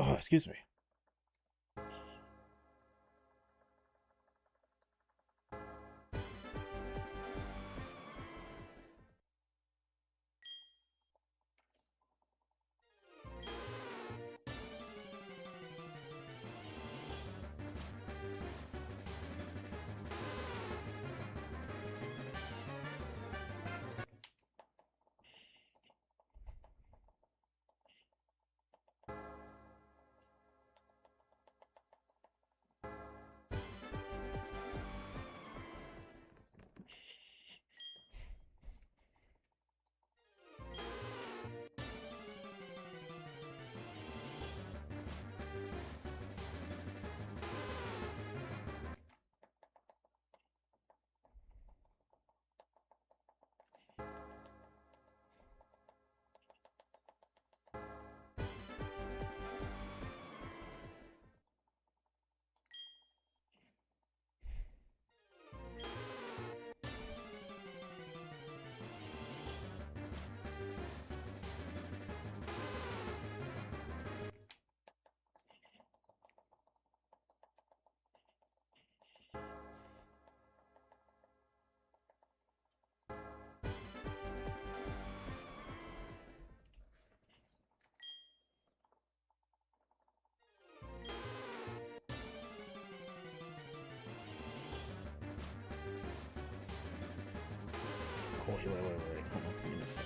Oh, excuse me. Oh, wait. Hold on. Give me a sec.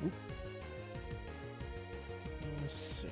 Oop. Let's see.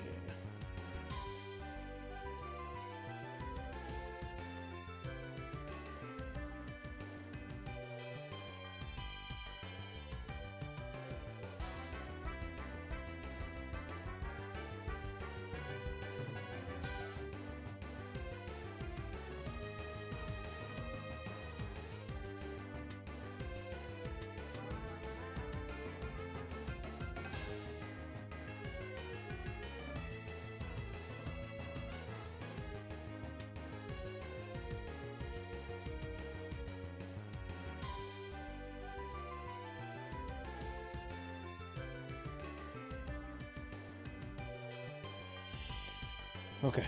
Okay,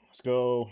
let's go.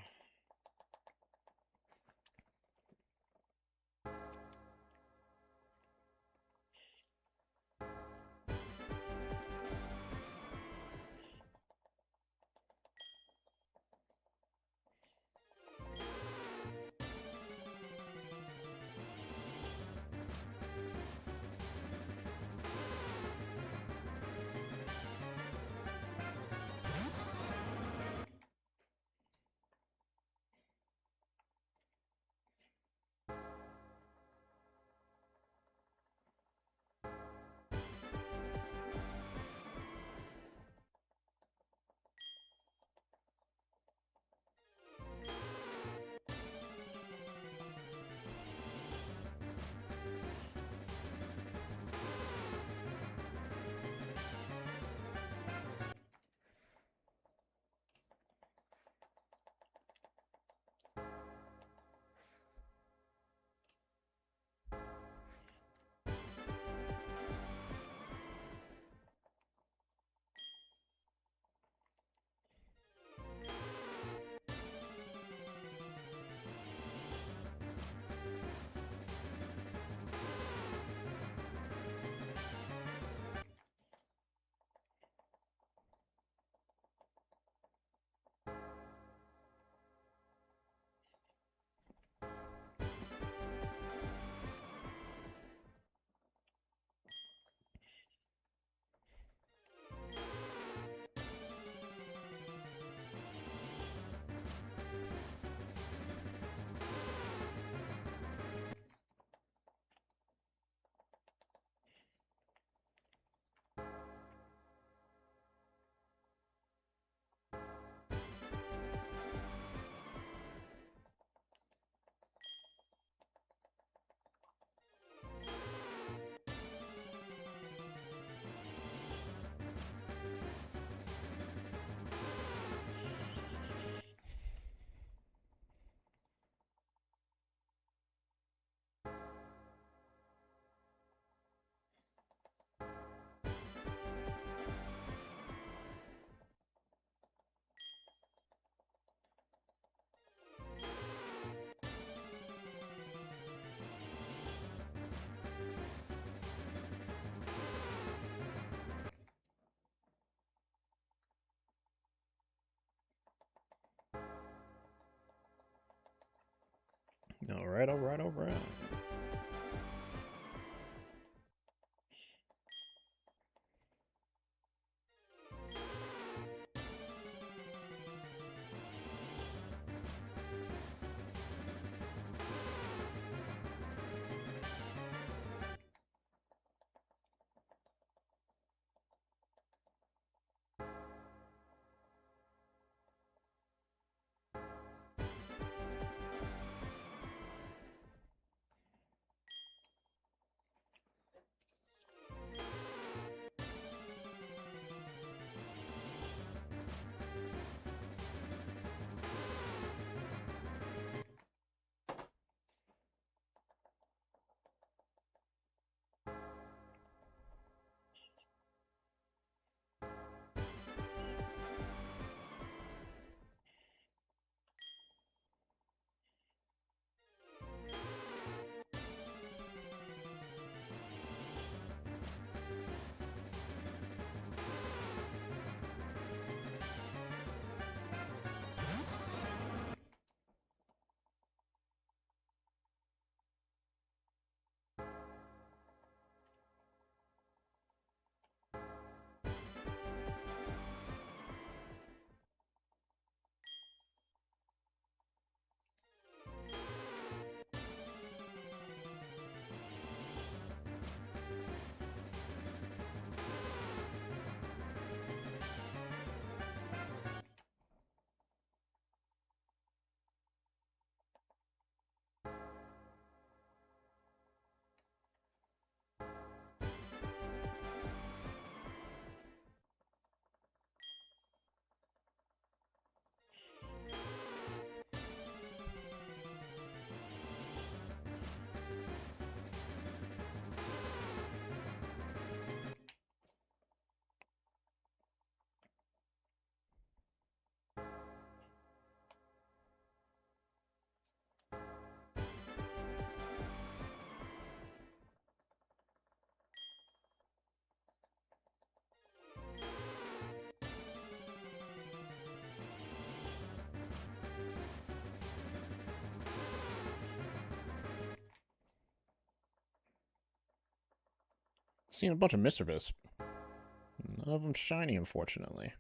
Alright, alright, alright. Seen a bunch of Misdreavus. None of them shiny, unfortunately.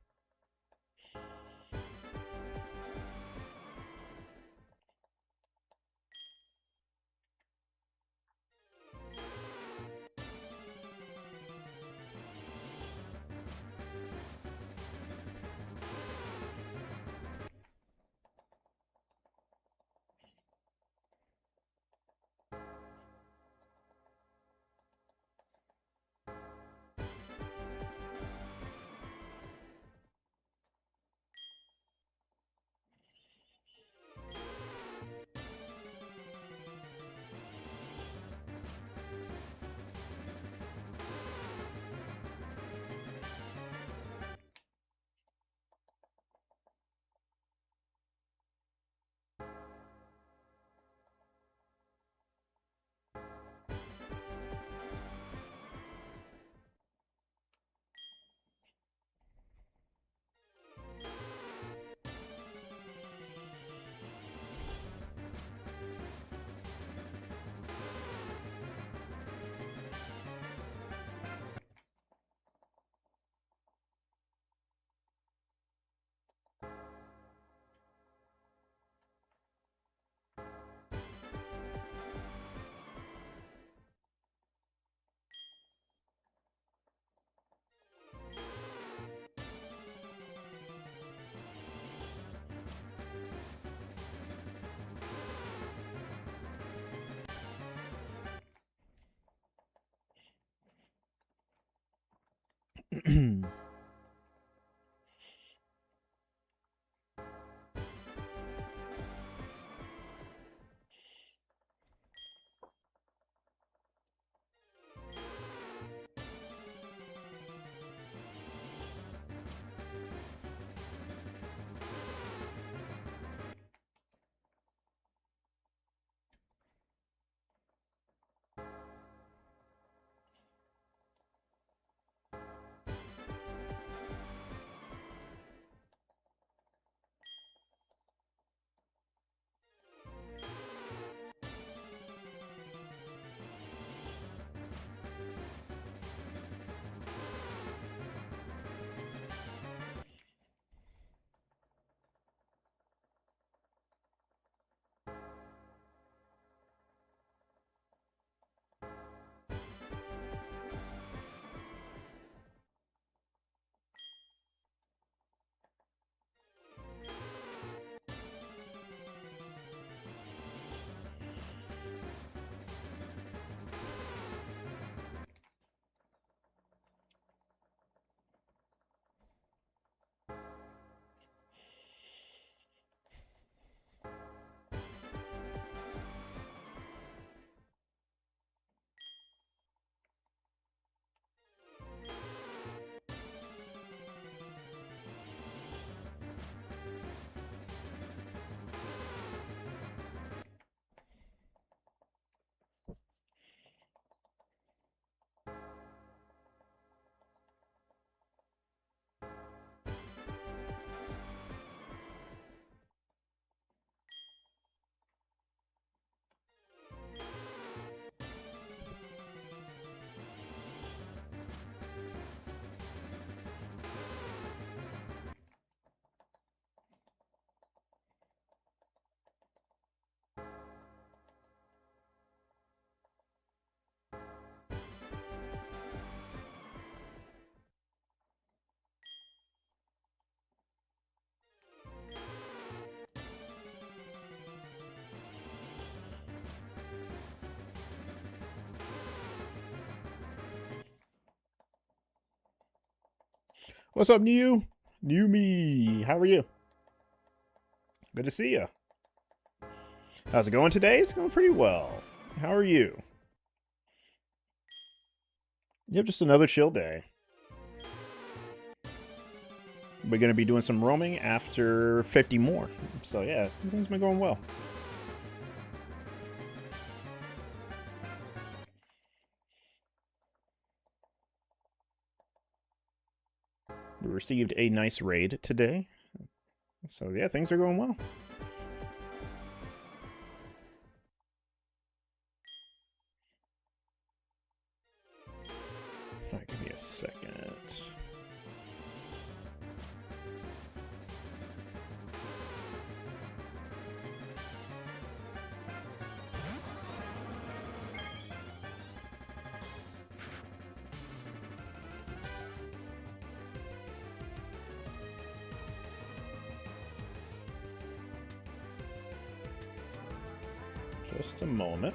What's up, New? New me. How are you? Good to see you. How's it going today? It's going pretty well. How are you? Yep, just another chill day. We're going to be doing some roaming after 50 more. So yeah, things been going well. We received a nice raid today. So yeah, things are going well. Alright, give me a second. Just a moment.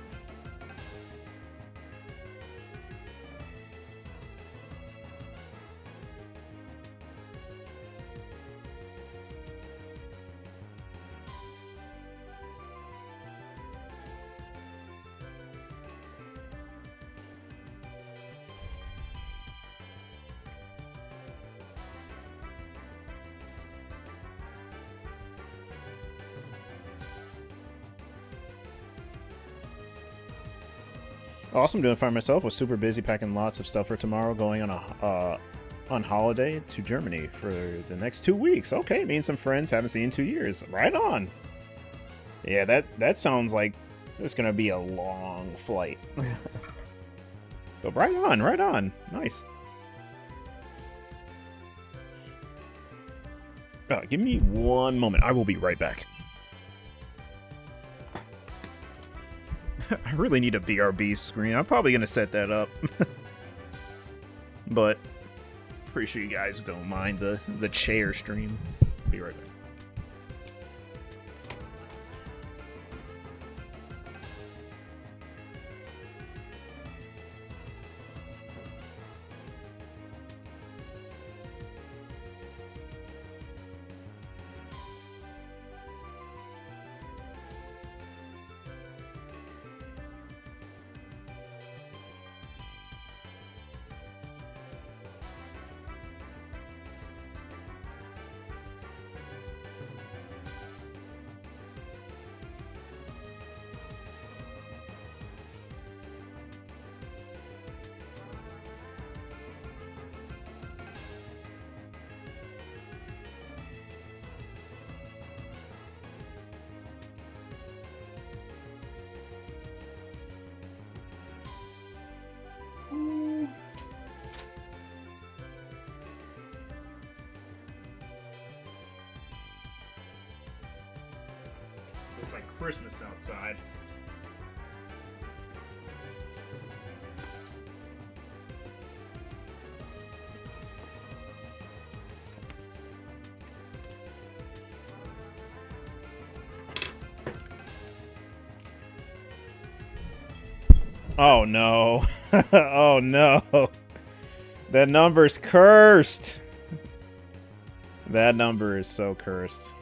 Awesome, doing fine myself. Was super busy packing lots of stuff for tomorrow. Going on a on holiday to Germany for the next 2 weeks. Okay, me and some friends haven't seen in 2 years. Right on. Yeah, that sounds like it's gonna be a long flight. But right on, right on. Nice. Give me 1 moment. I will be right back. I really need a BRB screen. I'm probably going to set that up. But pretty sure you guys don't mind the chair stream. Be right back. It's like Christmas outside. Oh no. Oh no. That number's cursed. That number is so cursed.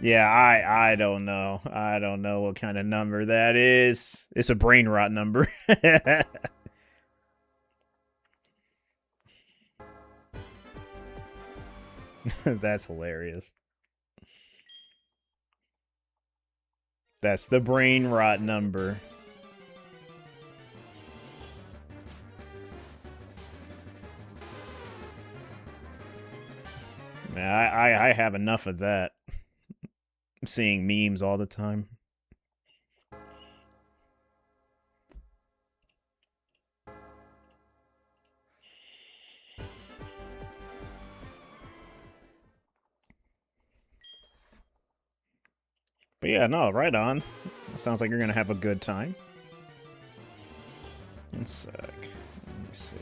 Yeah, I don't know. I don't know what kind of number that is. It's a brain rot number. That's hilarious. That's the brain rot number. Man, I have enough of that. I'm seeing memes all the time. But yeah, no, right on. Sounds like you're gonna have a good time. One sec. Let me see.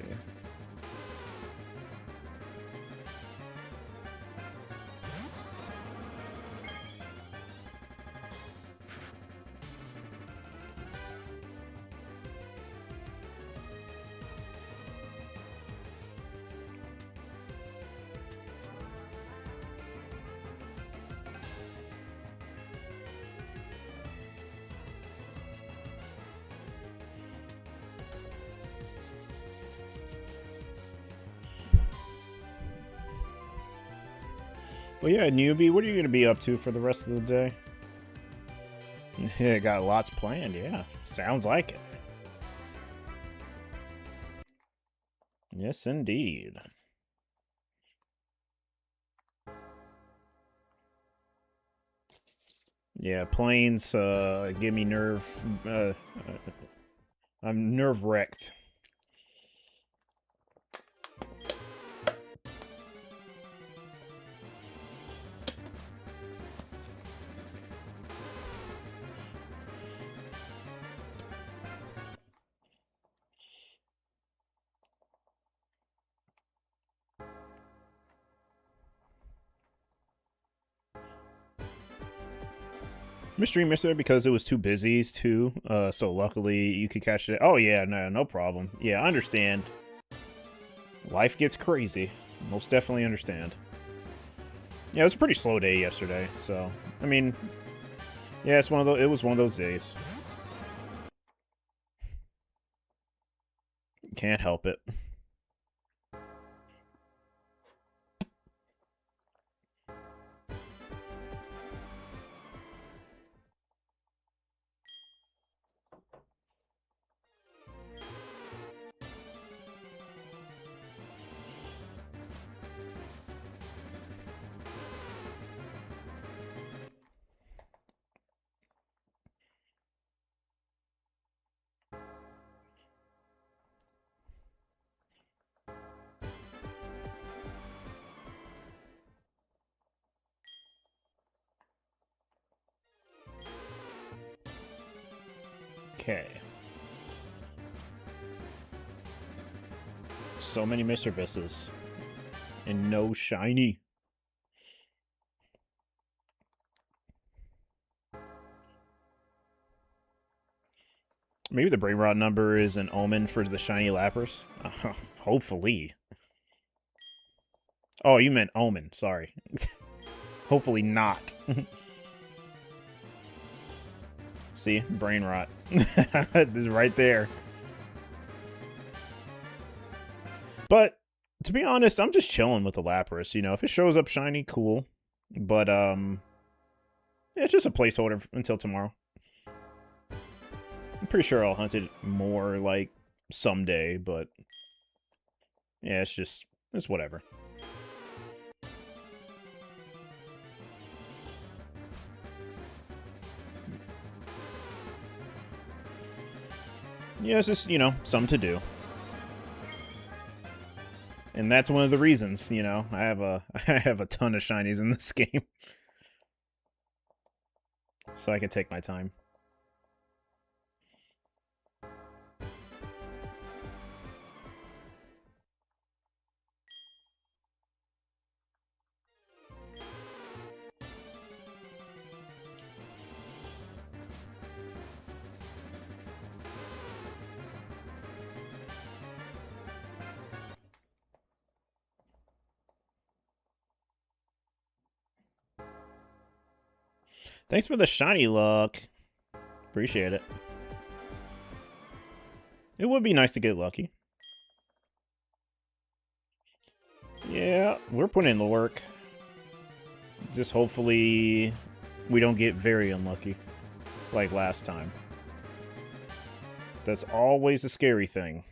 Well, yeah, newbie, what are you going to be up to for the rest of the day? Yeah, got lots planned, yeah. Sounds like it. Yes, indeed. Yeah, planes give me I'm nerve-wrecked. Mystery Mister because it was too busy too. So luckily you could catch it. Oh yeah, no problem. Yeah, I understand. Life gets crazy. Most definitely understand. Yeah, it was a pretty slow day yesterday. So I mean, yeah, it's one of those. It was one of those days. Can't help it. Okay. So many Misdreavuses. And no shiny. Maybe the brain rot number is an omen for the shiny Lapras? Hopefully. Oh, you meant omen. Sorry. Hopefully not. See? Brain rot. This is right there. But, to be honest, I'm just chilling with the Lapras. You know, if it shows up shiny, cool. But, yeah, it's just a placeholder until tomorrow. I'm pretty sure I'll hunt it more, like, someday, but... yeah, it's whatever. Yeah, it's just, you know, something to do. And that's one of the reasons, you know, I have a ton of shinies in this game. So I can take my time. Thanks for the shiny luck. Appreciate it. It would be nice to get lucky. Yeah, we're putting in the work. Just hopefully we don't get very unlucky like last time. That's always a scary thing.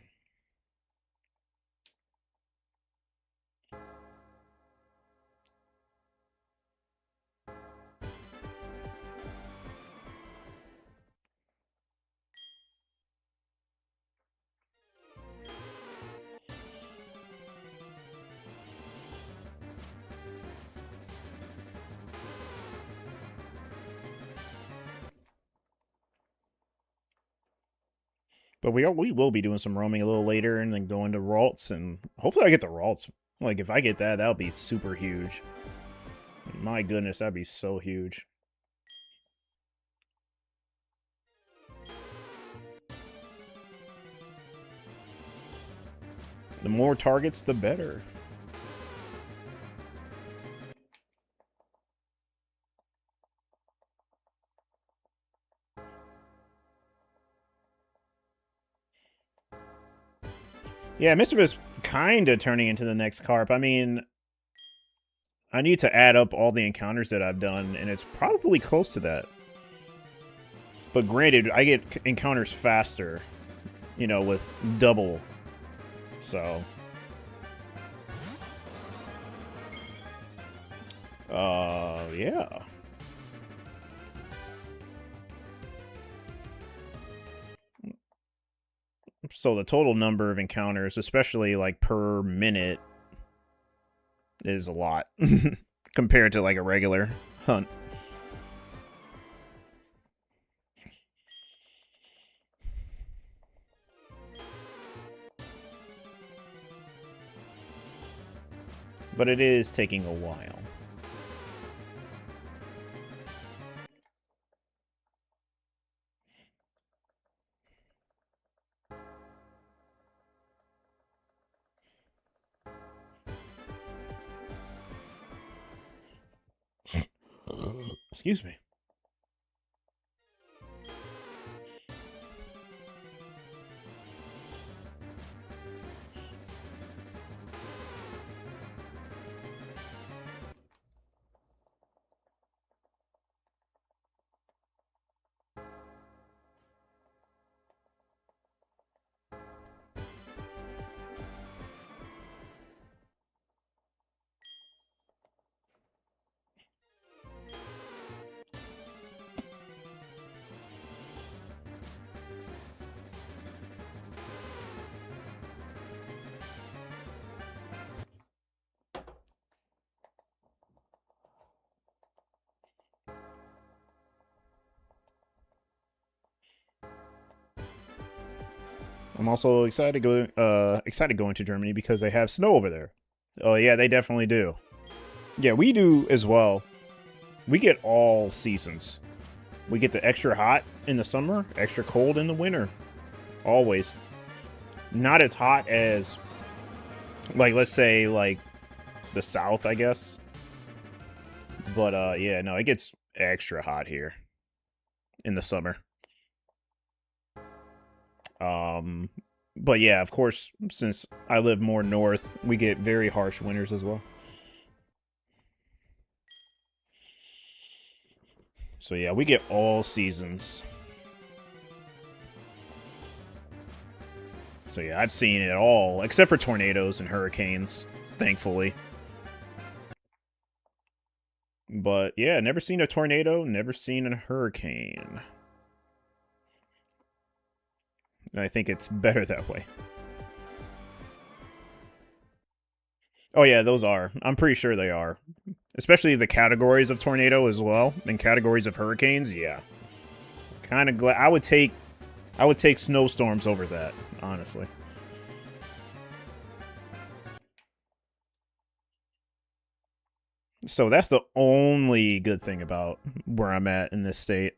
But we will be doing some roaming a little later and then going to Ralts, and hopefully I get the Ralts. Like, if I get that, that'll be super huge. My goodness, that'd be so huge. The more targets, the better. Yeah, Misdreavus kind of turning into the next Carp. I mean, I need to add up all the encounters that I've done, and it's probably close to that. But granted, I get encounters faster, you know, with double. So, yeah. So the total number of encounters, especially like per minute, is a lot compared to like a regular hunt. But it is taking a while. Excuse me. I'm also excited going to Germany because they have snow over there. Oh yeah, they definitely do. Yeah, we do as well. We get all seasons. We get the extra hot in the summer, extra cold in the winter. Always. Not as hot as, like, let's say, like, the South, I guess. But, yeah, no, it gets extra hot here in the summer. But yeah, of course, since I live more north, we get very harsh winters as well. So yeah, we get all seasons. So yeah, I've seen it all, except for tornadoes and hurricanes, thankfully. But yeah, never seen a tornado, never seen a hurricane. And I think it's better that way. Oh yeah, those are. I'm pretty sure they are. Especially the categories of tornado as well, and categories of hurricanes, yeah. Kind of glad I would take snowstorms over that, honestly. So that's the only good thing about where I'm at in this state.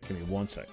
Give me 1 sec.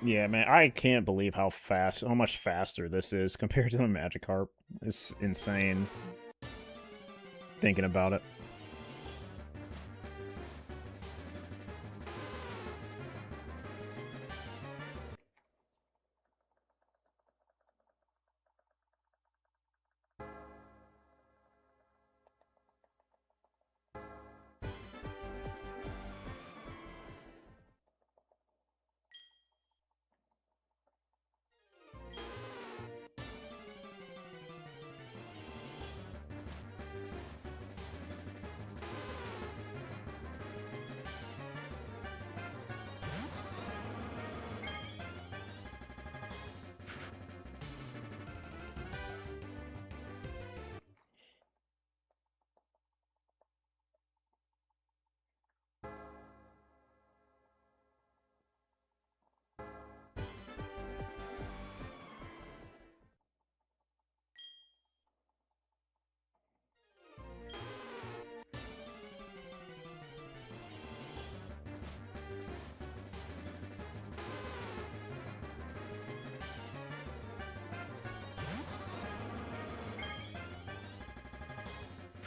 Yeah, man, I can't believe how much faster this is compared to the Magikarp. It's insane. thinking about it.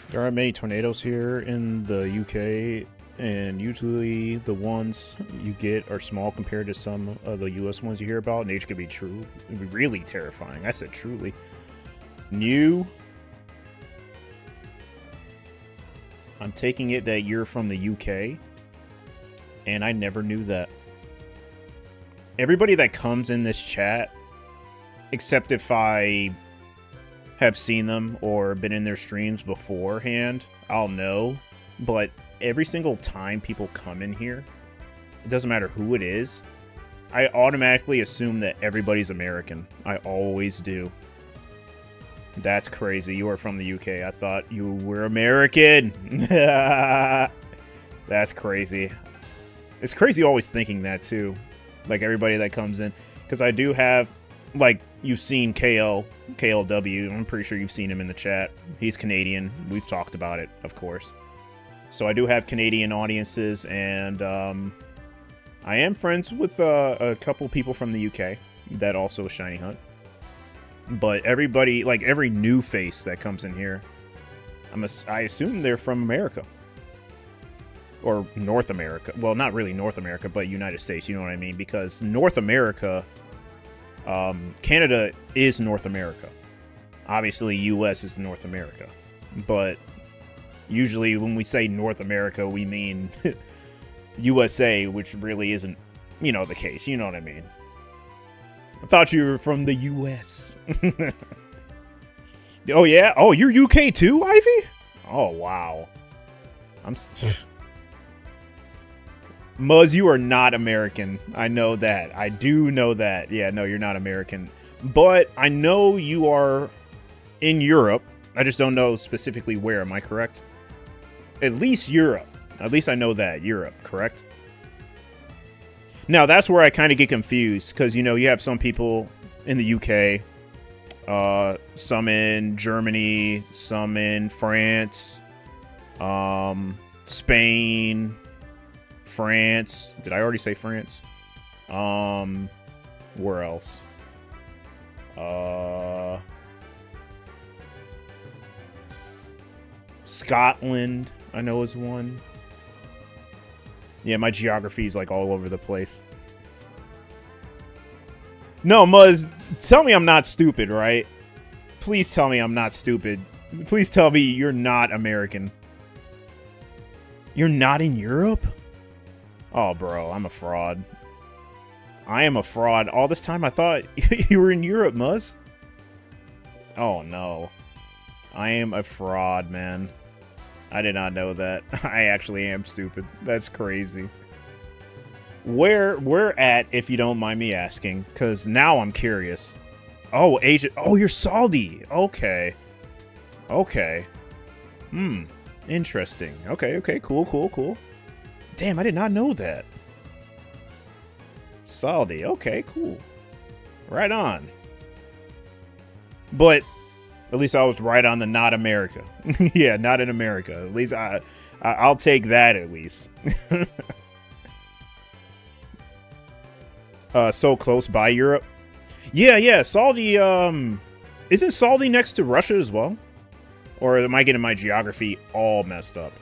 There aren't many tornadoes here in the UK, and usually the ones you get are small compared to some of the US ones you hear about. Nature could be true. It'd be really terrifying. I said truly. New. I'm taking it that you're from the UK, and I never knew that. Everybody that comes in this chat, except if I have seen them or been in their streams beforehand, I'll know. But every single time people come in here, it doesn't matter who it is, I automatically assume that everybody's American. I always do. That's crazy. You are from the UK. I thought you were American. That's crazy. It's crazy always thinking that too. Like everybody that comes in. Because I do have, like, you've seen KLW. I'm pretty sure you've seen him in the chat. He's Canadian. We've talked about it, of course. So I do have Canadian audiences, and I am friends with a couple people from the UK that also Shiny Hunt. But everybody, like every new face that comes in here, I assume they're from America. Or North America. Well, not really North America, but United States, you know what I mean? Because North America... Canada is North America. Obviously, US is North America. But usually when we say North America, we mean USA, which really isn't, the case. You know what I mean? I thought you were from the US. Oh, yeah? Oh, you're UK too, Ivy? Oh, wow. Muzz, you are not American. I know that. I do know that. Yeah, no, you're not American. But I know you are in Europe. I just don't know specifically where. Am I correct? At least Europe. At least I know that. Europe, correct? Now, that's where I kind of get confused. Because, you have some people in the UK. Some in Germany. Some in France. Spain. France. Did I already say France? Where else? Scotland, I know is one. Yeah, my geography is like all over the place. No, Muzz, tell me I'm not stupid, right? Please tell me I'm not stupid. Please tell me you're not American. You're not in Europe? Oh, bro, I'm a fraud. I am a fraud. All this time I thought you were in Europe, Muzz. Oh, no. I am a fraud, man. I did not know that. I actually am stupid. That's crazy. Where at, if you don't mind me asking? Because now I'm curious. Oh, Asia. Oh, you're Saudi. Okay. Okay. Interesting. Okay. Cool. Damn, I did not know that. Saudi. Okay, cool. Right on. But at least I was right on the not America. Yeah, not in America. At least I'll take that at least. So close by Europe. Yeah. Saudi, isn't Saudi next to Russia as well? Or am I getting my geography all messed up?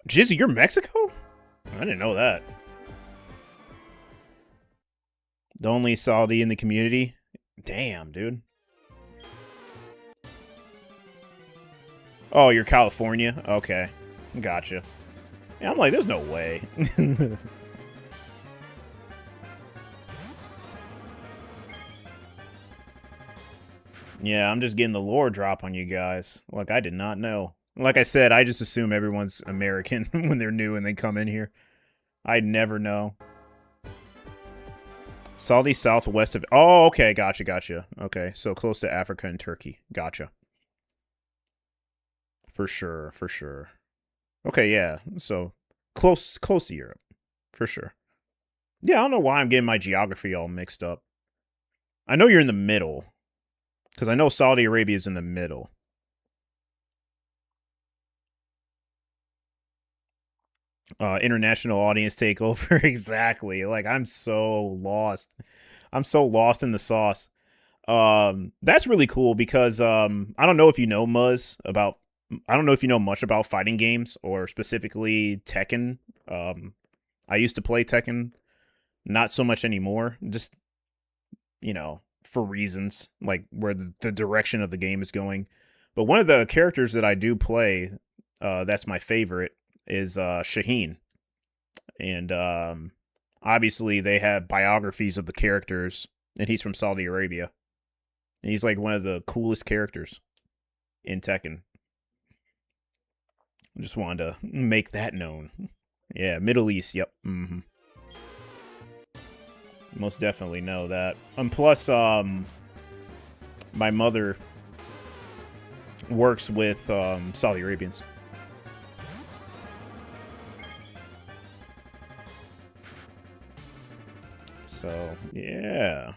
Jizzy, you're Mexico? I didn't know that. The only Saudi in the community? Damn, dude. Oh, you're California? Okay. Gotcha. Yeah, I'm like, there's no way. Yeah, I'm just getting the lore drop on you guys. Like, I did not know. Like I said, I just assume everyone's American when they're new and they come in here. I never know. Saudi southwest of... Oh, okay, gotcha. Okay, so close to Africa and Turkey. Gotcha. For sure. Okay, yeah, so close to Europe. For sure. Yeah, I don't know why I'm getting my geography all mixed up. I know you're in the middle. Because I know Saudi Arabia is in the middle. International audience takeover. Exactly. Like, I'm so lost. I'm so lost in the sauce. That's really cool because I don't know if you know I don't know if you know much about fighting games or specifically Tekken. I used to play Tekken, not so much anymore. Just, you know, for reasons like where the direction of the game is going. But one of the characters that I do play, that's my favorite, is Shaheen. And obviously they have biographies of the characters, and he's from Saudi Arabia. And he's like one of the coolest characters in Tekken. I just wanted to make that known. Yeah, Middle East, yep. Mm-hmm. Most definitely know that. Plus, my mother works with Saudi Arabians. So, yeah.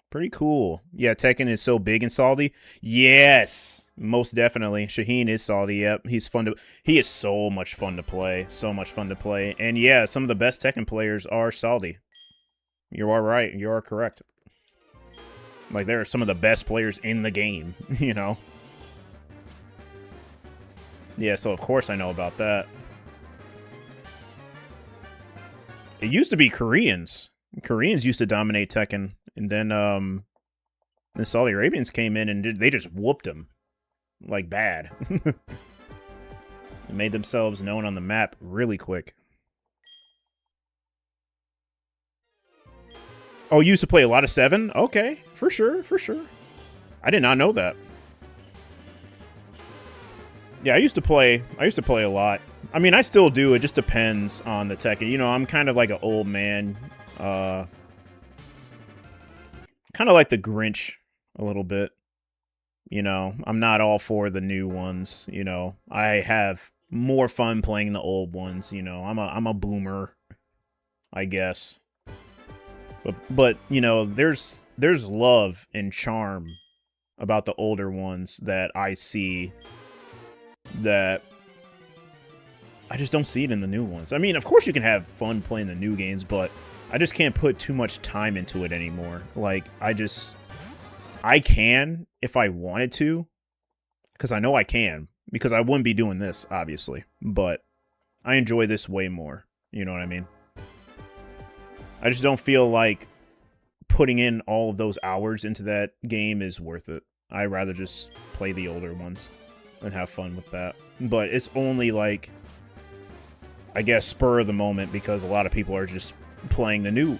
Pretty cool. Yeah, Tekken is so big in Saudi. Yes, most definitely. Shaheen is Saudi. Yep, he is so much fun to play. So much fun to play. And yeah, some of the best Tekken players are Saudi. You are right. You are correct. Like, there are some of the best players in the game, you know? Yeah, so of course I know about that. It used to be Koreans. Koreans used to dominate Tekken. And then the Saudi Arabians came in and they just whooped them. Like, bad. Made themselves known on the map really quick. Oh, you used to play a lot of 7? Okay, for sure. I did not know that. Yeah, I used to play a lot. I mean, I still do. It just depends on the Tekken. You know, I'm kind of like an old man. Kind of like the Grinch a little bit. You know, I'm not all for the new ones. You know, I have more fun playing the old ones. You know, I'm a boomer, I guess. But you know, there's love and charm about the older ones that I see that I just don't see it in the new ones. I mean, of course you can have fun playing the new games, but I just can't put too much time into it anymore. Like, I can if I wanted to, because I know I can, because I wouldn't be doing this, obviously. But I enjoy this way more. You know what I mean? I just don't feel like putting in all of those hours into that game is worth it. I'd rather just play the older ones and have fun with that. But it's only like, I guess, spur of the moment, because a lot of people are just playing the new.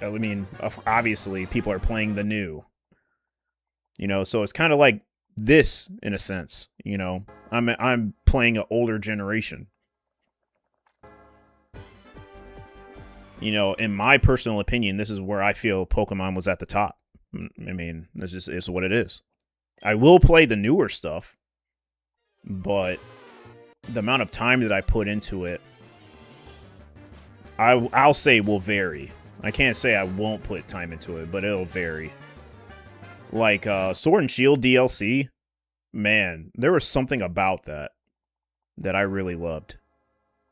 I mean, obviously, people are playing the new. You know, so it's kind of like this in a sense. You know, I'm playing an older generation. You know, in my personal opinion, this is where I feel Pokemon was at the top. I mean, this just is what it is. I will play the newer stuff, but the amount of time that I put into it, I'll say will vary. I can't say I won't put time into it, but it'll vary. Like Sword and Shield DLC, man, there was something about that. that I really loved.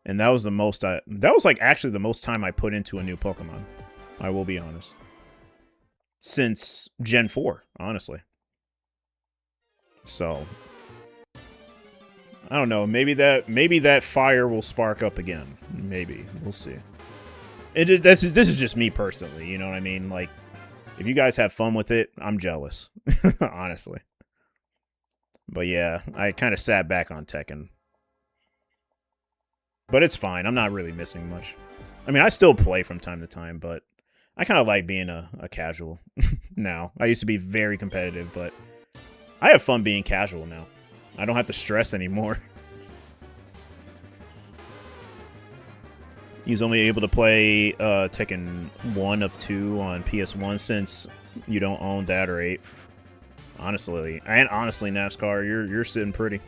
And that was the most that was like actually the most time I put into a new Pokemon. I will be honest. Since Gen 4, honestly. So I don't know, maybe that fire will spark up again. Maybe. We'll see. This is just me personally, you know what I mean? Like, if you guys have fun with it, I'm jealous. Honestly. But yeah, I kind of sat back on Tekken. But it's fine. I'm not really missing much. I mean, I still play from time to time, but I kind of like being a casual now. I used to be very competitive, but I have fun being casual now. I don't have to stress anymore. He was only able to play Tekken 1 of 2 on PS1 since you don't own that or 8. Honestly, NASCAR, you're sitting pretty.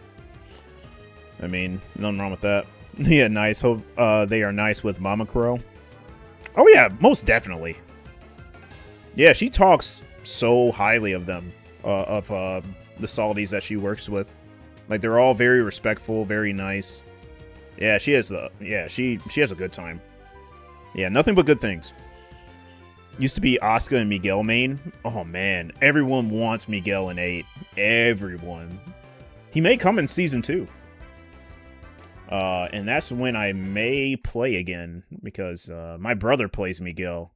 I mean, nothing wrong with that. Yeah, nice. Hope they are nice with Mama Crow. Oh yeah, most definitely. Yeah, she talks so highly of them, of the Salties that she works with. Like, they're all very respectful, very nice. Yeah, she has a good time. Yeah, nothing but good things. Used to be Asuka and Miguel main. Oh man, everyone wants Miguel in 8. Everyone. He may come in Season 2. And that's when I may play again, because my brother plays Miguel.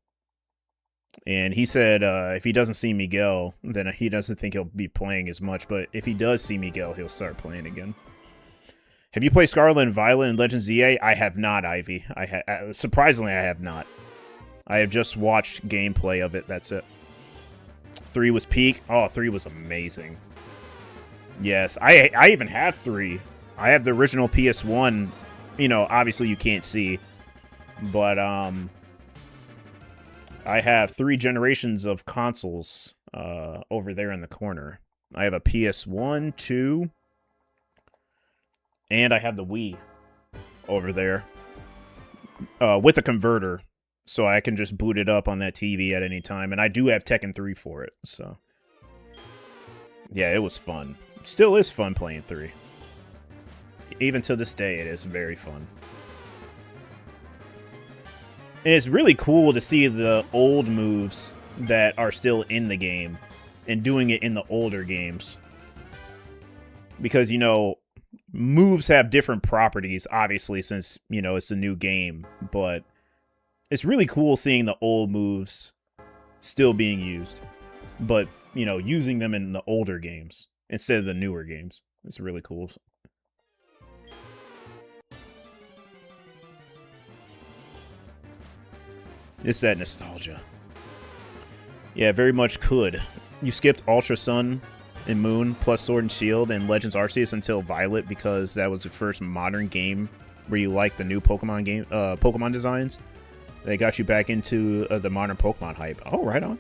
And he said if he doesn't see Miguel, then he doesn't think he'll be playing as much. But if he does see Miguel, he'll start playing again. Have you played Scarlet and Violet and Legends ZA? I have not, Ivy. Surprisingly, I have not. I have just watched gameplay of it. That's it. 3 was peak. Oh, 3 was amazing. Yes, I even have 3. I have the original PS1. You know, obviously you can't see. But, I have 3 generations of consoles over there in the corner. I have a PS1, 2, and I have the Wii over there with a converter. So I can just boot it up on that TV at any time. And I do have Tekken 3 for it, so. Yeah, it was fun. Still is fun playing 3. Even to this day, it is very fun. And it's really cool to see the old moves that are still in the game. And doing it in the older games. Because, you know, moves have different properties, obviously, since, you know, it's a new game. But it's really cool seeing the old moves still being used. But, you know, using them in the older games instead of the newer games. It's really cool. It's that nostalgia. Yeah, very much could. You skipped Ultra Sun and Moon plus Sword and Shield and Legends Arceus until Violet because that was the first modern game where you liked the new Pokemon designs. They got you back into the modern Pokemon hype. Oh, right on.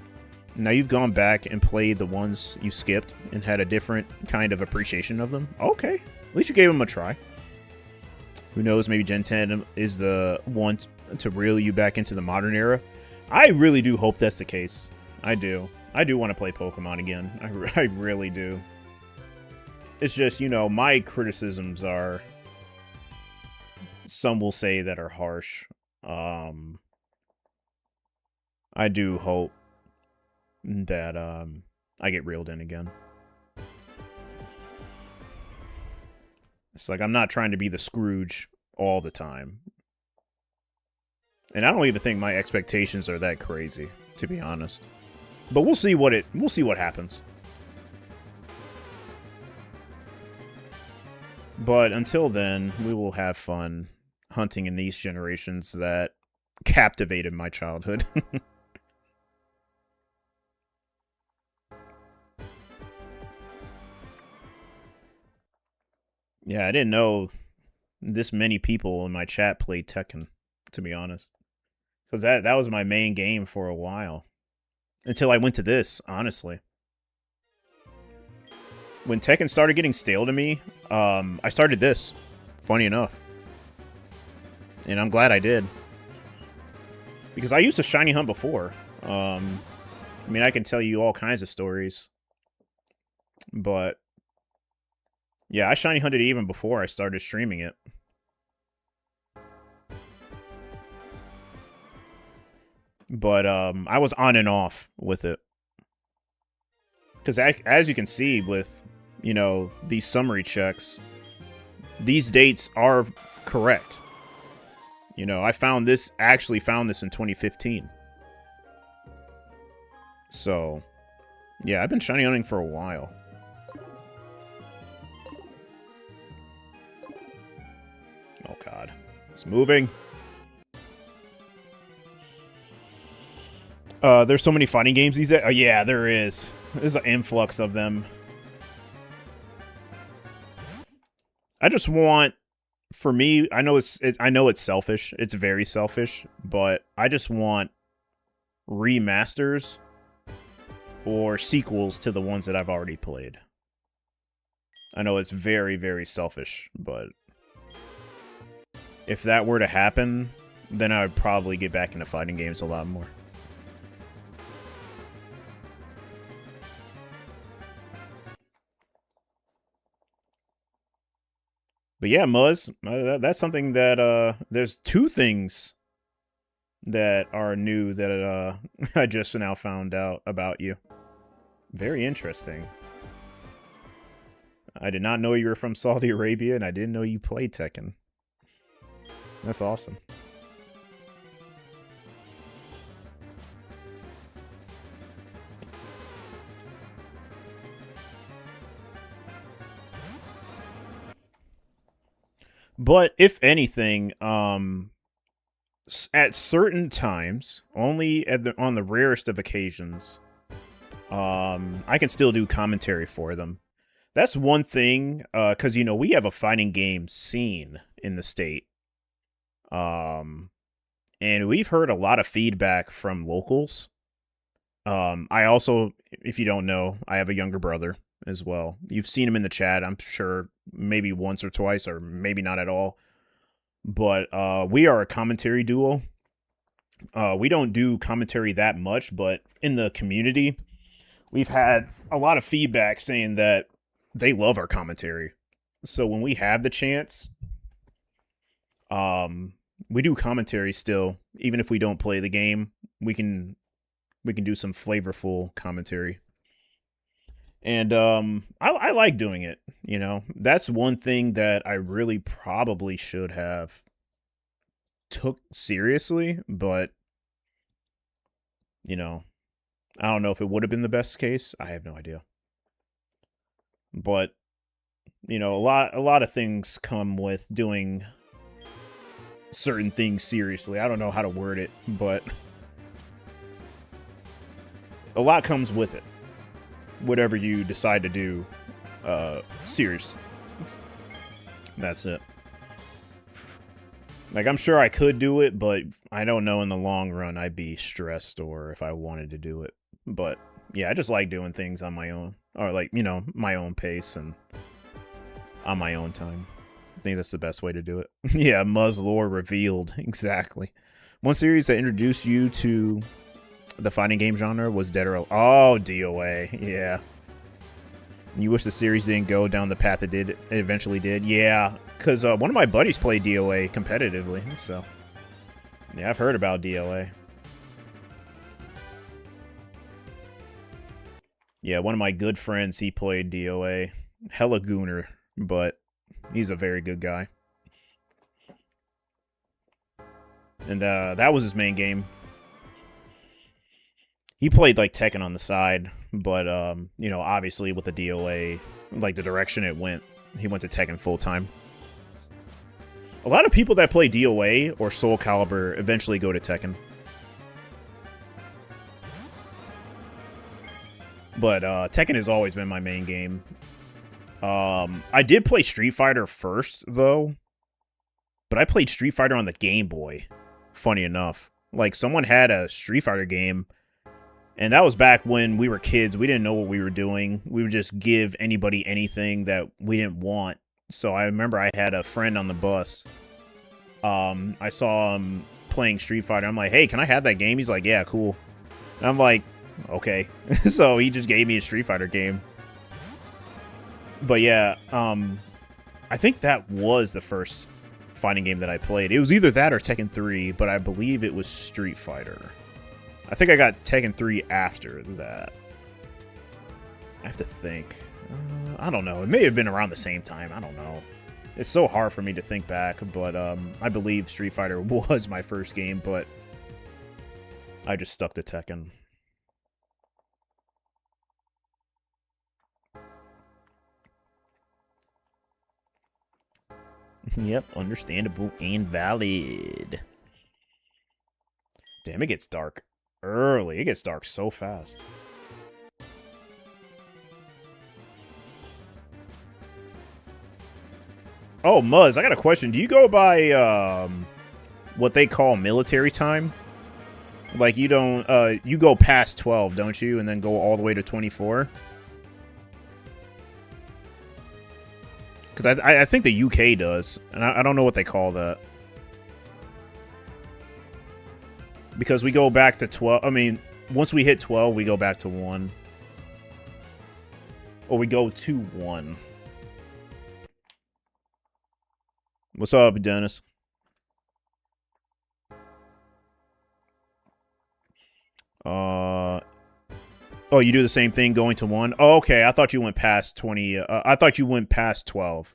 Now you've gone back and played the ones you skipped and had a different kind of appreciation of them. Okay. At least you gave them a try. Who knows, maybe Gen 10 is the one to reel you back into the modern era. I really do hope that's the case. I do. I do want to play Pokemon again. I really do. It's just, you know, my criticisms are, some will say that are harsh. I do hope that I get reeled in again. It's like I'm not trying to be the Scrooge all the time. And I don't even think my expectations are that crazy, to be honest. But we'll see what happens. But until then, we will have fun hunting in these generations that captivated my childhood. Yeah, I didn't know this many people in my chat played Tekken, to be honest. Because that was my main game for a while. Until I went to this, honestly. When Tekken started getting stale to me, I started this. Funny enough. And I'm glad I did. Because I used to shiny hunt before. I mean, I can tell you all kinds of stories. But Yeah, I shiny hunted even before I started streaming it. But I was on and off with it. Because as you can see with, you know, these summary checks, these dates are correct. You know, I actually found this in 2015. So, yeah, I've been shiny hunting for a while. Oh, God. It's moving. There's so many fighting games these days. Oh, yeah, there is. There's an influx of them. I just want, for me, I know it's selfish. It's very selfish, but I just want remasters or sequels to the ones that I've already played. I know it's very, very selfish, but if that were to happen, then I would probably get back into fighting games a lot more. But yeah, Muzz, that's something that, there's two things that are new that, I just now found out about you. Very interesting. I did not know you were from Saudi Arabia, and I didn't know you played Tekken. That's awesome. But if anything, at certain times, only on the rarest of occasions, I can still do commentary for them. That's one thing, because, you know, we have a fighting game scene in the state. And we've heard a lot of feedback from locals. I also, if you don't know, I have a younger brother as well. You've seen him in the chat, I'm sure, maybe once or twice, or maybe not at all. But we are a commentary duo. We don't do commentary that much, but in the community, we've had a lot of feedback saying that they love our commentary. So when we have the chance, we do commentary still. Even if we don't play the game, we can do some flavorful commentary. And I like doing it, you know. That's one thing that I really probably should have took seriously, but, you know, I don't know if it would have been the best case. I have no idea. But, you know, a lot of things come with doing certain things seriously. I don't know how to word it, but a lot comes with it. Whatever you decide to do, seriously. That's it. Like, I'm sure I could do it, but I don't know in the long run I'd be stressed or if I wanted to do it. But, yeah, I just like doing things on my own. Or, like, you know, my own pace and on my own time. I think that's the best way to do it. Yeah, Muzz lore revealed. Exactly. One series that introduced you to the fighting game genre was Dead or Alive. Oh, DOA. Yeah. You wish the series didn't go down the path it eventually did. Yeah, because one of my buddies played DOA competitively, so yeah, I've heard about DOA. Yeah, one of my good friends, he played DOA. Hella gooner, but he's a very good guy. And that was his main game. He played, like, Tekken on the side, but, you know, obviously with the DOA, like, the direction it went, he went to Tekken full-time. A lot of people that play DOA or Soul Calibur eventually go to Tekken. But, Tekken has always been my main game. I did play Street Fighter first, though. But I played Street Fighter on the Game Boy, funny enough. Like, someone had a Street Fighter game, and that was back when we were kids. We didn't know what we were doing. We would just give anybody anything that we didn't want. So I remember I had a friend on the bus. I saw him playing Street Fighter. I'm like, hey, can I have that game? He's like, yeah, cool. And I'm like, okay. So he just gave me a Street Fighter game. But yeah, I think that was the first fighting game that I played. It was either that or Tekken 3, but I believe it was Street Fighter. I think I got Tekken 3 after that. I have to think. I don't know. It may have been around the same time. I don't know. It's so hard for me to think back, but I believe Street Fighter was my first game, but I just stuck to Tekken. Yep, understandable and valid. Damn, it gets dark early. It gets dark so fast. Oh, Muzz, I got a question. Do you go by what they call military time? Like you don't you go past 12, don't you? And then go all the way to 24? Because I think the UK does. And I don't know what they call that. Because we go back to 12. I mean, once we hit 12, we go back to 1. Or we go to 1. What's up, Dennis? Oh, you do the same thing going to 1? Oh, okay. I thought you went past 20. I thought you went past 12.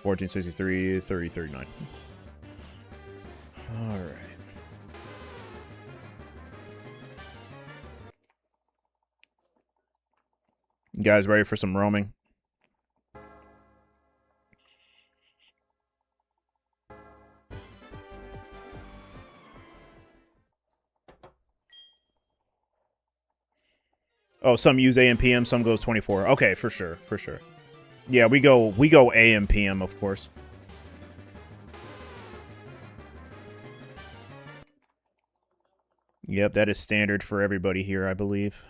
1463, 3039. All right. You guys ready for some roaming? Oh, some use AM PM, some goes 24. Okay, for sure, for sure. Yeah, we go AM PM, of course. Yep, that is standard for everybody here, I believe.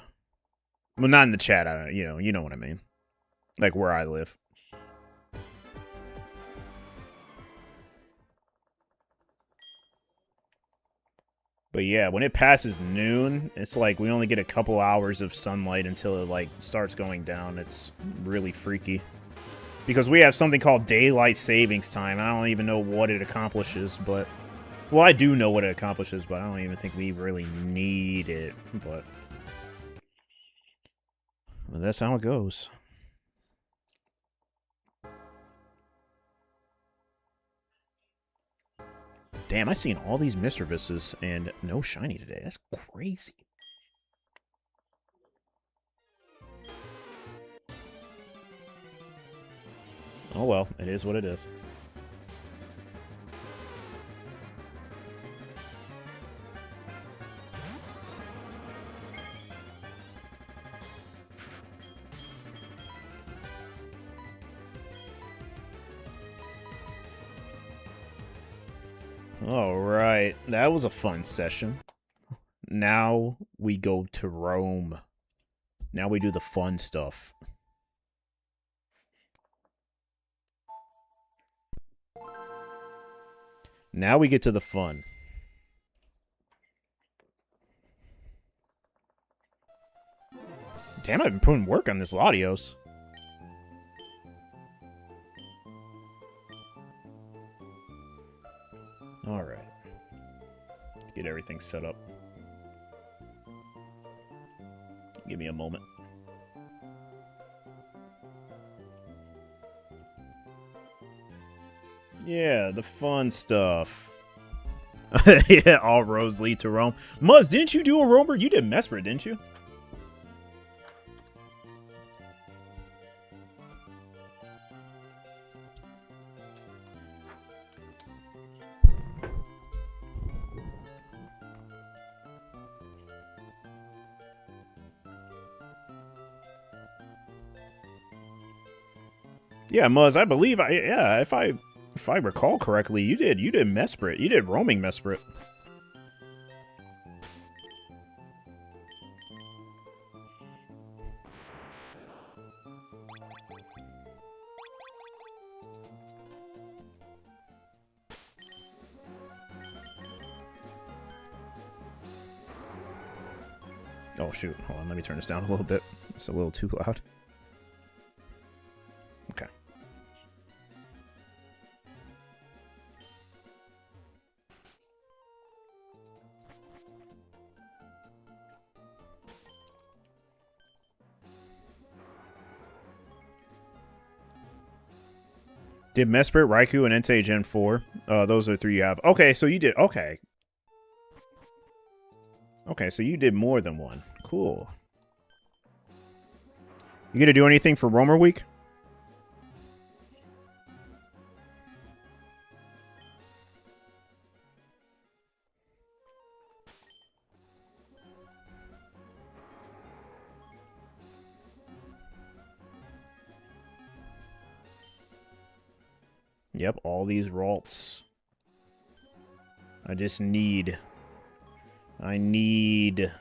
Well, not in the chat, you know what I mean. Like where I live. But yeah, when it passes noon, it's like we only get a couple hours of sunlight until it like starts going down. It's really freaky. Because we have something called daylight savings time. I don't even know what it accomplishes, but... Well, I do know what it accomplishes, but I don't even think we really need it, but... Well, that's how it goes. Damn, I've seen all these Misdreavuses and no shiny today. That's crazy. Oh well, it is what it is. Alright, that was a fun session. Now we go to Rome. Now we do the fun stuff. Now we get to the fun. Damn, I've been putting work on this Latios. Alright. Get everything set up. Give me a moment. Yeah, the fun stuff. Yeah, all roads lead to Rome. Muzz, didn't you do a roamer? You did Mesprit, didn't you? Yeah, Muzz, I believe if I recall correctly, you did Mesprit. You did roaming Mesprit. Oh shoot, hold on, let me turn this down a little bit. It's a little too loud. Okay. Did Mesprit, Raikou, and Entei Gen 4? Those are 3 you have. Okay, so you did... Okay. Okay, so you did more than one. Cool. You gonna do anything for Roamer Week? Yep, all these Ralts. I just need... I need...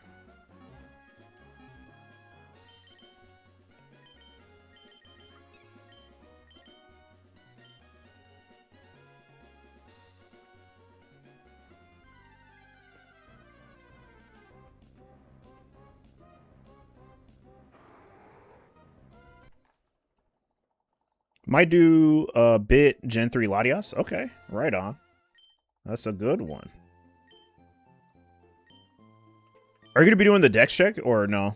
Might do a bit Gen 3 Latias. Okay, right on. That's a good one. Are you going to be doing the dex check or no?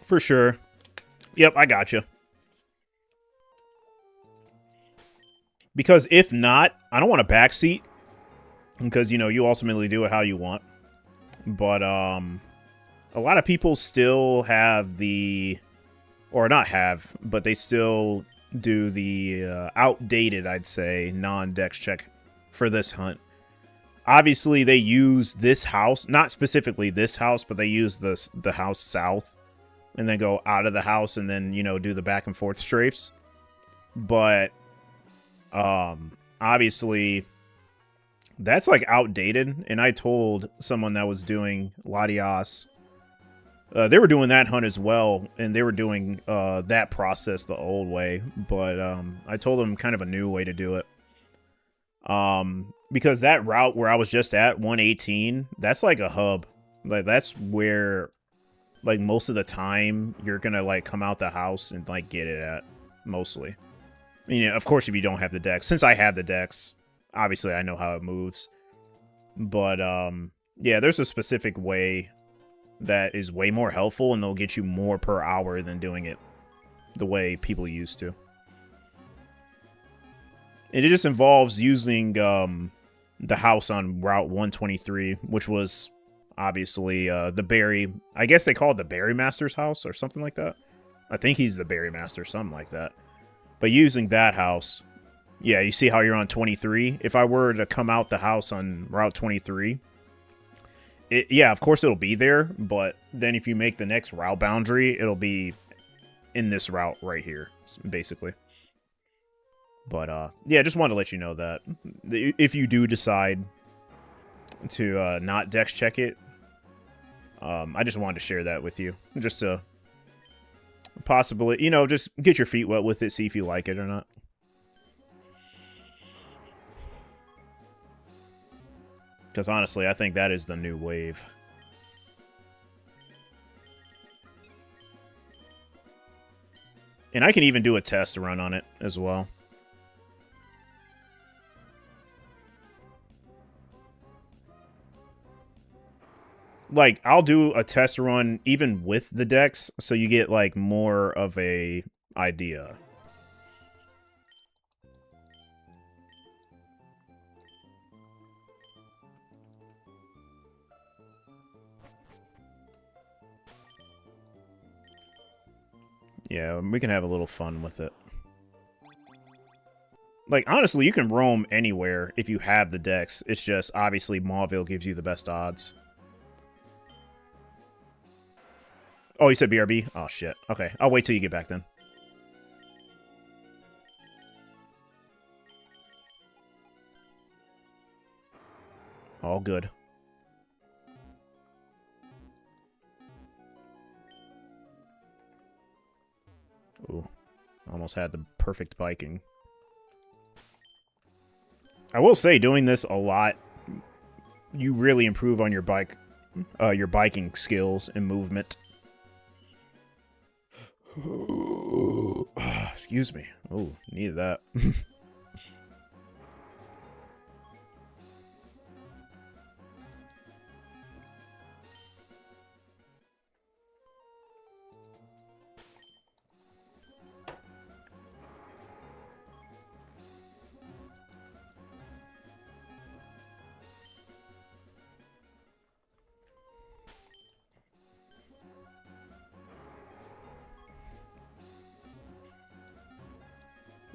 For sure. Yep, I got you. Because if not, I don't want a backseat. Because, you know, you ultimately do it how you want. But, a lot of people still have the... Or not have, but they still do the outdated, I'd say, non-dex check for this hunt. Obviously, they use this house. Not specifically this house, but they use the house south. And then go out of the house and then, you know, do the back and forth strafes. But, obviously, that's, like, outdated. And I told someone that was doing Latias, they were doing that hunt as well. And they were doing that process the old way. But I told them kind of a new way to do it. Because that route where I was just at, 118, that's like a hub. Like, that's where... Like, most of the time, you're gonna, like, come out the house and, like, get it at, mostly. You know, of course, if you don't have the dex. Since I have the dex, obviously, I know how it moves. But, yeah, there's a specific way that is way more helpful, and they'll get you more per hour than doing it the way people used to. And it just involves using, the house on Route 123, which was... Obviously, the Berry... I guess they call it the Berry Master's house or something like that. I think he's the Berry Master, something like that. But using that house... Yeah, you see how you're on 23? If I were to come out the house on Route 23... yeah, of course it'll be there. But then if you make the next route boundary, it'll be in this route right here, basically. But, yeah, just wanted to let you know that. If you do decide... to not dex check it. I just wanted to share that with you. Just to possibly, you know, just get your feet wet with it, see if you like it or not. Because honestly, I think that is the new wave. And I can even do a test run on it as well. Like, I'll do a test run even with the decks, so you get, like, more of a idea. Yeah, we can have a little fun with it. Like, honestly, you can roam anywhere if you have the dex. It's just, obviously, Mauville gives you the best odds. Oh, you said BRB? Oh, shit. Okay, I'll wait till you get back then. All good. Ooh, almost had the perfect biking. I will say, doing this a lot, you really improve on your your biking skills and movement. Excuse me. Oh, needed that.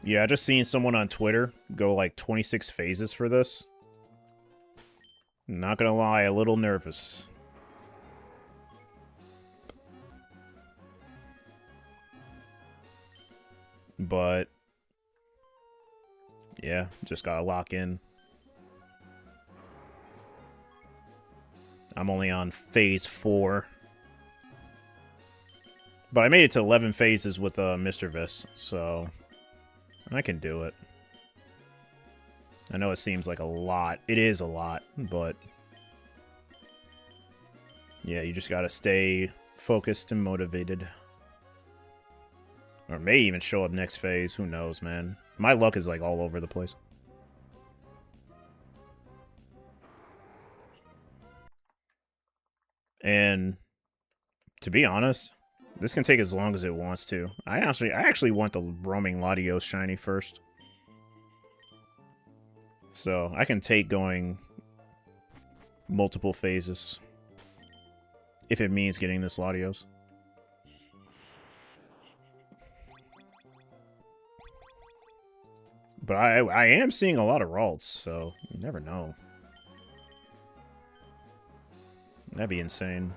Yeah, I just seen someone on Twitter go like 26 phases for this. Not gonna lie, a little nervous. But yeah, just gotta lock in. I'm only on phase 4. But I made it to 11 phases with Misdreavus, so I can do it. I know it seems like a lot. It is a lot, but yeah, you just gotta stay focused and motivated. Or may even show up next phase. Who knows, man? My luck is like all over the place. And to be honest, this can take as long as it wants to. I actually want the roaming Latios shiny first. So I can take going multiple phases if it means getting this Latios. But I am seeing a lot of Ralts, so you never know. That'd be insane.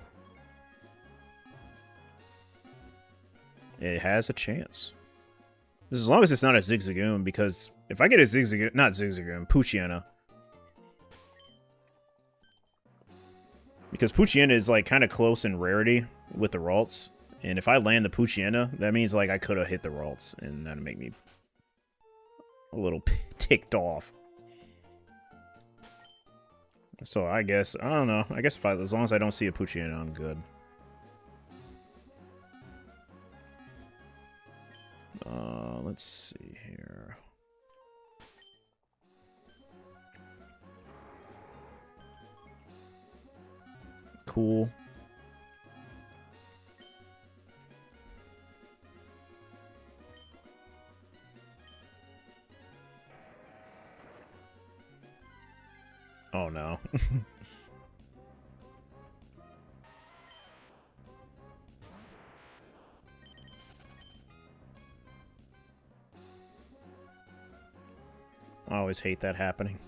It has a chance. As long as it's not a Zigzagoon, because if I get a Zigzagoon, not Zigzagoon, Poochyena. Because Poochyena is like kind of close in rarity with the Ralts. And if I land the Poochyena, that means like I could have hit the Ralts, and that'd make me a little ticked off. So I guess, I don't know. I guess if as long as I don't see a Poochyena, I'm good. Let's see here. Cool. Oh no. I always hate that happening.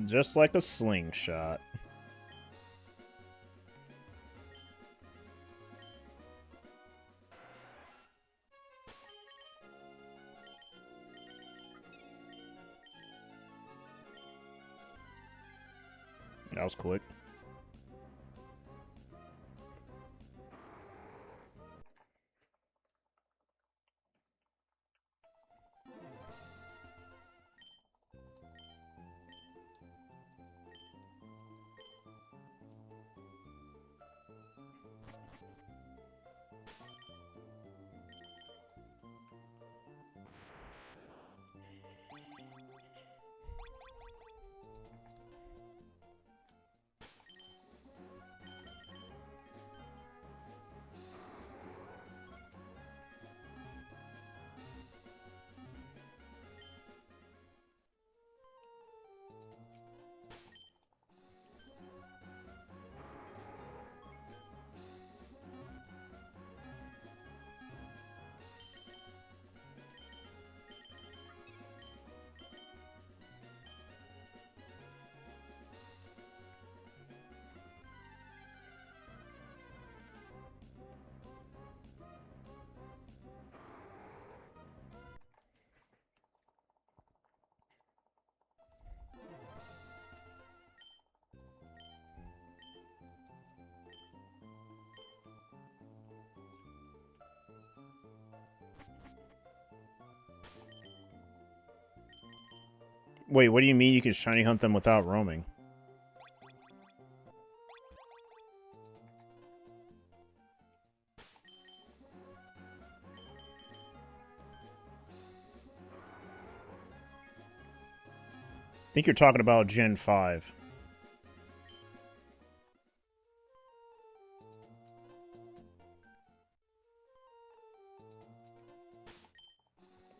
Just like a slingshot. That was quick. Wait, what do you mean you can shiny hunt them without roaming? I think you're talking about Gen 5.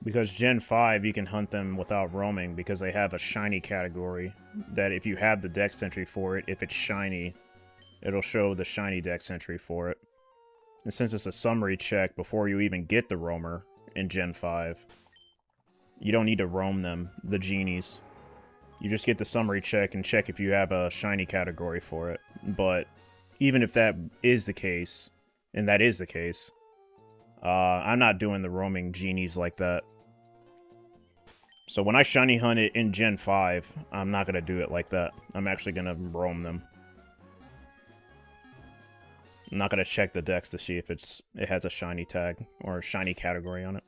Because Gen 5, you can hunt them without roaming because they have a shiny category that if you have the dex entry for it, if it's shiny, it'll show the shiny dex entry for it. And since it's a summary check before you even get the roamer in Gen 5, you don't need to roam them, the genies. You just get the summary check and check if you have a shiny category for it. But even if that is the case, and that is the case, I'm not doing the roaming genies like that. So when I shiny hunt it in Gen 5, I'm not going to do it like that. I'm actually going to roam them. I'm not going to check the dex to see if it has a shiny tag or a shiny category on it.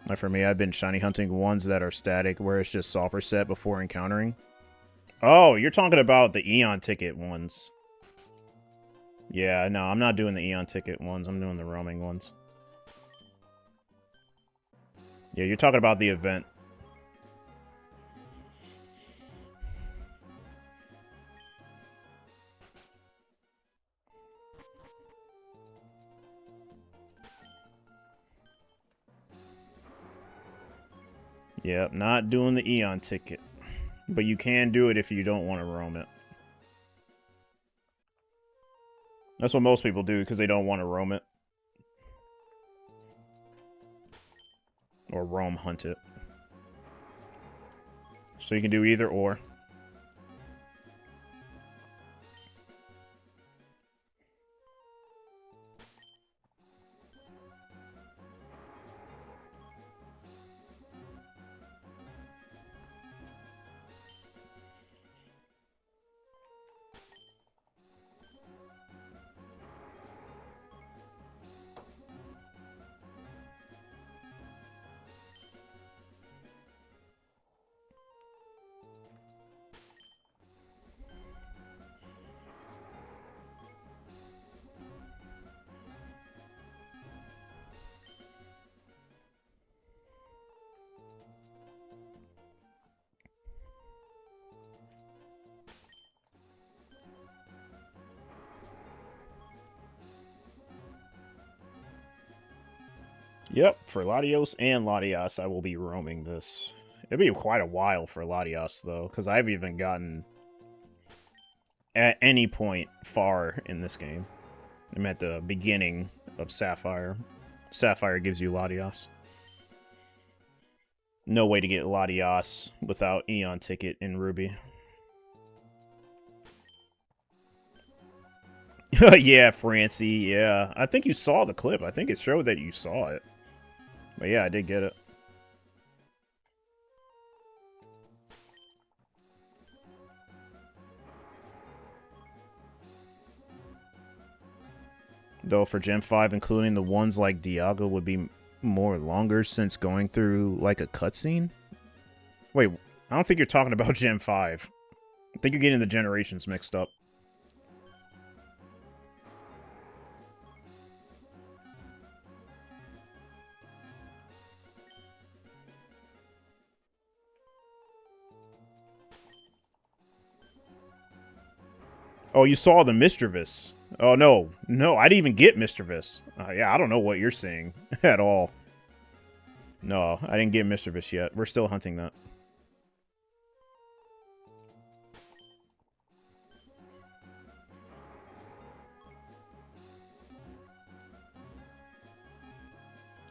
Like for me, I've been shiny hunting ones that are static where it's just soft reset before encountering. Oh, you're talking about the Eon ticket ones. Yeah, no, I'm not doing the Eon ticket ones. I'm doing the roaming ones. Yeah, you're talking about the event. Yep, not doing the Eon ticket. But you can do it if you don't want to roam it. That's what most people do, because they don't want to roam it. Or roam hunt it. So you can do either or. Yep, for Latios and Latias, I will be roaming this. It'll be quite a while for Latias, though, because I haven't even gotten at any point far in this game. I'm at the beginning of Sapphire, Sapphire gives you Latias. No way to get Latias without Eon ticket in Ruby. Yeah, Francie, yeah. I think you saw the clip. I think it showed that you saw it. But yeah, I did get it. Though for Gen 5, including the ones like Dialga would be more longer since going through like a cutscene? Wait, I don't think you're talking about Gen 5. I think you're getting the generations mixed up. Oh, you saw the Misdreavus. Oh, no. No, I didn't even get Misdreavus. Yeah, I don't know what you're seeing at all. No, I didn't get Misdreavus yet. We're still hunting that.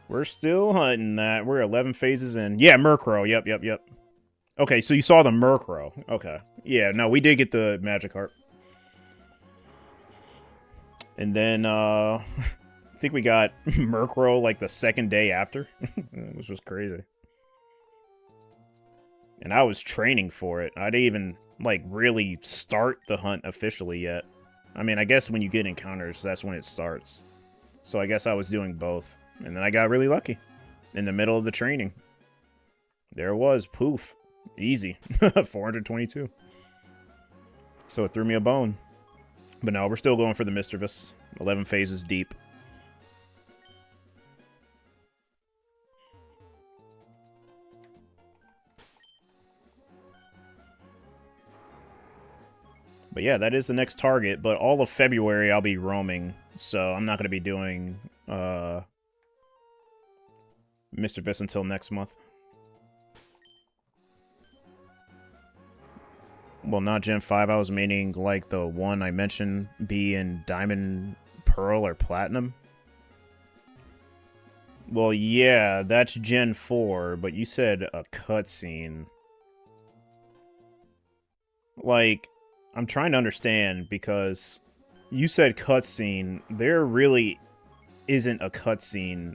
We're still hunting that. We're 11 phases in. Yeah, Murkrow. Yep. Okay, so you saw the Murkrow. Okay. Yeah, no, we did get the Magikarp. And then, I think we got Murkrow, like, the second day after. Which was crazy. And I was training for it. I didn't even, like, really start the hunt officially yet. I mean, I guess when you get encounters, that's when it starts. So I guess I was doing both. And then I got really lucky. In the middle of the training. There it was. Poof. Easy. 422. So it threw me a bone. But no, we're still going for the Misdreavus. 11 phases deep. But yeah, that is the next target. But all of February, I'll be roaming. So I'm not going to be doing Misdreavus until next month. Well, not Gen 5. I was meaning like the one I mentioned be in Diamond, Pearl, or Platinum. Well, yeah, that's Gen 4, but you said a cutscene. Like, I'm trying to understand because you said cutscene. There really isn't a cutscene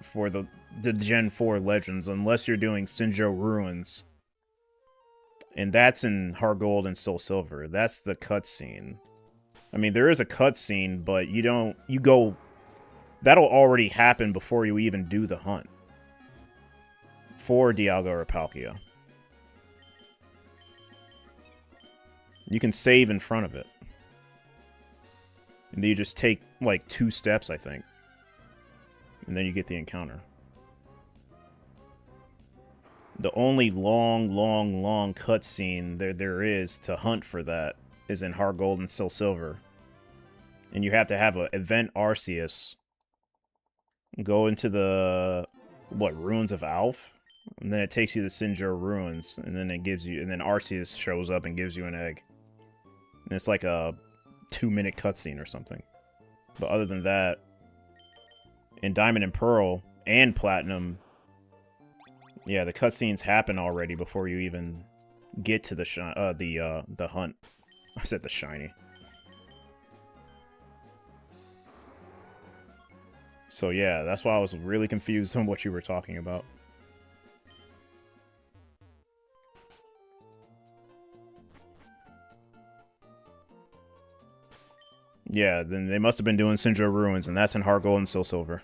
for the Gen 4 Legends unless you're doing Sinjo Ruins. And that's in Heart Gold and Soul Silver. That's the cutscene. I mean, there is a cutscene, but you go... That'll already happen before you even do the hunt. For Dialga or Palkia. You can save in front of it. And then you just take, like, 2 steps, I think. And then you get the encounter. The only long cutscene there is to hunt for that is in Heart Gold and Soul Silver. And you have to have an event Arceus. Go into the, Ruins of Alph? And then it takes you to Sinjo Ruins. And then it gives you, and then Arceus shows up and gives you an egg. And it's like a 2-minute cutscene or something. But other than that, in Diamond and Pearl and Platinum, yeah, the cutscenes happen already before you even get to the hunt. I said the shiny. So yeah, that's why I was really confused on what you were talking about. Yeah, then they must have been doing Sinjo Ruins, and that's in Heart Gold and Soul Silver.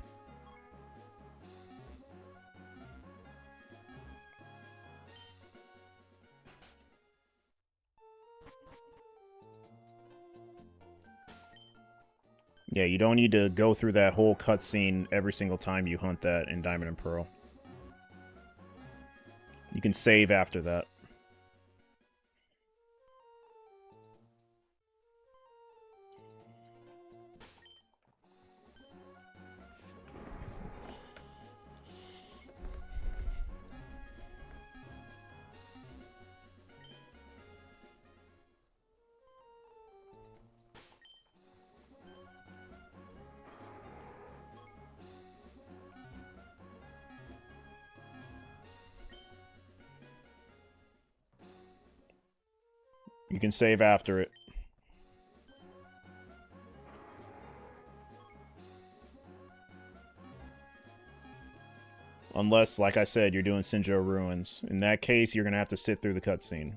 Yeah, you don't need to go through that whole cutscene every single time you hunt that in Diamond and Pearl. You can save after that. You can save after it. Unless, like I said, you're doing Shinyroll Ruins. In that case, you're going to have to sit through the cutscene.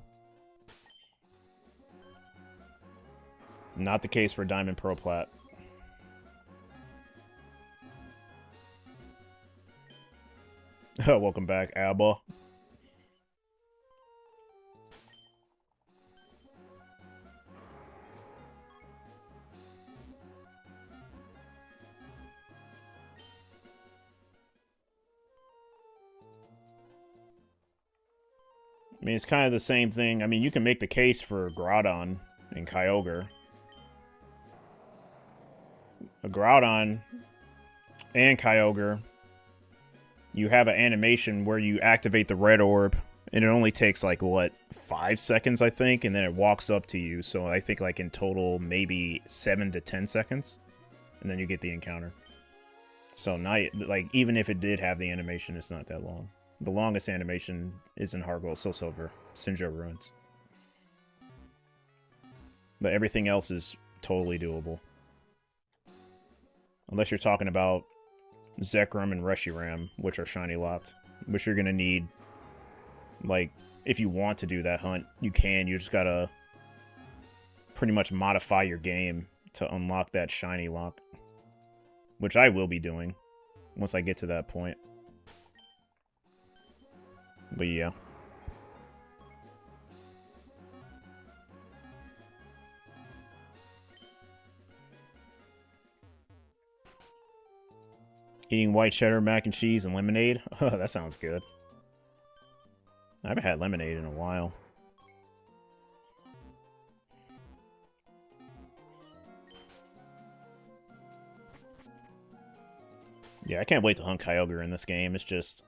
Not the case for Diamond Pearl Plat. Welcome back, Abba. I mean, it's kind of the same thing. I mean, you can make the case for Groudon and Kyogre. A Groudon and Kyogre, you have an animation where you activate the red orb, and it only takes, like, what, 5 seconds, I think, and then it walks up to you. So I think, like, in total, maybe 7 to 10 seconds, and then you get the encounter. So, not, like, even if it did have the animation, it's not that long. The longest animation is in Heart Gold, Soul Silver, Shinyroll Ruins. But everything else is totally doable. Unless you're talking about Zekrom and Reshiram, which are shiny locked. Which you're going to need, like, if you want to do that hunt, you can. You just got to pretty much modify your game to unlock that shiny lock. Which I will be doing once I get to that point. But yeah. Eating white cheddar, mac and cheese, and lemonade? That sounds good. I haven't had lemonade in a while. Yeah, I can't wait to hunt Kyogre in this game. It's just...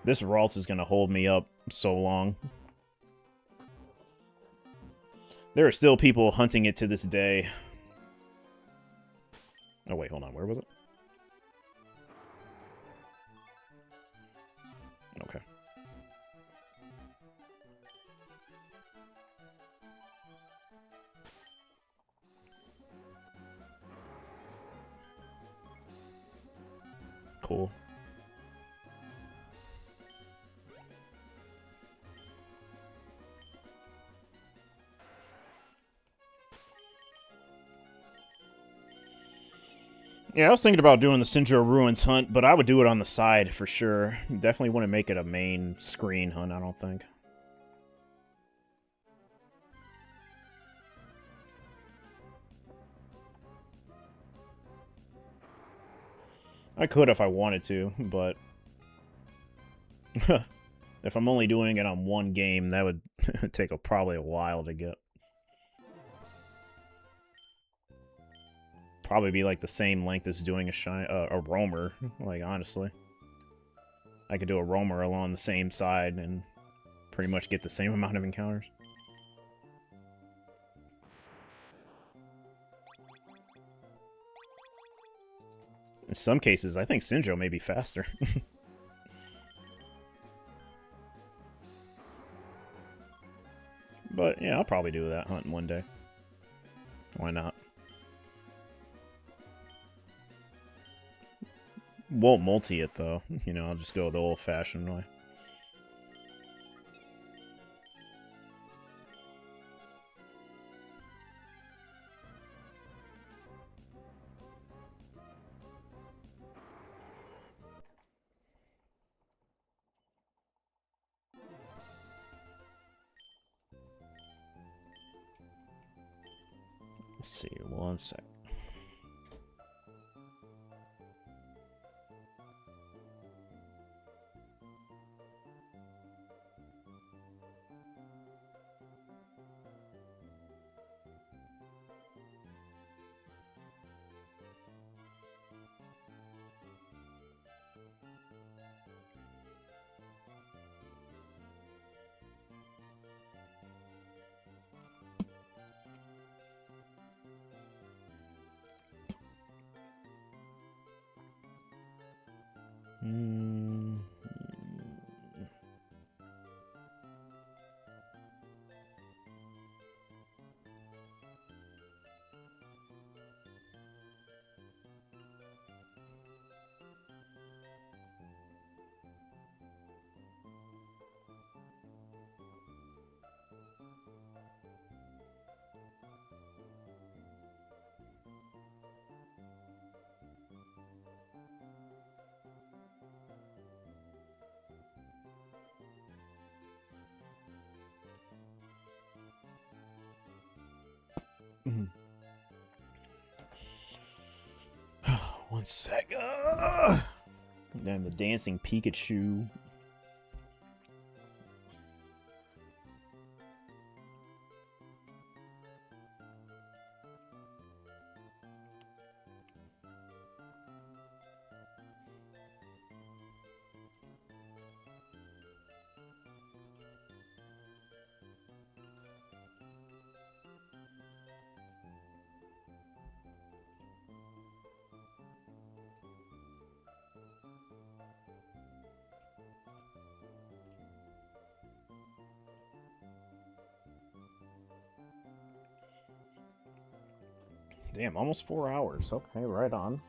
this Ralts is going to hold me up so long. There are still people hunting it to this day. Oh, wait, hold on. Where was it? Okay. Cool. Yeah, I was thinking about doing the Shinyroll Ruins hunt, but I would do it on the side for sure. Definitely wouldn't make it a main screen hunt, I don't think. I could if I wanted to, but... if I'm only doing it on one game, that would take probably a while to get. Probably be like the same length as doing a roamer, like, honestly. I could do a roamer along the same side and pretty much get the same amount of encounters. In some cases, I think Shinyroll may be faster. But, yeah, I'll probably do that hunt one day. Why not? Won't multi it, though. You know, I'll just go the old-fashioned way. Let's see, one sec. One sec. Then the dancing Pikachu. Damn, almost 4 hours. Okay, right on.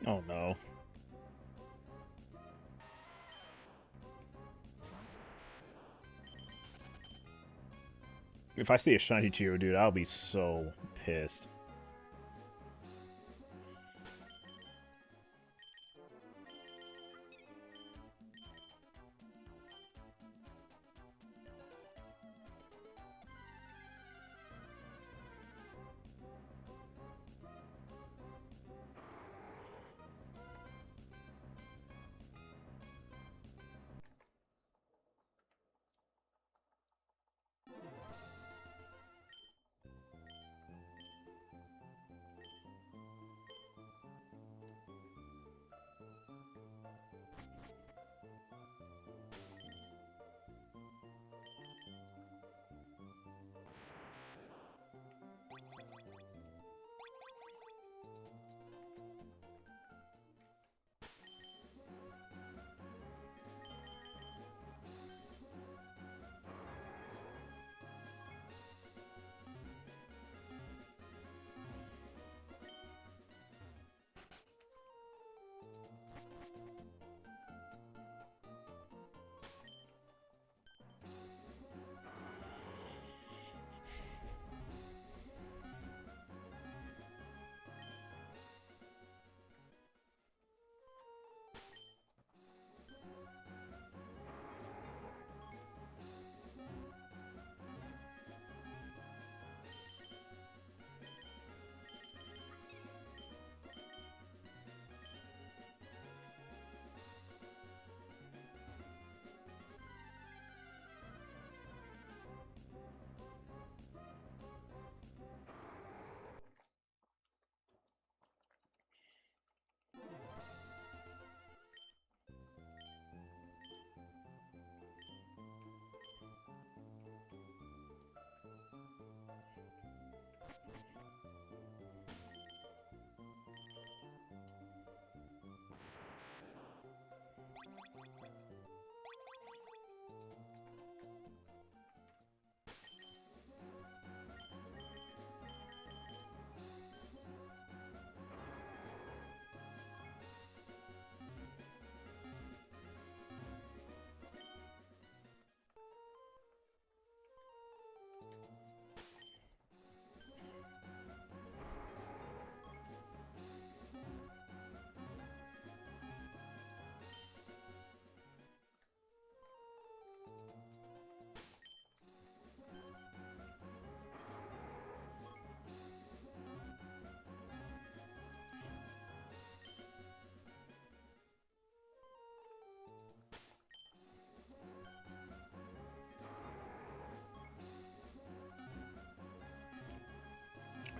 Oh no. If I see a shiny Geodude, I'll be so pissed.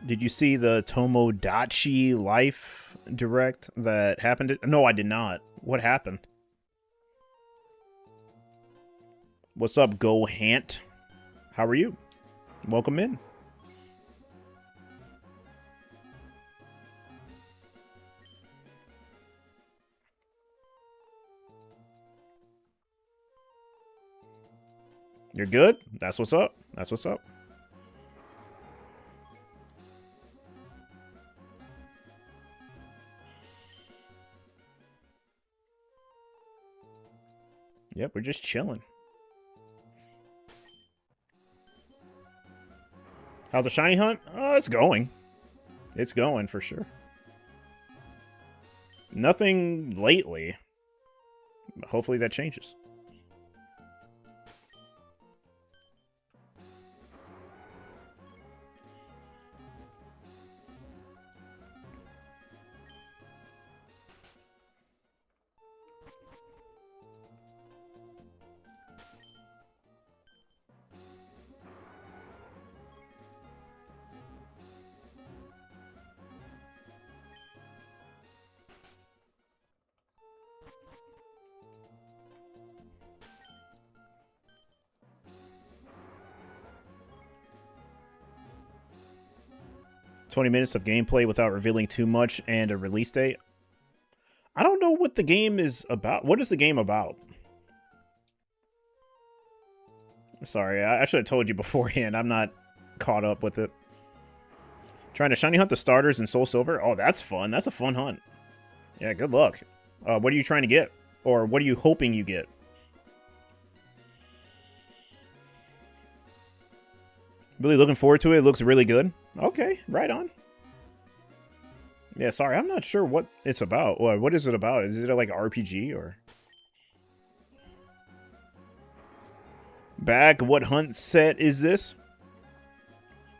Did you see the Tomodachi Life Direct that happened? No, I did not. What happened? What's up, Go Hant? How are you? Welcome in. You're good? That's what's up. That's what's up. Yep, we're just chilling. How's the shiny hunt? Oh, it's going. It's going for sure. Nothing lately. Hopefully that changes. $20 of gameplay without revealing too much and a release date. I don't know what the game is about. What is the game about? Sorry, I should have told you beforehand. I'm not caught up with it. Trying to shiny hunt the starters in Soul Silver? Oh, that's fun. That's a fun hunt. Yeah, good luck. What are you trying to get? Or what are you hoping you get? Really looking forward to it. It looks really good. Okay, right on. Yeah, sorry, I'm not sure what it's about. What is it about? Is it like an RPG or? Back, what hunt set is this?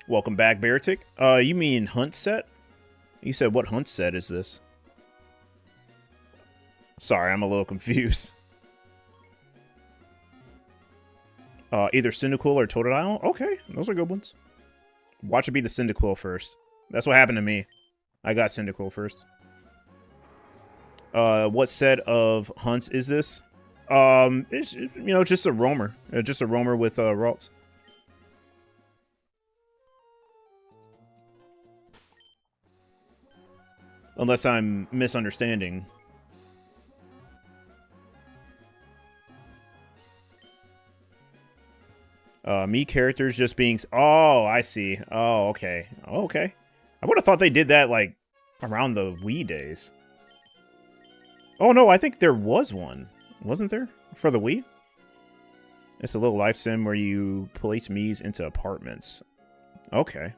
Welcome back, Beartic. You mean hunt set? You said what hunt set is this? Sorry, I'm a little confused. Either Cyndaquil or Totodile? Okay, those are good ones. Watch it be the Cyndaquil first. That's what happened to me. I got Cyndaquil first. What set of hunts is this? It's you know, just a roamer. Just a roamer with Ralts. Unless I'm misunderstanding. Me characters just being... Oh, I see. Oh, okay. Oh, okay. I would have thought they did that, like, around the Wii days. Oh, no, I think there was one. Wasn't there? For the Wii? It's a little life sim where you place Miis into apartments. Okay.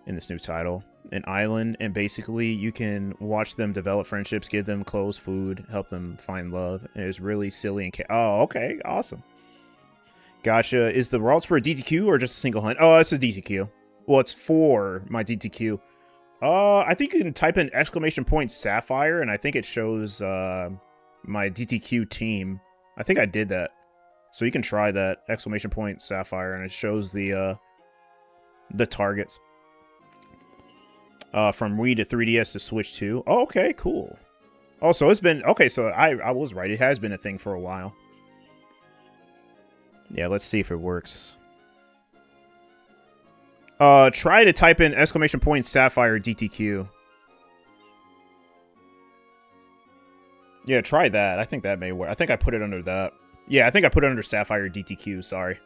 In this new title. An island, and basically you can watch them develop friendships, give them clothes, food, help them find love. And it's really silly and... Oh, okay. Awesome. Gotcha. Is the Ralts for a DTQ or just a single hunt? Oh, it's a DTQ. Well, it's for my DTQ. I think you can type in ! Sapphire, and I think it shows my DTQ team. I think I did that. So you can try that, ! Sapphire, and it shows the targets. From Wii to 3DS to Switch 2. Oh, okay, cool. Oh, so it's been... Okay, so I was right. It has been a thing for a while. Yeah, let's see if it works. Try to type in ! Sapphire DTQ. Yeah, try that. I think that may work. I think I put it under that. Yeah, I think I put it under Sapphire DTQ, sorry.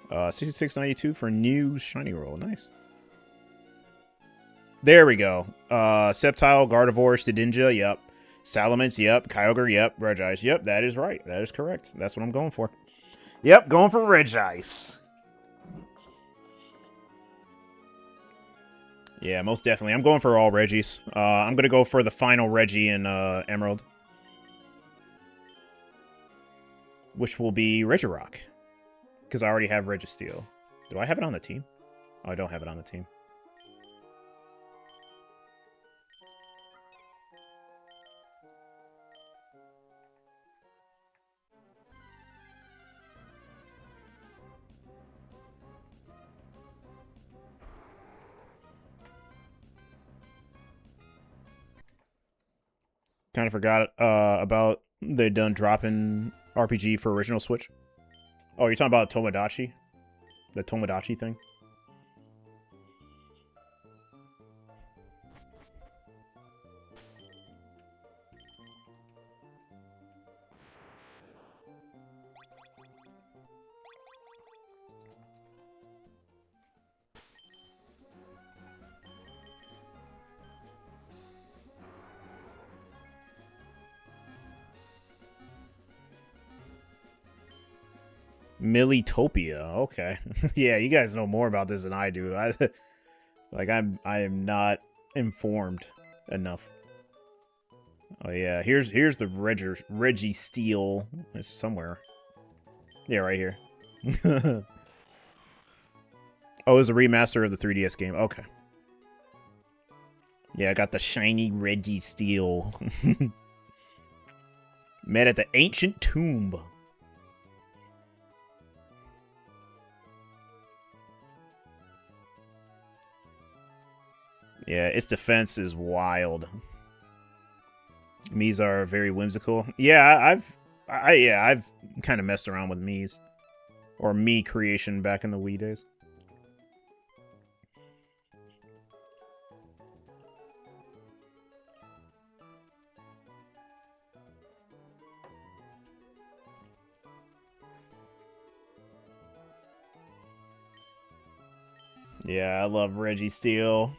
6692 for new Shinyroll. Nice. There we go. Sceptile, Gardevoir, Stidinja, yep. Salamence, yep. Kyogre, yep. Regice, yep. That is right. That is correct. That's what I'm going for. Yep, going for Regice. Yeah, most definitely. I'm going for all Regis. I'm going to go for the final Reggie in Emerald. Which will be Regirock. Because I already have Registeel. Do I have it on the team? Oh, I don't have it on the team. Kind of forgot about they done dropping RPG for original Switch. Oh, you're talking about Tomodachi? The Tomodachi thing? Militopia. Okay. Yeah, you guys know more about this than I do. I am not informed enough. Oh yeah, here's the Reggie Steel. It's somewhere. Yeah, right here. Oh, it was a remaster of the 3DS game. Okay. Yeah, I got the shiny Reggie Steel. Met at the ancient tomb. Yeah, its defense is wild. Miis are very whimsical. Yeah, I've kind of messed around with Miis. Or Mii creation back in the Wii days. Yeah, I love Reggie Steel.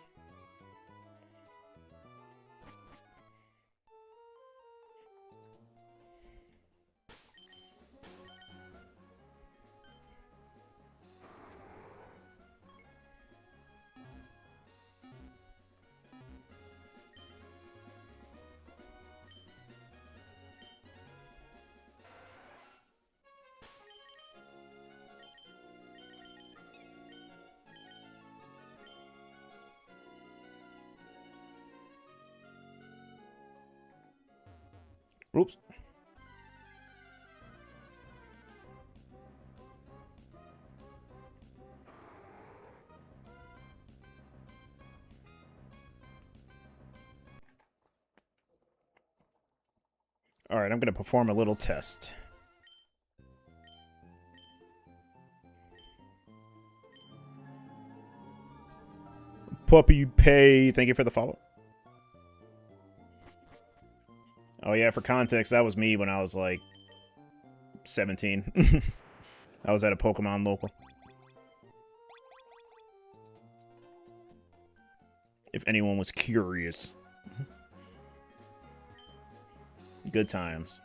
Oops. Alright, I'm going to perform a little test. Puppy Pay, thank you for the follow. Oh yeah, for context, that was me when I was like 17. I was at a Pokemon local. If anyone was curious. Good times.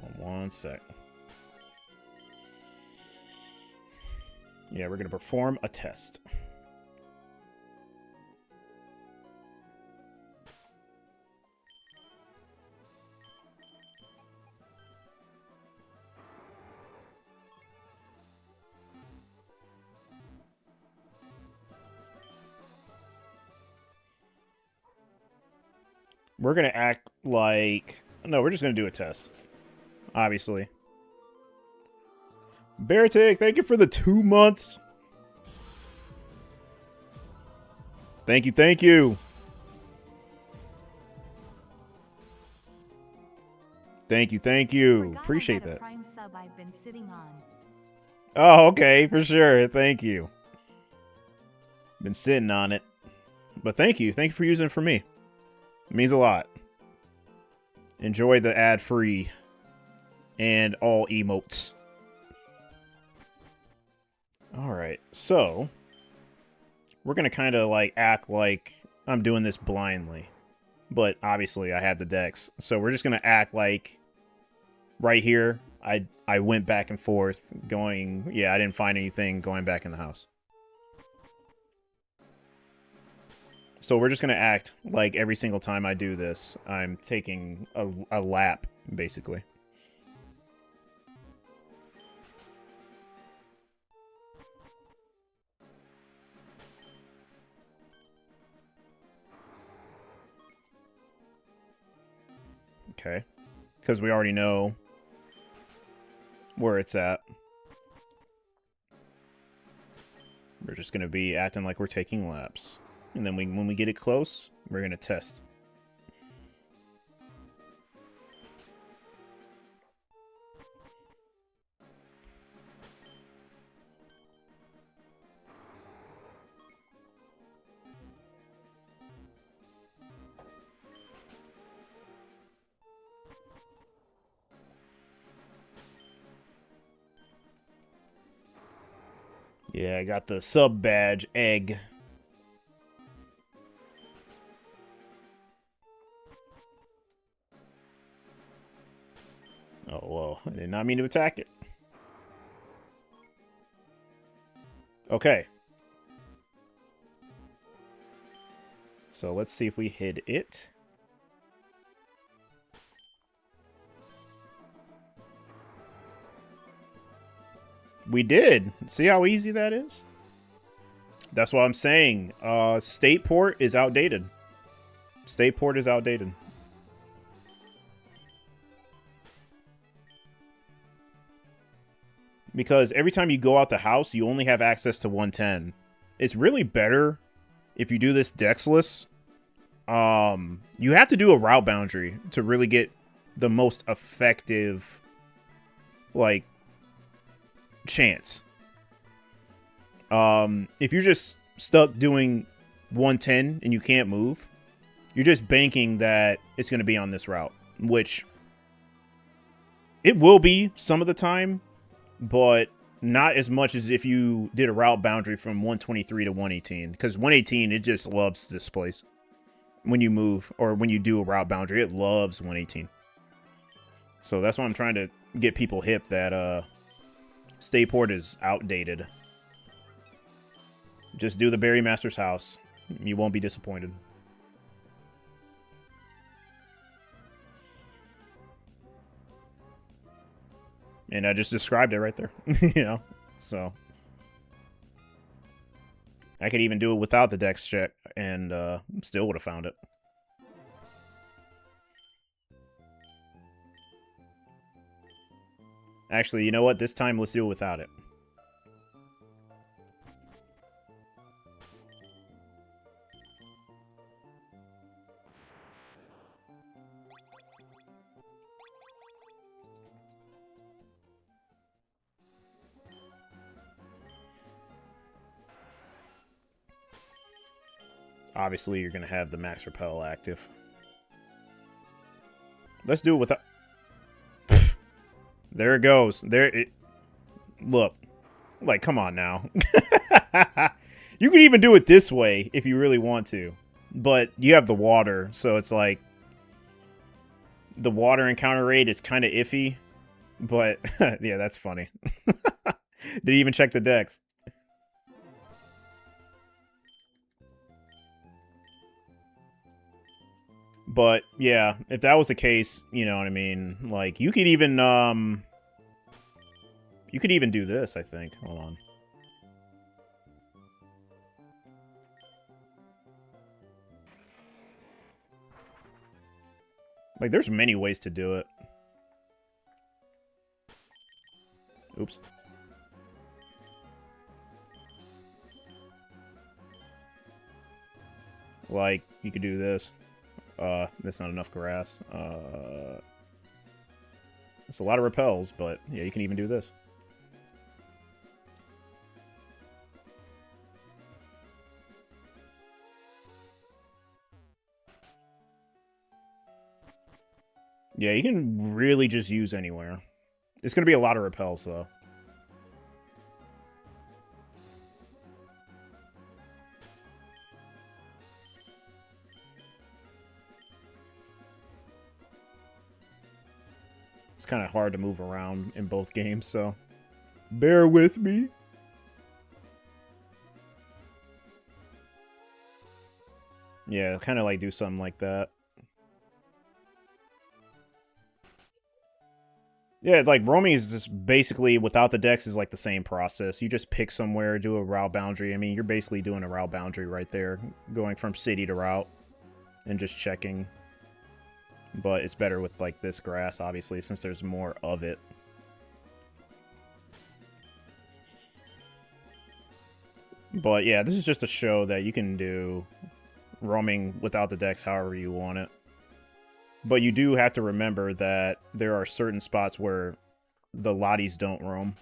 Hold on one sec. Yeah, we're going to perform a test. We're going to act like... No, we're just going to do a test. Obviously. Beartic, thank you for the 2 months. Thank you, thank you. Thank you, thank you. Appreciate that. Prime sub I've been sitting on. Oh, okay, for sure. Thank you. Been sitting on it. But thank you. Thank you for using it for me. It means a lot. Enjoy the ad-free and all emotes. Alright, so we're going to kind of like act like I'm doing this blindly. But obviously I have the decks. So we're just going to act like right here I went back and forth going, yeah, I didn't find anything going back in the house. So we're just going to act like every single time I do this, I'm taking a lap, basically. Okay. Because we already know where it's at. We're just going to be acting like we're taking laps. And then when we get it close, we're going to test. Yeah, I got the sub badge egg. Oh, whoa. I did not mean to attack it. Okay. So let's see if we hit it. We did. See how easy that is? That's what I'm saying. State port is outdated. State port is outdated. Because every time you go out the house, you only have access to 110. It's really better if you do this dexless. You have to do a route boundary to really get the most effective, like, chance. If you're just stuck doing 110 and you can't move, you're just banking that it's going to be on this route, which it will be some of the time, but not as much as if you did a route boundary from 123 to 118, because 118, it just loves this place. When you move or when you do a route boundary, it loves 118. So that's why I'm trying to get people hip that Stay port is outdated. Just do the Berry Master's house. You won't be disappointed. And I just described it right there. You know? So. I could even do it without the dex check and still would have found it. Actually, you know what? This time, let's do it without it. Obviously, you're going to have the max repel active. Let's do it without... There it goes. There it... Look. Like, come on now. You can even do it this way if you really want to. But you have the water, so it's like... The water encounter rate is kind of iffy. But, yeah, that's funny. Did he even check the dex? But, yeah, if that was the case, you know what I mean? Like, you could even do this, I think. Hold on. Like, there's many ways to do it. Oops. Like, you could do this. That's not enough grass. It's a lot of repels, but yeah, you can even do this. Yeah, you can really just use anywhere. It's going to be a lot of repels, though. It's kind of hard to move around in both games, so bear with me. Yeah, kind of like do something like that. Yeah, like roaming is just basically without the dex is like the same process. You just pick somewhere, do a route boundary. I mean, you're basically doing a route boundary right there, going from city to route and just checking. But it's better with like this grass, obviously, since there's more of it. But yeah, this is just a show that you can do roaming without the decks however you want it. But you do have to remember that there are certain spots where the lotties don't roam.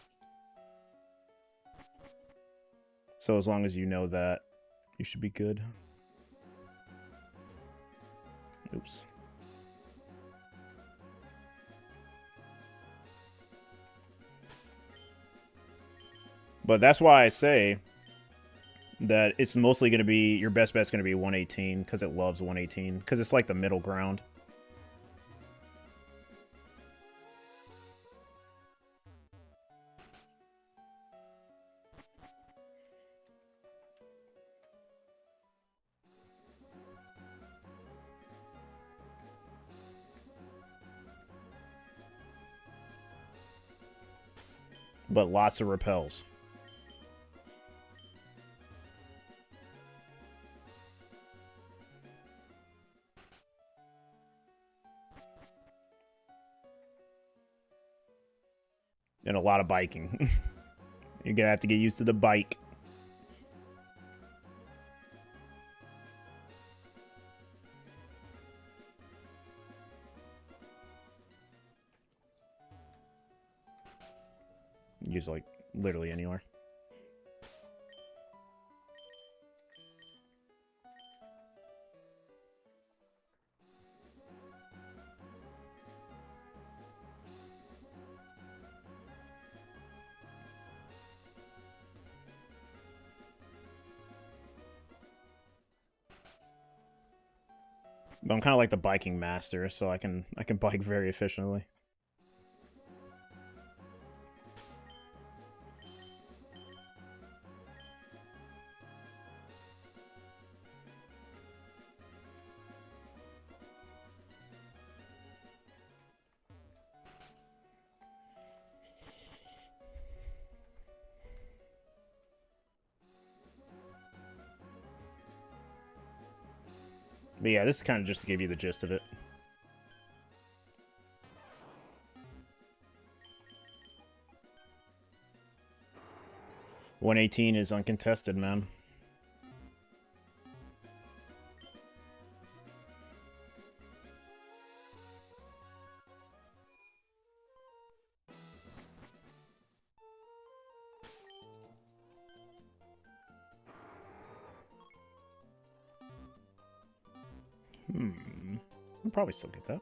So as long as you know that, you should be good. Oops. But that's why I say that it's mostly going to be, your best bet's going to be 118, because it loves 118, because it's like the middle ground. But lots of repels. And a lot of biking. You're gonna have to get used to the bike. Use, like, literally anywhere. But I'm kind of like the biking master, so I can bike very efficiently. But yeah, this is kind of just to give you the gist of it. $118 is uncontested, man. I'll probably still get that.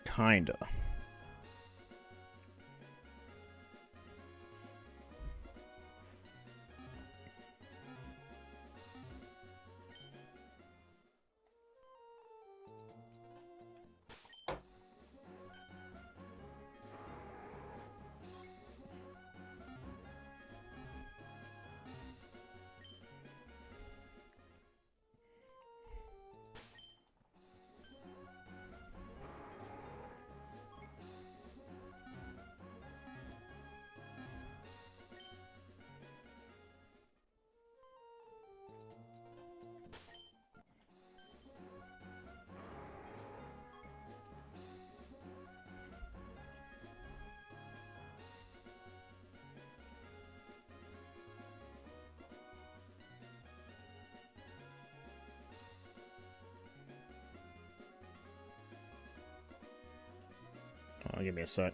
Kinda. Oh, give me a sec.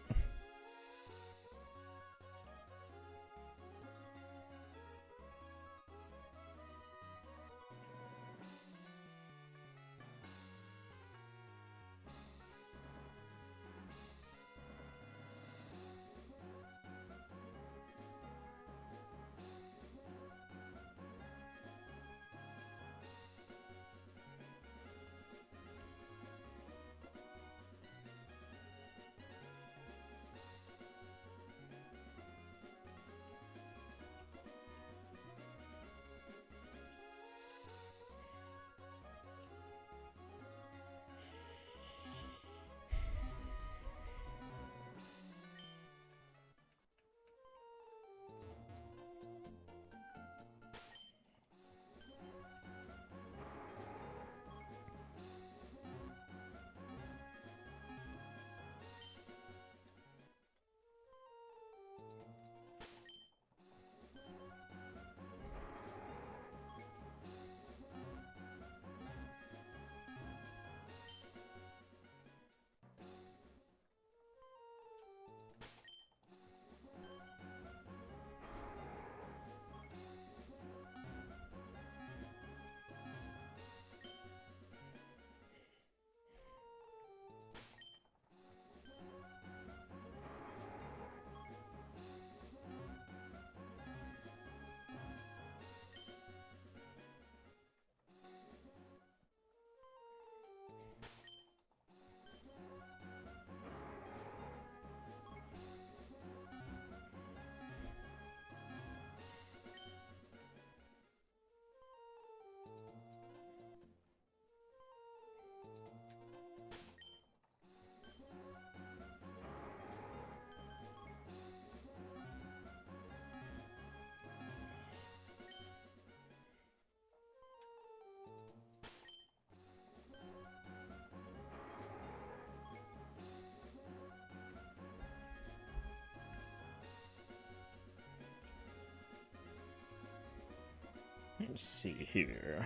Let's see here.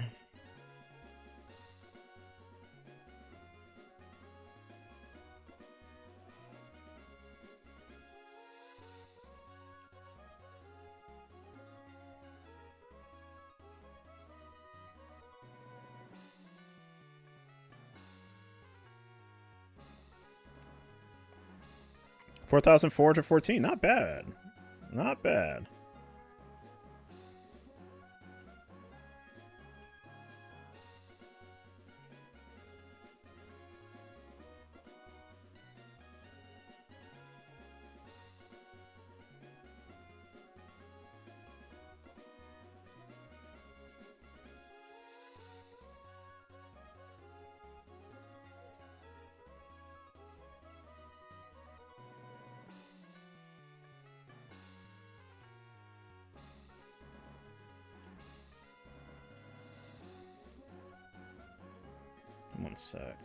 $4,414. Not bad. Not bad. One sec.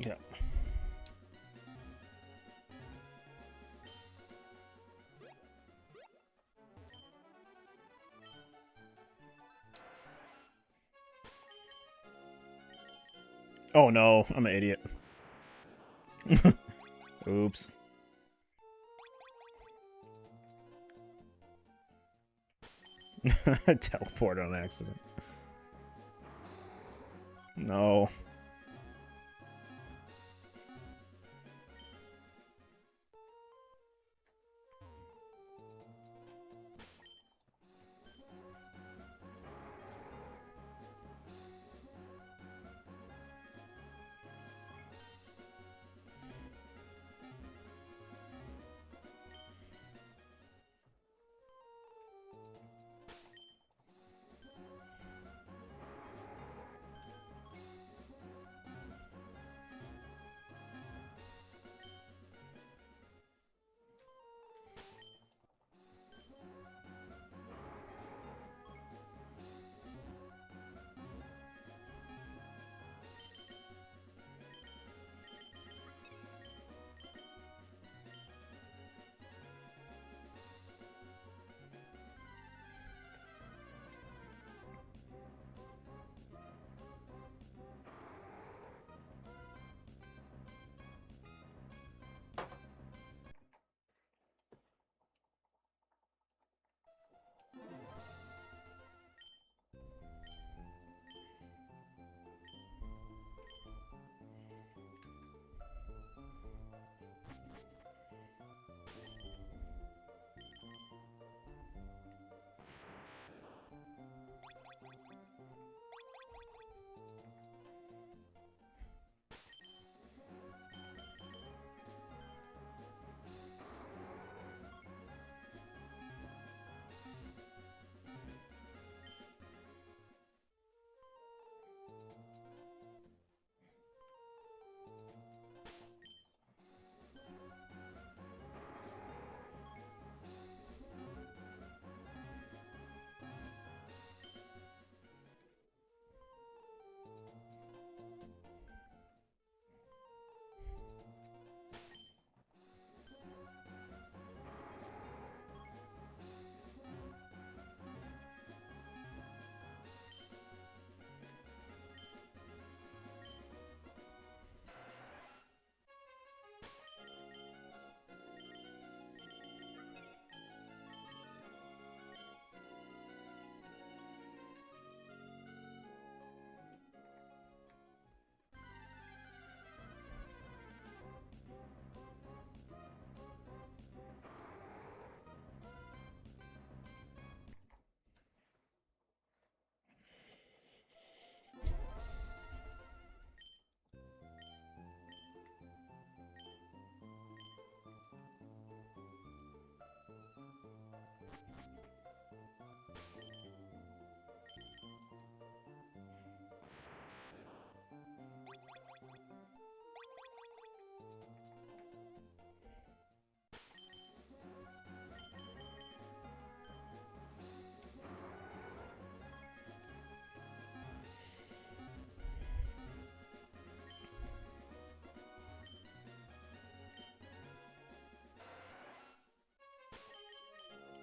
Yeah. Oh no, I'm an idiot. Oops. Teleport on accident. No.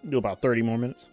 Do about 30 more minutes.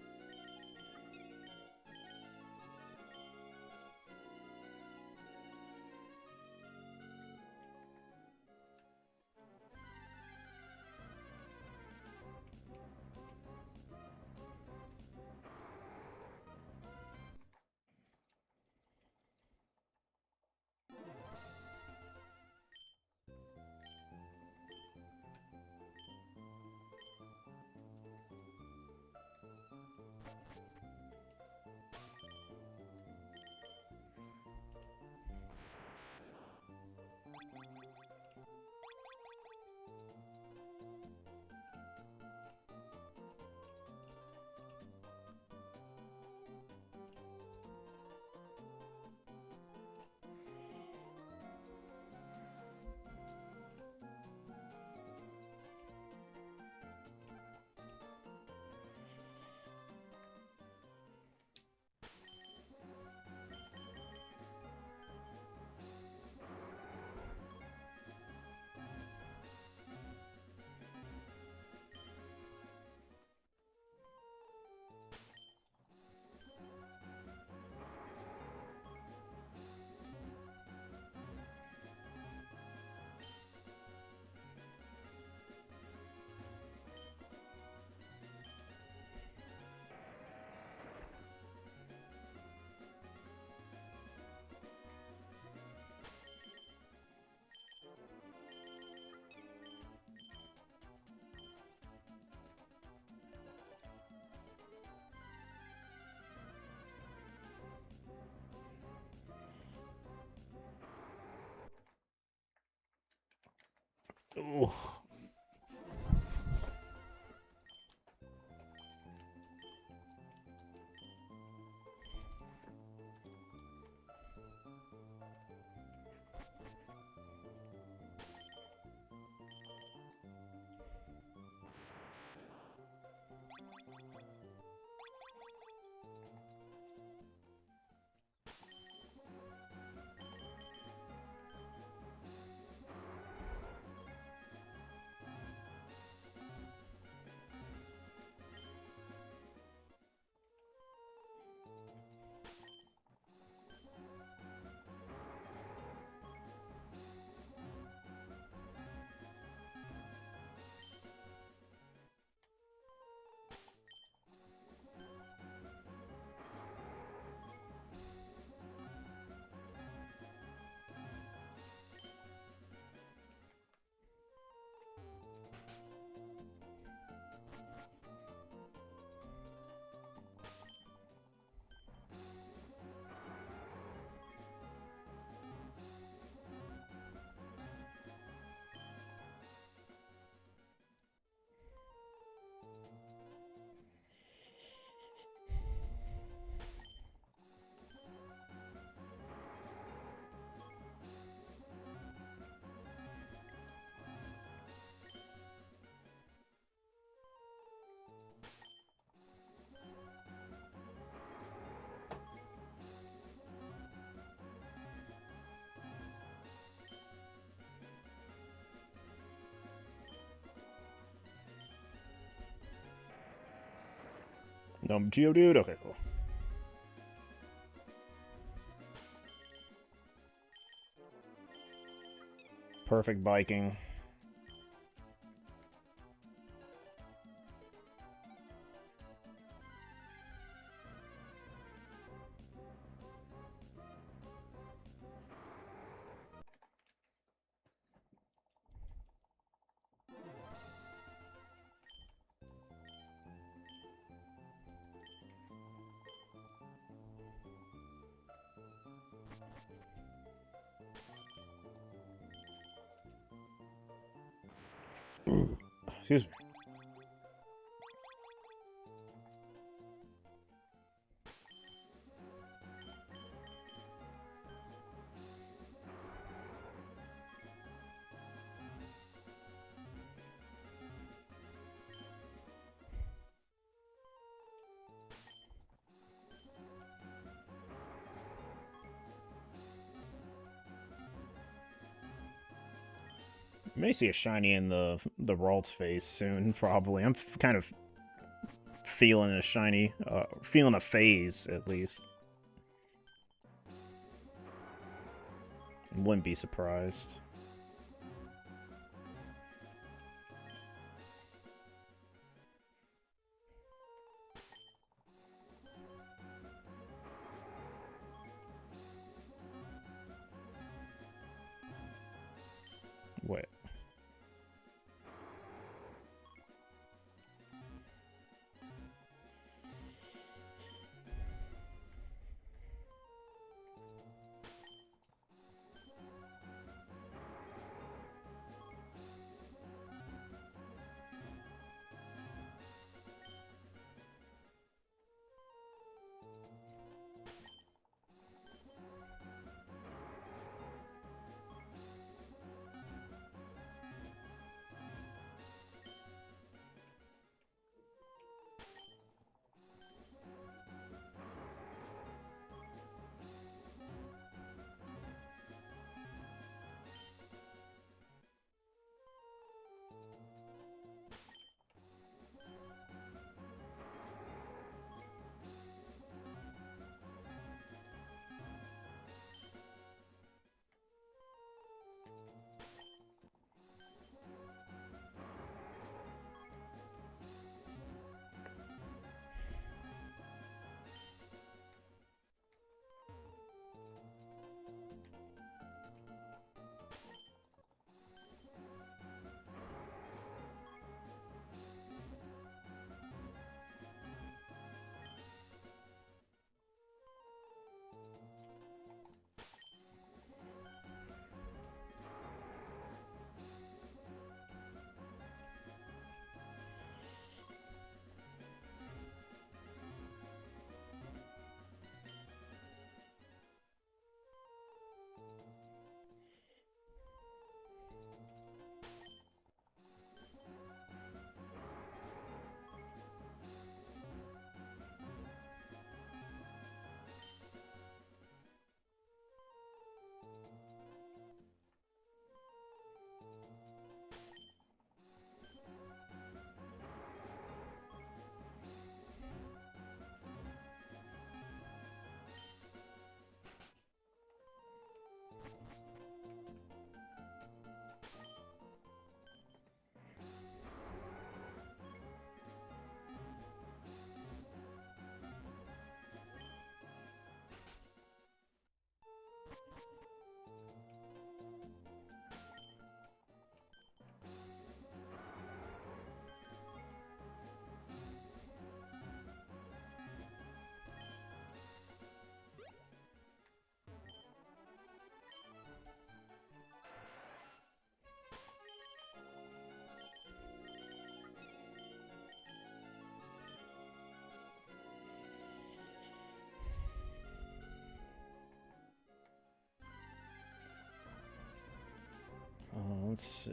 Ooh. No Geodude? Okay, cool. Perfect biking. Excuse me. May see a shiny in the Ralt's face soon, probably. I'm kind of feeling a shiny, feeling a phase at least. Wouldn't be surprised. What? Let's see.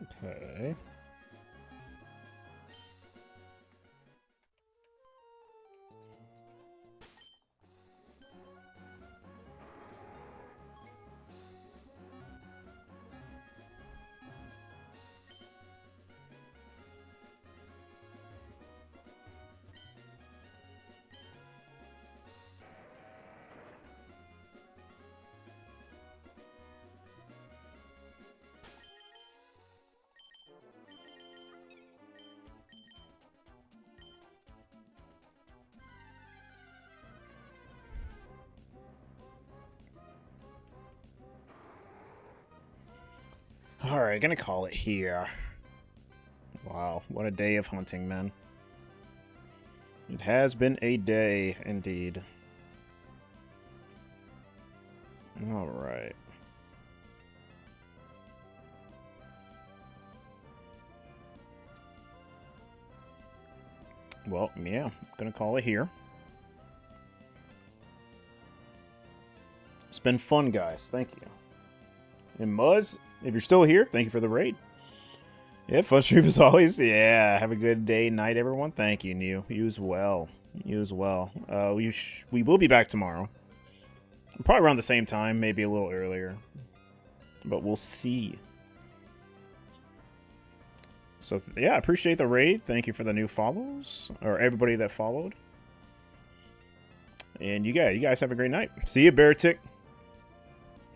Okay. Alright, gonna call it here. Wow, what a day of hunting, man. It has been a day, indeed. Alright. Well, yeah, gonna call it here. It's been fun, guys. Thank you. And Muzz, if you're still here, thank you for the raid. Yeah, fun stream as always. Yeah, have a good day, night, everyone. Thank you, Neil. You as well. You as well. We will be back tomorrow. Probably around the same time, maybe a little earlier. But we'll see. So, yeah, I appreciate the raid. Thank you for the new follows. Or everybody that followed. And you guys have a great night. See you, Beartick.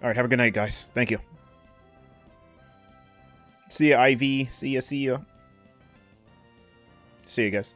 Alright, have a good night, guys. Thank you. See ya, Ivy. See ya. See ya, guys.